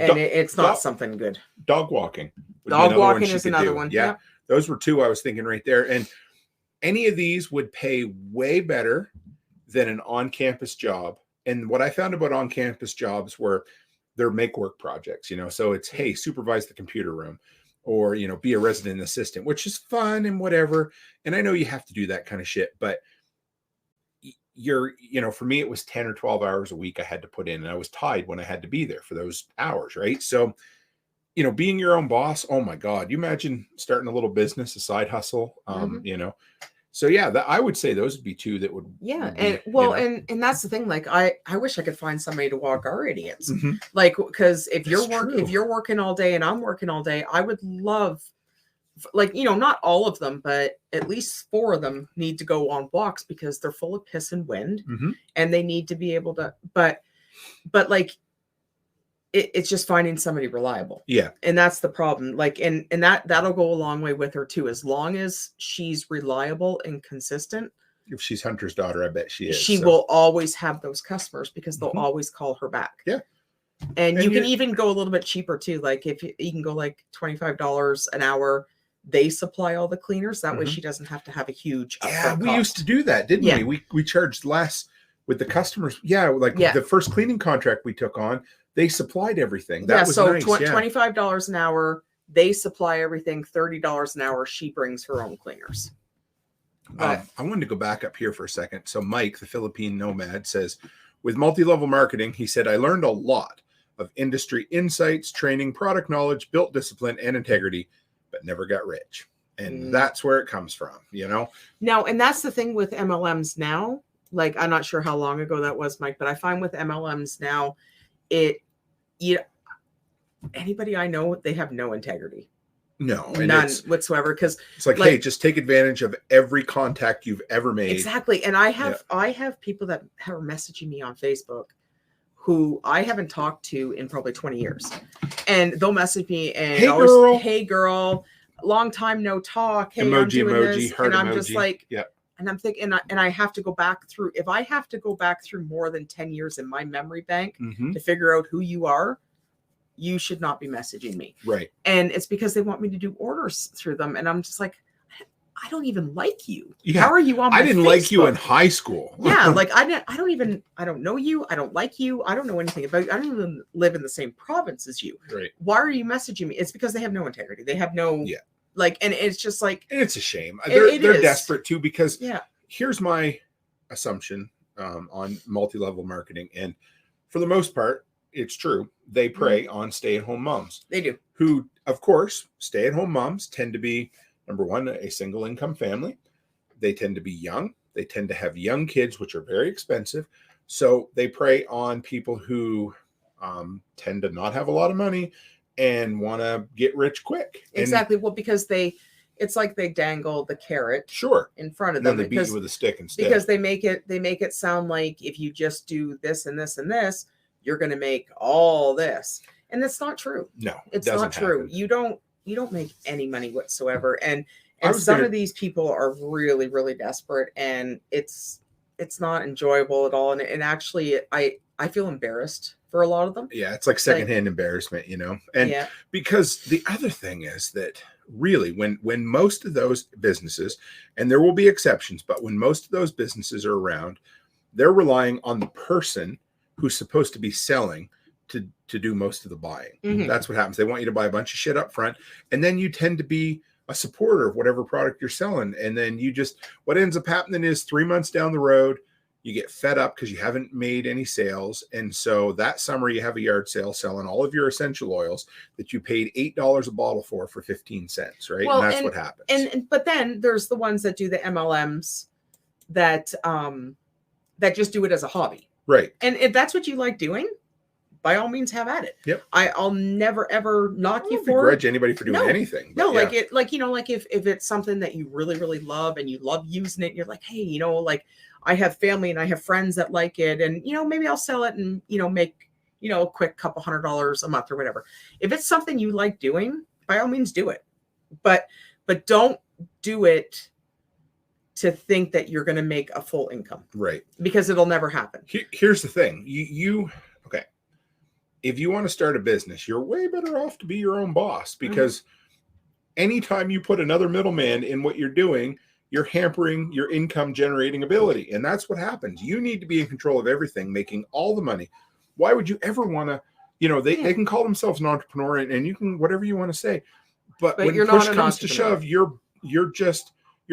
And it's not something good. Dog walking. Dog walking is another one. Yeah. Those were 2 I was thinking right there. And any of these would pay way better than an on-campus job. And what I found about on-campus jobs were they're make-work projects, you know. So it's, hey, supervise the computer room or, you know, be a resident assistant, which is fun and whatever. And I know you have to do that kind of shit. But for me, it was 10 or 12 hours a week I had to put in, and I was tied when I had to be there for those hours. Right. So, being your own boss, oh my God, you imagine starting a little business, a side hustle, so yeah, I would say those would be two that would. Yeah. Would be, And that's the thing. Like, I wish I could find somebody to walk our idiots. Mm-hmm. Like, because if That's you're working all day and I'm working all day, I would love, like, not all of them, but at least 4 of them need to go on walks because they're full of piss and wind, mm-hmm. and they need to be able to, but like, it's just finding somebody reliable. Yeah. And that's the problem. Like, and that'll go a long way with her too. As long as she's reliable and consistent. If she's Hunter's daughter, I bet she is. She will always have those customers because they'll mm-hmm. always call her back. Yeah. And you can even go a little bit cheaper too. Like if you can go like $25 an hour, they supply all the cleaners. That way she doesn't have to have a huge upfront cost. Used to do that, didn't we? We charged less with the customers. Yeah. The first cleaning contract we took on, they supplied everying. That was nice. $25 an hour. They supply everything. $30 an hour. She brings her own cleaners. I wanted to go back up here for a second. So Mike, the Philippine nomad, says, with multi-level marketing, he said, I learned a lot of industry insights, training, product knowledge, built discipline and integrity, but never got rich. And that's where it comes from, Now, and that's the thing with MLMs now. Like, I'm not sure how long ago that was, Mike, but I find with MLMs now, anybody I know, they have no integrity. No, none whatsoever. Because it's like, hey, just take advantage of every contact you've ever made. Exactly. And I have people that are messaging me on Facebook who I haven't talked to in probably 20 years, and they'll message me and hey girl, long time no talk. Hey, I'm doing this, and I'm just like, and I'm thinking, and I have to go back through. If I have to go back through more than 10 years in my memory bank to figure out who you are, you should not be messaging me. Right. And it's because they want me to do orders through them. And I'm just like, I don't even like you. Yeah. How are you on my I didn't Facebook? like you in high school. Yeah. Like I don't know you. I don't like you. I don't know anything about you. I don't even live in the same province as you. Right. Why are you messaging me? It's because they have no integrity. They have no, like, and it's just like, and it's a shame. They're desperate too, because here's my assumption on multi-level marketing. And for the most part, it's true. They prey on stay-at-home moms. They do. Who, of course, stay-at-home moms tend to be, number one, a single income family. They tend to be young. They tend to have young kids, which are very expensive. So they prey on people who tend to not have a lot of money and want to get rich quick. Exactly. Well, because it's like they dangle the carrot in front of them. And then they beat you with a stick instead. Because they make it sound like if you just do this and this and this, you're going to make all this. And that's not true. No, it's not true. Happen. You don't make any money whatsoever. And some of these people are really, really desperate, and it's not enjoyable at all. And actually I feel embarrassed for a lot of them. Yeah. It's like secondhand embarrassment, and because the other thing is that really when most of those businesses, and there will be exceptions, but when most of those businesses are around, they're relying on the person who's supposed to be selling to do most of the buying. Mm-hmm. That's what happens. They want you to buy a bunch of shit up front, and then you tend to be a supporter of whatever product you're selling. And then what ends up happening is 3 months down the road, you get fed up because you haven't made any sales. And so that summer you have a yard sale selling all of your essential oils that you paid $8 a bottle for 15 cents. Right. Well, and that's what happens. But then there's the ones that do the MLMs that just do it as a hobby. Right. And if that's what you like doing, by all means have at it. Yep. I'll never ever knock you for it. I don't begrudge anybody for doing anything. No, like if it's something that you really, really love and you love using it, and you're like, hey, like I have family and I have friends that like it, and maybe I'll sell it and make a quick couple $100 a month or whatever. If it's something you like doing, by all means do it. But don't do it to think that you're going to make a full income. Right. Because it'll never happen. Here's the thing. Okay. If you want to start a business, you're way better off to be your own boss, because anytime you put another middleman in what you're doing, you're hampering your income generating ability. And that's what happens. You need to be in control of everything, making all the money. Why would you ever want to, they can call themselves an entrepreneur and you can, whatever you want to say, but when push comes to shove, you're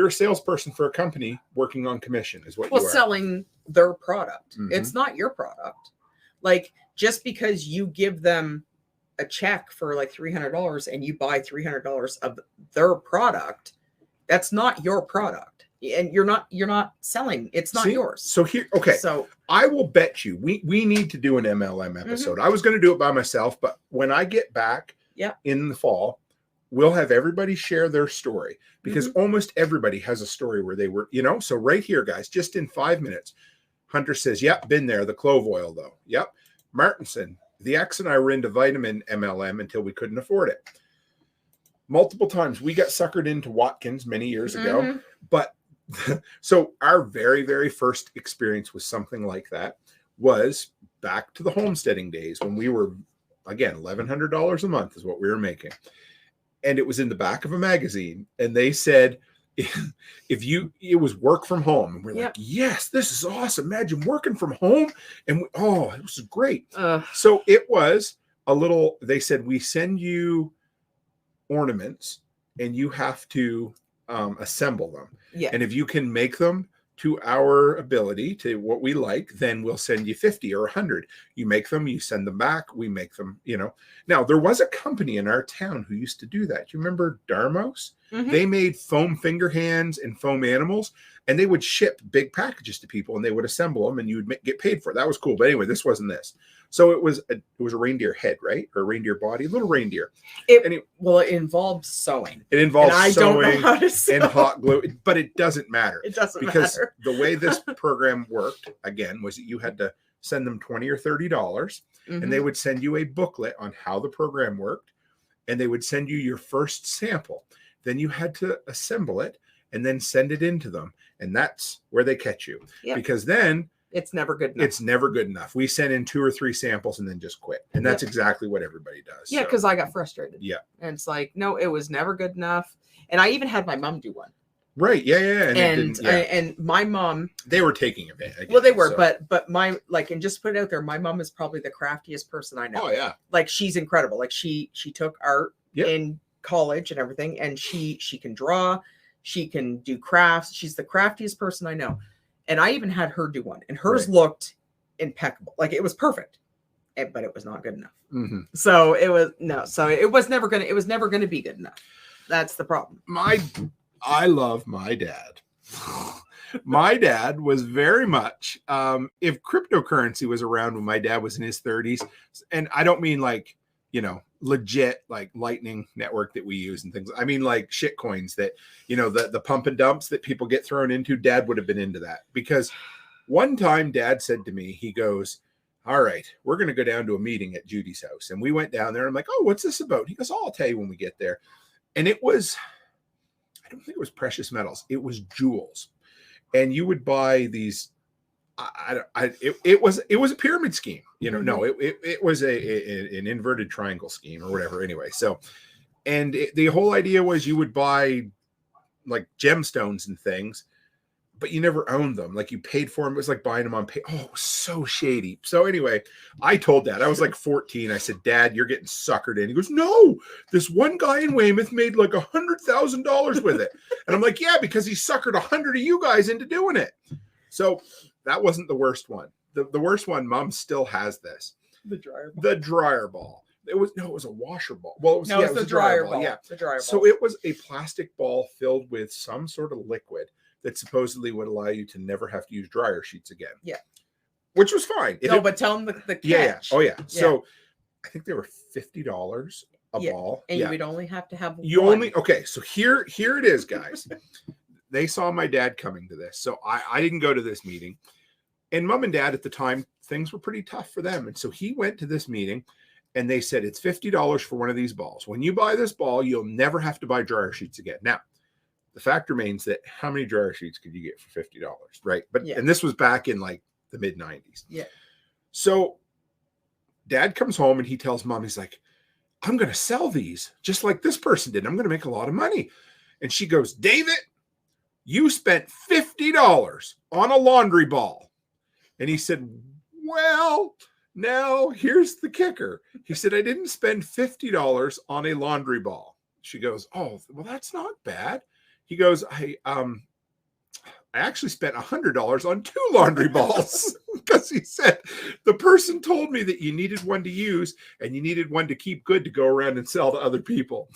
a salesperson for a company working on commission is what you are. Selling their product. Mhm. It's not your product. Like, just because you give them a check for like $300 and you buy $300 of their product, that's not your product. And you're not selling. It's not yours. So here, okay. So I will bet you we need to do an MLM episode. I was going to do it by myself, but when I get back in the fall, we'll have everybody share their story, because almost everybody has a story where they were, so right here, guys, just in 5 minutes, Hunter says, yep, been there. The clove oil though. Yep. Martinson, the ex and I were into vitamin MLM until we couldn't afford it. Multiple times we got suckered into Watkins many years ago, but so our very, very first experience with something like that was back to the homesteading days when we were, again, $1,100 a month is what we were making. And it was in the back of a magazine. And they said, it was work from home. And we're like, yes, this is awesome. Imagine working from home. And it was great. So it was they said, we send you ornaments and you have to assemble them. And if you can make them to our ability, to what we like, then we'll send you 50 or 100. You make them, you send them back, we make them, Now, there was a company in our town who used to do that. Do you remember Darmos? They made foam finger hands and foam animals, and they would ship big packages to people, and they would assemble them, and you would get paid for it. That was cool. But anyway, this wasn't this. So it was a reindeer head, right? Or a reindeer body, little reindeer. It involves sewing. It involves sewing, I don't know how to sew. And hot glue, but it doesn't matter. It doesn't because matter. The way this program worked, again, was that you had to send them $20 or $30, and they would send you a booklet on how the program worked, and they would send you your first sample. Then you had to assemble it and then send it into them, and that's where they catch you. Because then it's never good enough. It's never good enough. We sent in 2 or 3 samples and then just quit. And that's exactly what everybody does. Yeah, because I got frustrated. Yeah. And it's like, no, it was never good enough. And I even had my mom do one. Right. Yeah. And my mom. They were taking advantage. Well, they were, but my, and just put it out there, my mom is probably the craftiest person I know. Oh, yeah. She's incredible. She took art in college and everything, and she can draw, she can do crafts. She's the craftiest person I know. And I even had her do one, and hers looked impeccable. It was perfect, but it was not good enough. So it was never going to be good enough. That's the problem. I love my dad. My dad was very much, if cryptocurrency was around when my dad was in his 30s, and I don't mean legit Lightning Network that we use and things. I mean shit coins that, the pump and dumps that people get thrown into. Dad would have been into that, because one time Dad said to me, he goes, all right, we're going to go down to a meeting at Judy's house. And we went down there. And I'm like, oh, what's this about? He goes, oh, I'll tell you when we get there. And it was, I don't think it was precious metals. It was jewels. And you would buy these, it was a pyramid scheme, no, it was an inverted triangle scheme or whatever. Anyway, so, and the whole idea was you would buy gemstones and things, but you never owned them. You paid for them. It was like buying them on pay. Oh, it was so shady. So anyway, I told Dad, I was 14. I said, Dad, you're getting suckered in. He goes, no, this one guy in Weymouth made $100,000 with it. And I'm like, yeah, because he suckered 100 of you guys into doing it. So that wasn't the worst one. The worst one, Mom still has this. The dryer ball. It was a washer ball. Well, it was the dryer ball. Yeah, the dryer ball. So it was a plastic ball filled with some sort of liquid that supposedly would allow you to never have to use dryer sheets again. Yeah. Which was fine. But tell them the catch. Yeah. Oh, yeah. So I think they were $50 a ball. And you would only have to have one. Okay. So here it is, guys. They saw my dad coming to this. So I didn't go to this meeting. And Mom and Dad at the time, things were pretty tough for them. And so he went to this meeting, and they said, it's $50 for one of these balls. When you buy this ball, you'll never have to buy dryer sheets again. Now, the fact remains that how many dryer sheets could you get for $50, right? But and this was back in the mid 90s. Yeah. So Dad comes home and he tells Mom, he's like, I'm going to sell these just like this person did. I'm going to make a lot of money. And she goes, David, you spent $50 on a laundry ball. And he said, well, now here's the kicker. He said, I didn't spend $50 on a laundry ball. She goes, oh, well, that's not bad. He goes, I actually spent $100 on 2 laundry balls because he said the person told me that you needed one to use and you needed one to keep good to go around and sell to other people.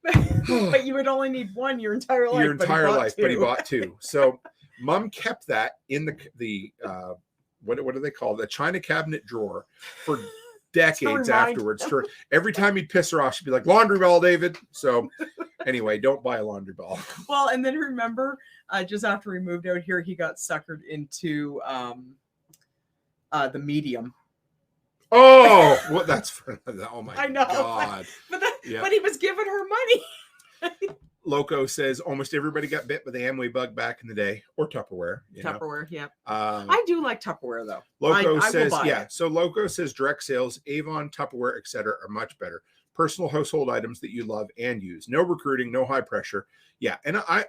But you would only need one your entire life. But he bought 2. So Mom kept that in the what do they call it? The china cabinet drawer for decades afterwards. Every time he'd piss her off, she'd be like, laundry ball, David. So anyway, don't buy a laundry ball. Well, and then remember, just after we moved out here, he got suckered into the medium. Oh, well, that's for, oh my I know, God. But he was giving her money. Loco says almost everybody got bit by the Amway bug back in the day, or Tupperware. Tupperware, yeah. I do like Tupperware though. Loco says, yeah. So Loco says direct sales, Avon, Tupperware, etc. are much better. Personal household items that you love and use. No recruiting, no high pressure. Yeah, and I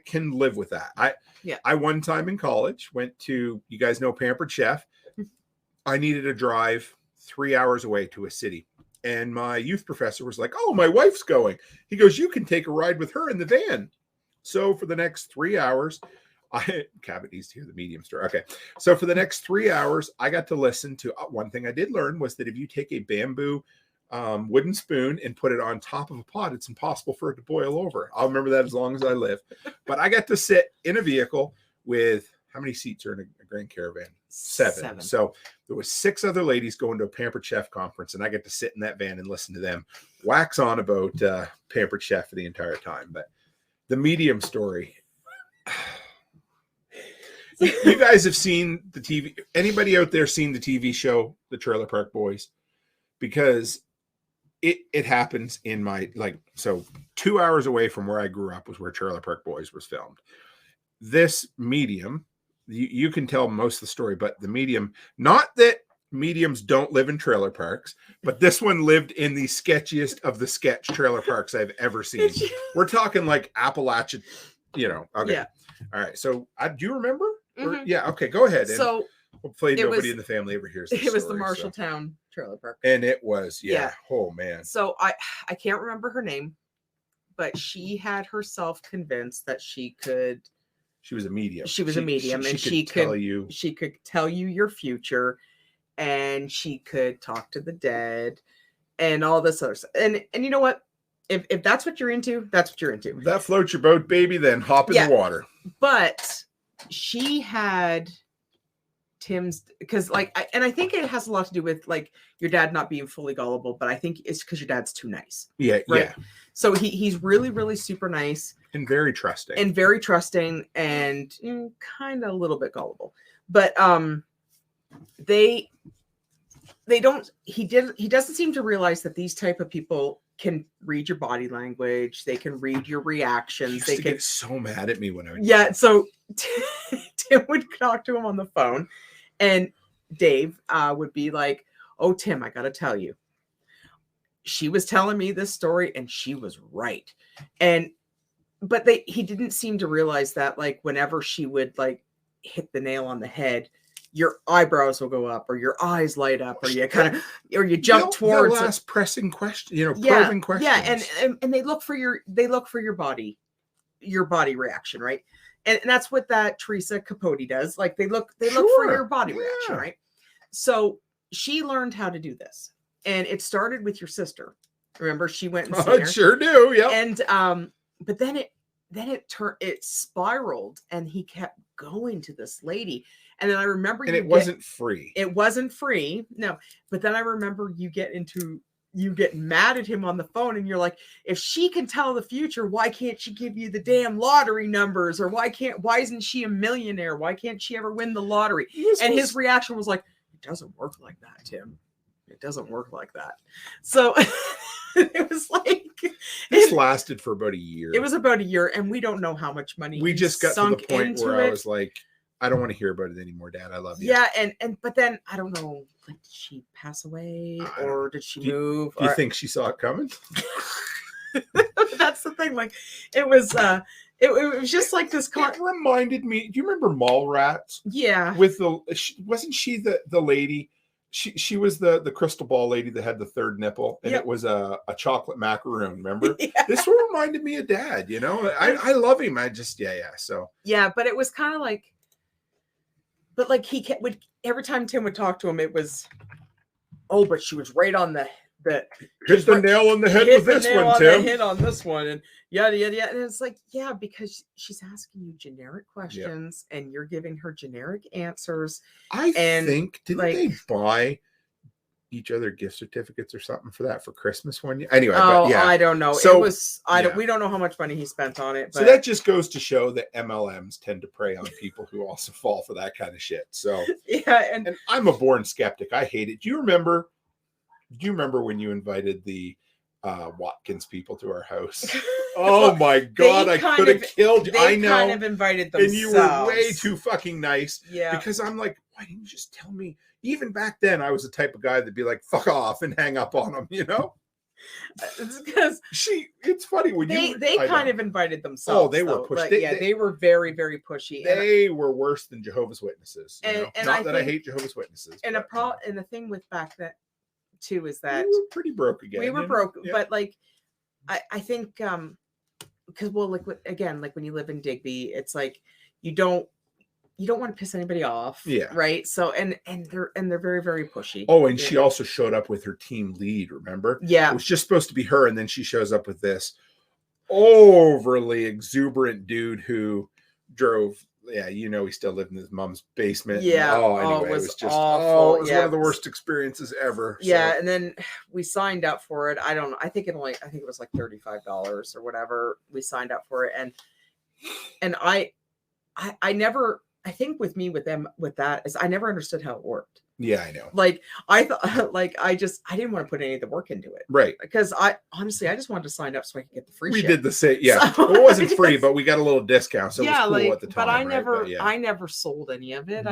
can live with that. I one time in college went to, you guys know Pampered Chef. I needed to drive 3 hours away to a city. And my youth professor was like, oh, my wife's going. He goes, you can take a ride with her in the van. So for the next 3 hours, Cabot needs to hear the medium story. Okay. So for the next 3 hours, I got to listen to one thing I did learn was that if you take a bamboo wooden spoon and put it on top of a pot, it's impossible for it to boil over. I'll remember that as long as I live. But I got to sit in a vehicle with, how many seats are in a Grand Caravan? 7. So there was 6 other ladies going to a Pampered Chef conference, and I get to sit in that van and listen to them wax on about Pampered Chef for the entire time. But the medium story. You guys have seen the TV. Anybody out there seen the TV show, The Trailer Park Boys? Because it happens in my, so 2 hours away from where I grew up was where Trailer Park Boys was filmed. This medium, you can tell most of the story, but the medium, not that mediums don't live in trailer parks, but this one lived in the sketchiest of the sketch trailer parks I've ever seen. We're talking like Appalachia, Okay. Yeah. All right. So do you remember? Mm-hmm. Yeah. Okay. Go ahead. So hopefully nobody in the family ever hears this It was story, the Marshalltown trailer park. And it was, yeah. Oh man. So I can't remember her name, but she had herself convinced that she could. She was a medium. She was a medium, and she could tell you your future, and she could talk to the dead, and all this other stuff. And you know what? If that's what you're into, that's what you're into. If that floats your boat, baby, then hop in the water. But she had Tim's, because I think it has a lot to do with your dad not being fully gullible, but I think it's because your dad's too nice. Yeah, right? Yeah. So he's really, really super nice. And very trusting. And kind of a little bit gullible. But he doesn't seem to realize that these type of people can read your body language. They can read your reactions. They get so mad at me when I would. Yeah, so Tim would talk to him on the phone, and Dave would be like, "Oh, Tim, I got to tell you, she was telling me this story, and she was right." But he didn't seem to realize that whenever she would hit the nail on the head, your eyebrows will go up, or your eyes light up, or you jump towards the last pressing question, probing questions. Yeah, and they look for your body reaction, right? And that's what that Teresa Capote does. They look for your body reaction, right? So she learned how to do this, and it started with your sister. Remember, she went and seen her. Sure do, yeah. And but then it spiraled, and he kept going to this lady. And then I remember wasn't free. It wasn't free. No. But then I remember you get mad at him on the phone, and you're like, if she can tell the future, why can't she give you the damn lottery numbers? Or why isn't she a millionaire? Why can't she ever win the lottery? And his reaction was like, it doesn't work like that, Tim. It doesn't work like that. So it was this lasted for about a year. It was about a year, and we don't know how much money we just got to the point where I was like, I don't want to hear about it anymore, Dad. I love you. Yeah, but then I don't know, did she pass away, or did she move? Do you think she saw it coming? That's the thing. It was it was just this. It reminded me. Do you remember Mallrats? Yeah. Wasn't she the lady? She was the crystal ball lady that had the third nipple, and Yep. it was a chocolate macaroon. Remember? Yeah. This one reminded me of Dad. You know, I love him. I just So Yeah, but it was kind of like, but like would every time Tim would talk to him, it was, oh, but she was right on the hit the nail on the head with this one, Tim. Hit on this one, and yada yada yada. And it's like, yeah, because she's asking you generic questions, and you're giving her generic answers. I think didn't like, they buy each other gift certificates or something for that for Christmas one year? Anyway, oh, but yeah, I don't know. So, it was we don't know how much money he spent on it. But so that just goes to show that MLMs tend to prey on people who also fall for that kind of shit. So yeah, and I'm a born skeptic. I hate it. Do you remember when you invited the Watkins people to our house? Oh my God, I could have killed you. I know. Kind of invited themselves. And you were way too fucking nice. Yeah. Because I'm like, why didn't you just tell me? Even back then, I was the type of guy that'd be like, fuck off and hang up on them, you know? It's because it's funny when they kind of invited themselves. Oh, they were pushy. Like, they were very, very pushy. They were worse than Jehovah's Witnesses. And Not that I hate Jehovah's Witnesses. And and the thing with back then too is that we were pretty broke again. We were broke, but like I think because like when you live in Digby, it's like you don't want to piss anybody off. Yeah. Right. So and they're very, very pushy. Oh, and she also showed up with her team lead, remember? Yeah. It was just supposed to be her, and then she shows up with this overly exuberant dude who drove. Yeah, he still lived in his mom's basement. Yeah. Anyway, it was just awful. it was one of the worst experiences ever. Yeah, so. and then we signed up for it. I don't know. I think it was like $35 or whatever. We signed up for it, and I never. I think with that is I never understood how it worked. Yeah, I know. Like I thought, like I didn't want to put any of the work into it, right? Because I just wanted to sign up so I could get the free. We shit. did the same, yeah. So, well, it wasn't free, but we got a little discount, so yeah, it was cool at the time. But I right? never sold any of it. No.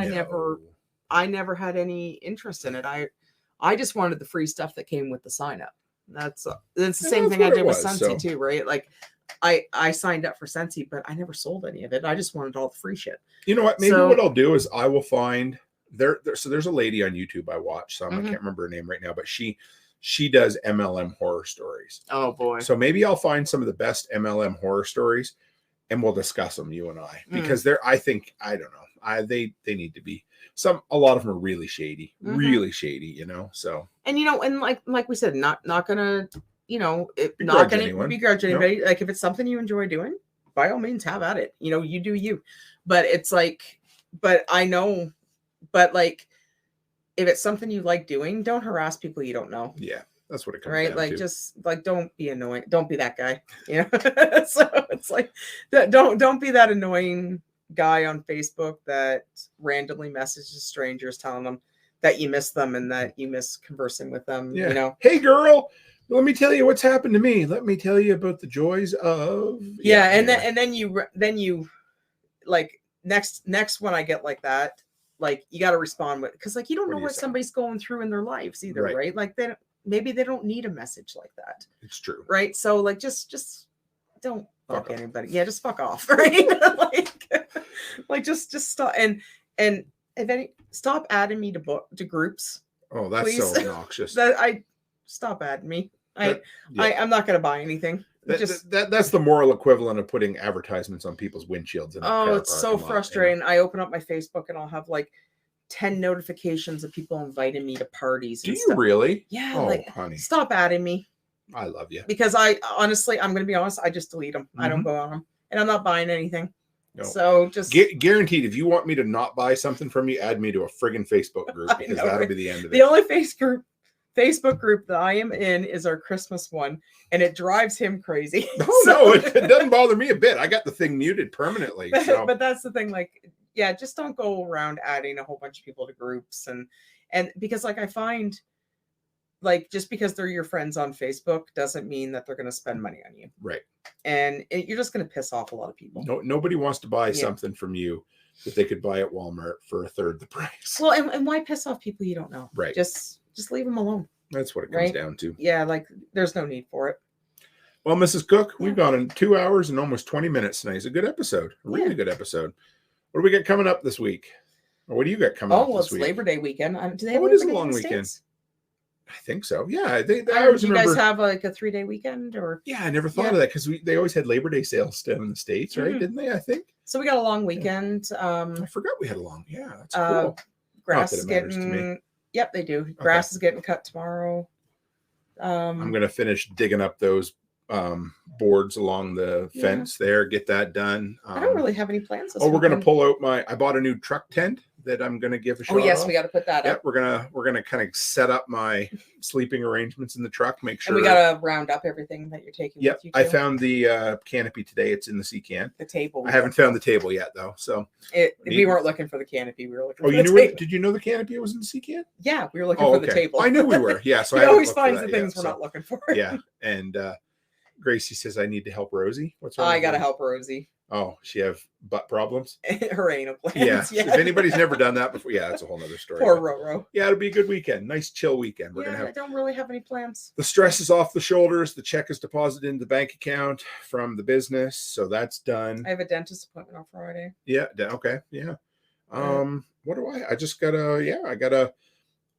I never had any interest in it. I just wanted the free stuff that came with the sign up. That's the same thing I did with Sensi too, right? Like I signed up for Sensi, but I never sold any of it. I just wanted all the free shit. You know what? Maybe what I'll do is I will find so there's a lady on YouTube I watch some. I can't remember her name right now, but she does MLM horror stories. Oh boy. So maybe I'll find some of the best MLM horror stories and we'll discuss them, you and I, because I don't know. They need to be a lot of them are really shady, so. And, and like we said, not gonna, not gonna begrudge anybody. Nope. Like if it's something you enjoy doing, by all means have at it. You do you. But it's like, but like if it's something you like doing, don't harass people you don't know. Yeah. That's what it comes down to. Like just like don't be annoying. Don't be that guy. So it's like don't be that annoying guy on Facebook that randomly messages strangers telling them that you miss them and that you miss conversing with them. Yeah. Hey girl, let me tell you what's happened to me. Let me tell you about the joys of and then you like next when I get like that, like you got to respond with, because like you don't know what somebody's going through in their lives either, right? Like maybe they don't need a message like that. It's true, right? So like just don't fuck anybody. Yeah, just fuck off, right? like just stop and if stop adding me to groups. Oh, that's please. So obnoxious. Stop adding me. I'm not going to buy anything. That's the moral equivalent of putting advertisements on people's windshields. It's so frustrating. I open up my Facebook and I'll have like 10 notifications of people inviting me to parties. Do you really? Yeah. Oh, like, honey. Stop adding me. I love you. Because I'm going to be honest, I just delete them. I don't go on them. And I'm not buying anything. No. So just guaranteed, if you want me to not buy something from you, add me to a friggin' Facebook group, because that'll be the end of it. The only Facebook group that I am in is our Christmas one, and it drives him crazy. No, it doesn't bother me a bit. I got the thing muted permanently. But that's the thing, like, yeah, just don't go around adding a whole bunch of people to groups, and because like I find, like, just because they're your friends on Facebook doesn't mean that they're going to spend money on you, right? And you're just going to piss off a lot of people. Nobody wants to buy something from you that they could buy at Walmart for a third the price. Well, and why piss off people you don't know? Right. Just leave them alone. That's what it comes down to. Yeah, like there's no need for it. Well, Mrs. Cook, we've gone in 2 hours and almost 20 minutes tonight. It's a good episode. A really good episode. What do we got coming up this week? What do you got coming up well, this it's week? Labor Day weekend. Do they have it is a Labor Day long in the weekend. States? I think so. Yeah, I Do always you remember. guys have like a 3-day weekend or? Yeah, I never thought of that because they always had Labor Day sales down in the States, right? Mhm. Didn't they? I think. So we got a long weekend. I forgot we had a long. Yeah, that's cool. Grass that is it matters to me. getting. Yep, they do. Grass is getting cut tomorrow. I'm gonna finish digging up those boards along the fence there. Get that done. I don't really have any plans. This we're gonna weekend. pull out I bought a new truck tent that I'm gonna give a shot. Oh yes, off. we got to put that Yep, up. we're gonna kind of set up my sleeping arrangements in the truck. Make sure. And we got to round up everything that you're taking. Yep, with you I too. found the canopy today. It's in the sea can. The table. I haven't found the table yet though. So we weren't looking for the canopy. We were looking. Oh, for you the knew? table. Did you know the canopy was in the sea can? Yeah, we were looking Oh, for the table. I knew we were. Yeah, so he I haven't always looked for finds that the yet, things we're so- not looking for. Yeah, and Gracie says I need to help Rosie. What's wrong? I with got to her? help Rosie. Oh, she have butt problems. Her anal glands. Yeah. If anybody's never done that before, yeah, that's a whole nother story. Poor but- Roro. Yeah, it'll be a good weekend. Nice chill weekend. We're gonna I have don't really have any plans. the stress is off the shoulders. The check is deposited into the bank account from the business, so that's done. I have a dentist appointment on Friday. Yeah. Okay. Yeah. What do I just gotta? Yeah, I gotta.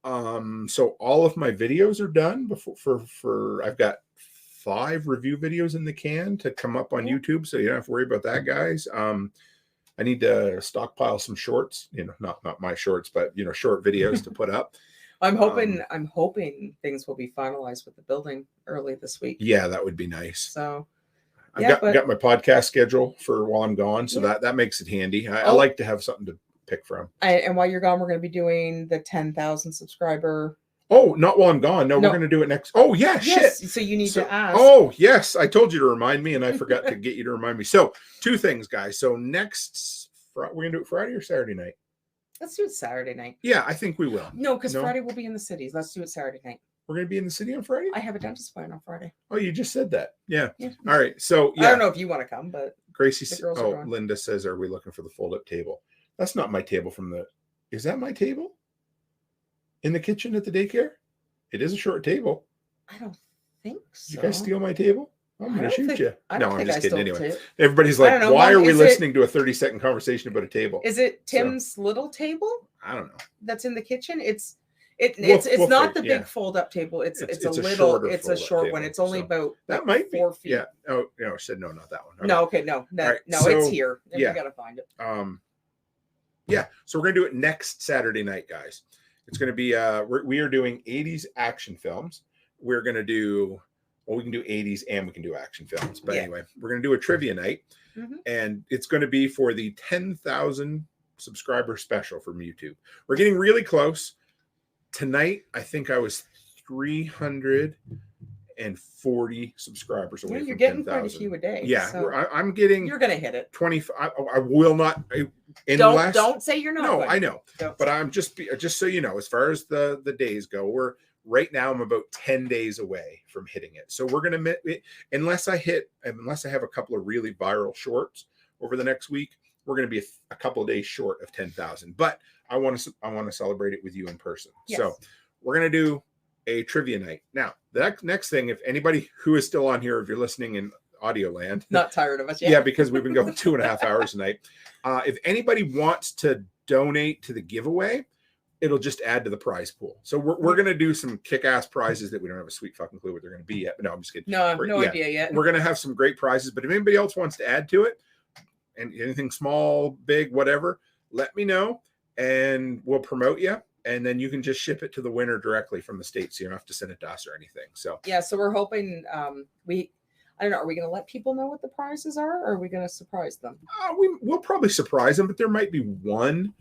So all of my videos are done for I've got 5 review videos in the can to come up on YouTube, so you don't have to worry about that, guys. I need to stockpile some shorts, not my shorts, but short videos to put up. I'm hoping things will be finalized with the building early this week. Yeah, that would be nice. So I've got my podcast schedule for while I'm gone, so that makes it handy. I like to have something to pick from. And while you're gone, we're going to be doing the 10,000 subscriber. Oh, not while I'm gone. No, we're going to do it next. Oh, yeah, yes, shit. So you need to ask. Oh, yes. I told you to remind me, and I forgot to get you to remind me. So 2 things, guys. So next, we're going to do it Friday or Saturday night? Let's do it Saturday night. Yeah, I think we will. No, because Friday we'll be in the cities. Let's do it Saturday night. We're going to be in the city on Friday? I have a dentist appointment on Friday. Oh, you just said that. Yeah. All right. So, yeah. I don't know if you want to come, but Gracie, the girls are going. Linda says, are we looking for the fold-up table? That's not my table is that my table? In the kitchen at the daycare? It is a short table. I don't think so. Did you guys steal my table? I'm going to shoot you. No, I'm just kidding. Anyway, everybody's like, why are we listening to a 30-second conversation about a table? Is it Tim's little table? I don't know. That's in the kitchen? It's We'll not the big fold-up table. It's a short one. It's only about that might be 4 feet. Yeah. Oh, no, I said no, not that one. Okay. No, okay, no, right, it's here. And yeah. We gotta find it. Yeah. So we're gonna do it next Saturday night, guys. It's gonna be we are doing 80s action films. We're gonna do we can do 80s and we can do action films. But anyway, we're gonna do a trivia night, and it's gonna be for the 10,000 subscriber special from YouTube. We're getting really close. Tonight, I think I was 340 subscribers away. You're from getting 10,000. quite a few a day. Yeah, so I'm getting. You're gonna hit it. 25. I will not. Unless don't say you're not. No, going. I know, but I'm just so you know, as far as the days go, right now I'm about 10 days away from hitting it. So we're gonna unless I have a couple of really viral shorts over the next week, we're gonna be a couple of days short of 10,000. But I want to celebrate it with you in person. Yes. So we're gonna do a trivia night. Now, the next thing, if anybody who is still on here, if you're listening in audio land, not tired of us yet. Yeah, because we've been going 2.5 hours a night. If anybody wants to donate to the giveaway, it'll just add to the prize pool. So we're going to do some kick-ass prizes that we don't have a sweet fucking clue what they're going to be yet. But no, I'm just kidding. No, no idea yet. We're going to have some great prizes. But if anybody else wants to add to it, and anything small, big, whatever, let me know, and we'll promote you. And then you can just ship it to the winner directly from the States. So you don't have to send it to us or anything. So yeah, so we're hoping I don't know. Are we going to let people know what the prizes are, or are we going to surprise them? We'll probably surprise them, but there might be one.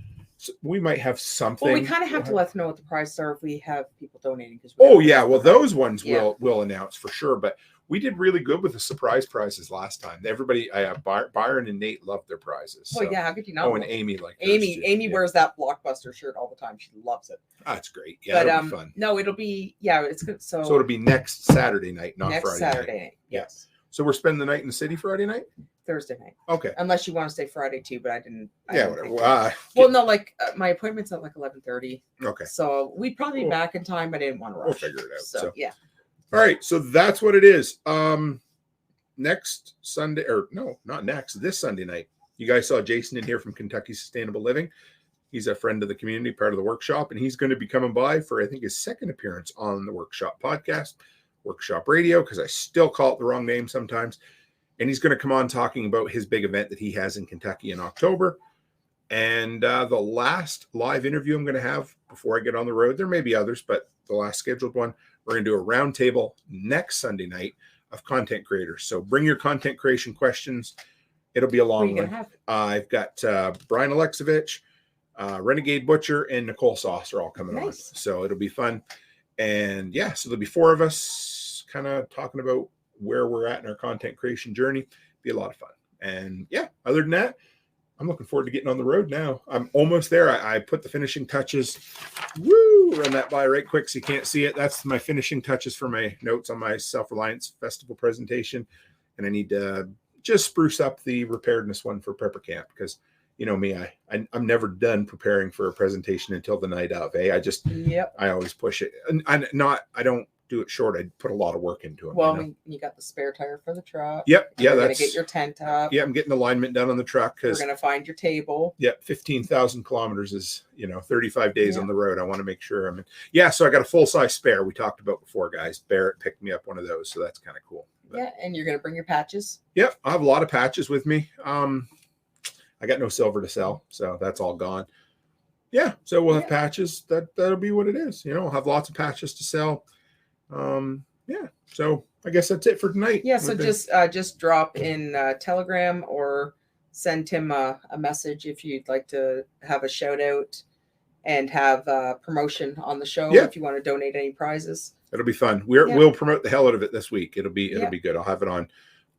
We might have something. Well, we kind of have to let them know what the prizes are if we have people donating. Those ones we'll announce for sure. But we did really good with the surprise prizes last time. Everybody, Byron and Nate loved their prizes. Well, yeah, how could you not? Oh, and Amy Amy wears that Blockbuster shirt all the time. She loves it. That's great. Yeah, it'll be fun. No, it'll be it's good. So it'll be next Saturday night, not next Friday Saturday night. Yes. So we're spending the night in the city Friday night? Thursday night. Okay. Unless you want to stay Friday too, but I didn't. Whatever. Well, no, my appointment's at like 11:30. Okay. So we'd probably be back in time. I didn't want to rush. We'll figure it out. So yeah. All right. So that's what it is. Next Sunday, or no, not next, this Sunday night. You guys saw Jason in here from Kentucky Sustainable Living. He's a friend of the community, part of the workshop, and he's going to be coming by for, I think, his second appearance on the Workshop podcast, Workshop Radio, because I still call it the wrong name sometimes. And he's going to come on talking about his big event that he has in Kentucky in October. And the last live interview I'm going to have before I get on the road, there may be others, but the last scheduled one, we're going to do a roundtable next Sunday night of content creators. So bring your content creation questions. It'll be a long one. I've got Brian Alexovich, Renegade Butcher, and Nicole Sauce are all coming on. So it'll be fun. And yeah, so there'll be 4 of us kind of talking about where we're at in our content creation journey. Be a lot of fun. And yeah, other than that, I'm looking forward to getting on the road now. I'm almost there. I put the finishing touches. Woo! Run that by right quick so you can't see it. That's my finishing touches for my notes on my Self-Reliance Festival presentation. And I need to just spruce up the preparedness one for Prepper Camp, because you know me, I'm never done preparing for a presentation until the night of. I always push it. And I don't do it short. I put a lot of work into it. Well, you got the spare tire for the truck. Yep. Yeah. You're going to get your tent up. Yeah. I'm getting alignment done on the truck. We're going to find your table. Yep. 15,000 kilometers is, 35 days on the road. I want to make sure I'm in. Yeah. So I got a full size spare. We talked about before, guys. Barrett picked me up one of those. So that's kind of cool. But, yeah. And you're going to bring your patches. Yep. I have a lot of patches with me. I got no silver to sell, so that's all gone. Yeah. So we'll have patches. That'll be what it is. I'll have lots of patches to sell. Yeah, so I guess that's it for tonight. Yeah, so just drop in Telegram or send Tim a message if you'd like to have a shout out and have promotion on the show. If you want to donate any prizes. It'll be fun. We'll promote the hell out of it this week. It'll be good. I'll have it on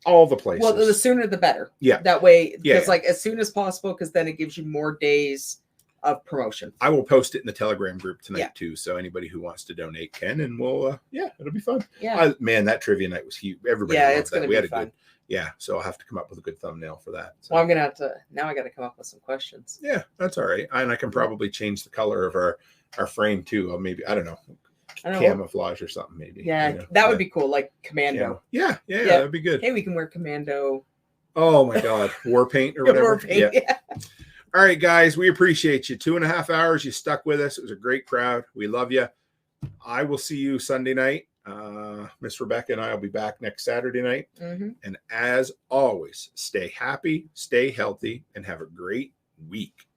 all the places. Well, the sooner the better. Yeah. That way, because as soon as possible, because then it gives you more days of promotion. I will post it in the Telegram group tonight too, so anybody who wants to donate can, and we'll it'll be fun. Man, that trivia night was huge. Everybody it's gonna be fun. So I'll have to come up with a good thumbnail for that. So. Well, I'm gonna have to now. I got to come up with some questions. Yeah, that's all right. And I can probably change the color of our frame too. Maybe I don't know, camouflage or something. Maybe. Yeah, that would be cool. Like commando. Yeah, that'd be good. Hey, we can wear commando. Oh my God, war paint or whatever. War paint. Yeah. All right, guys, we appreciate you. 2.5 hours. You stuck with us. It was a great crowd. We love you. I will see you Sunday night. Miss Rebecca and I will be back next Saturday night. Mm-hmm. And as always, stay happy, stay healthy, and have a great week.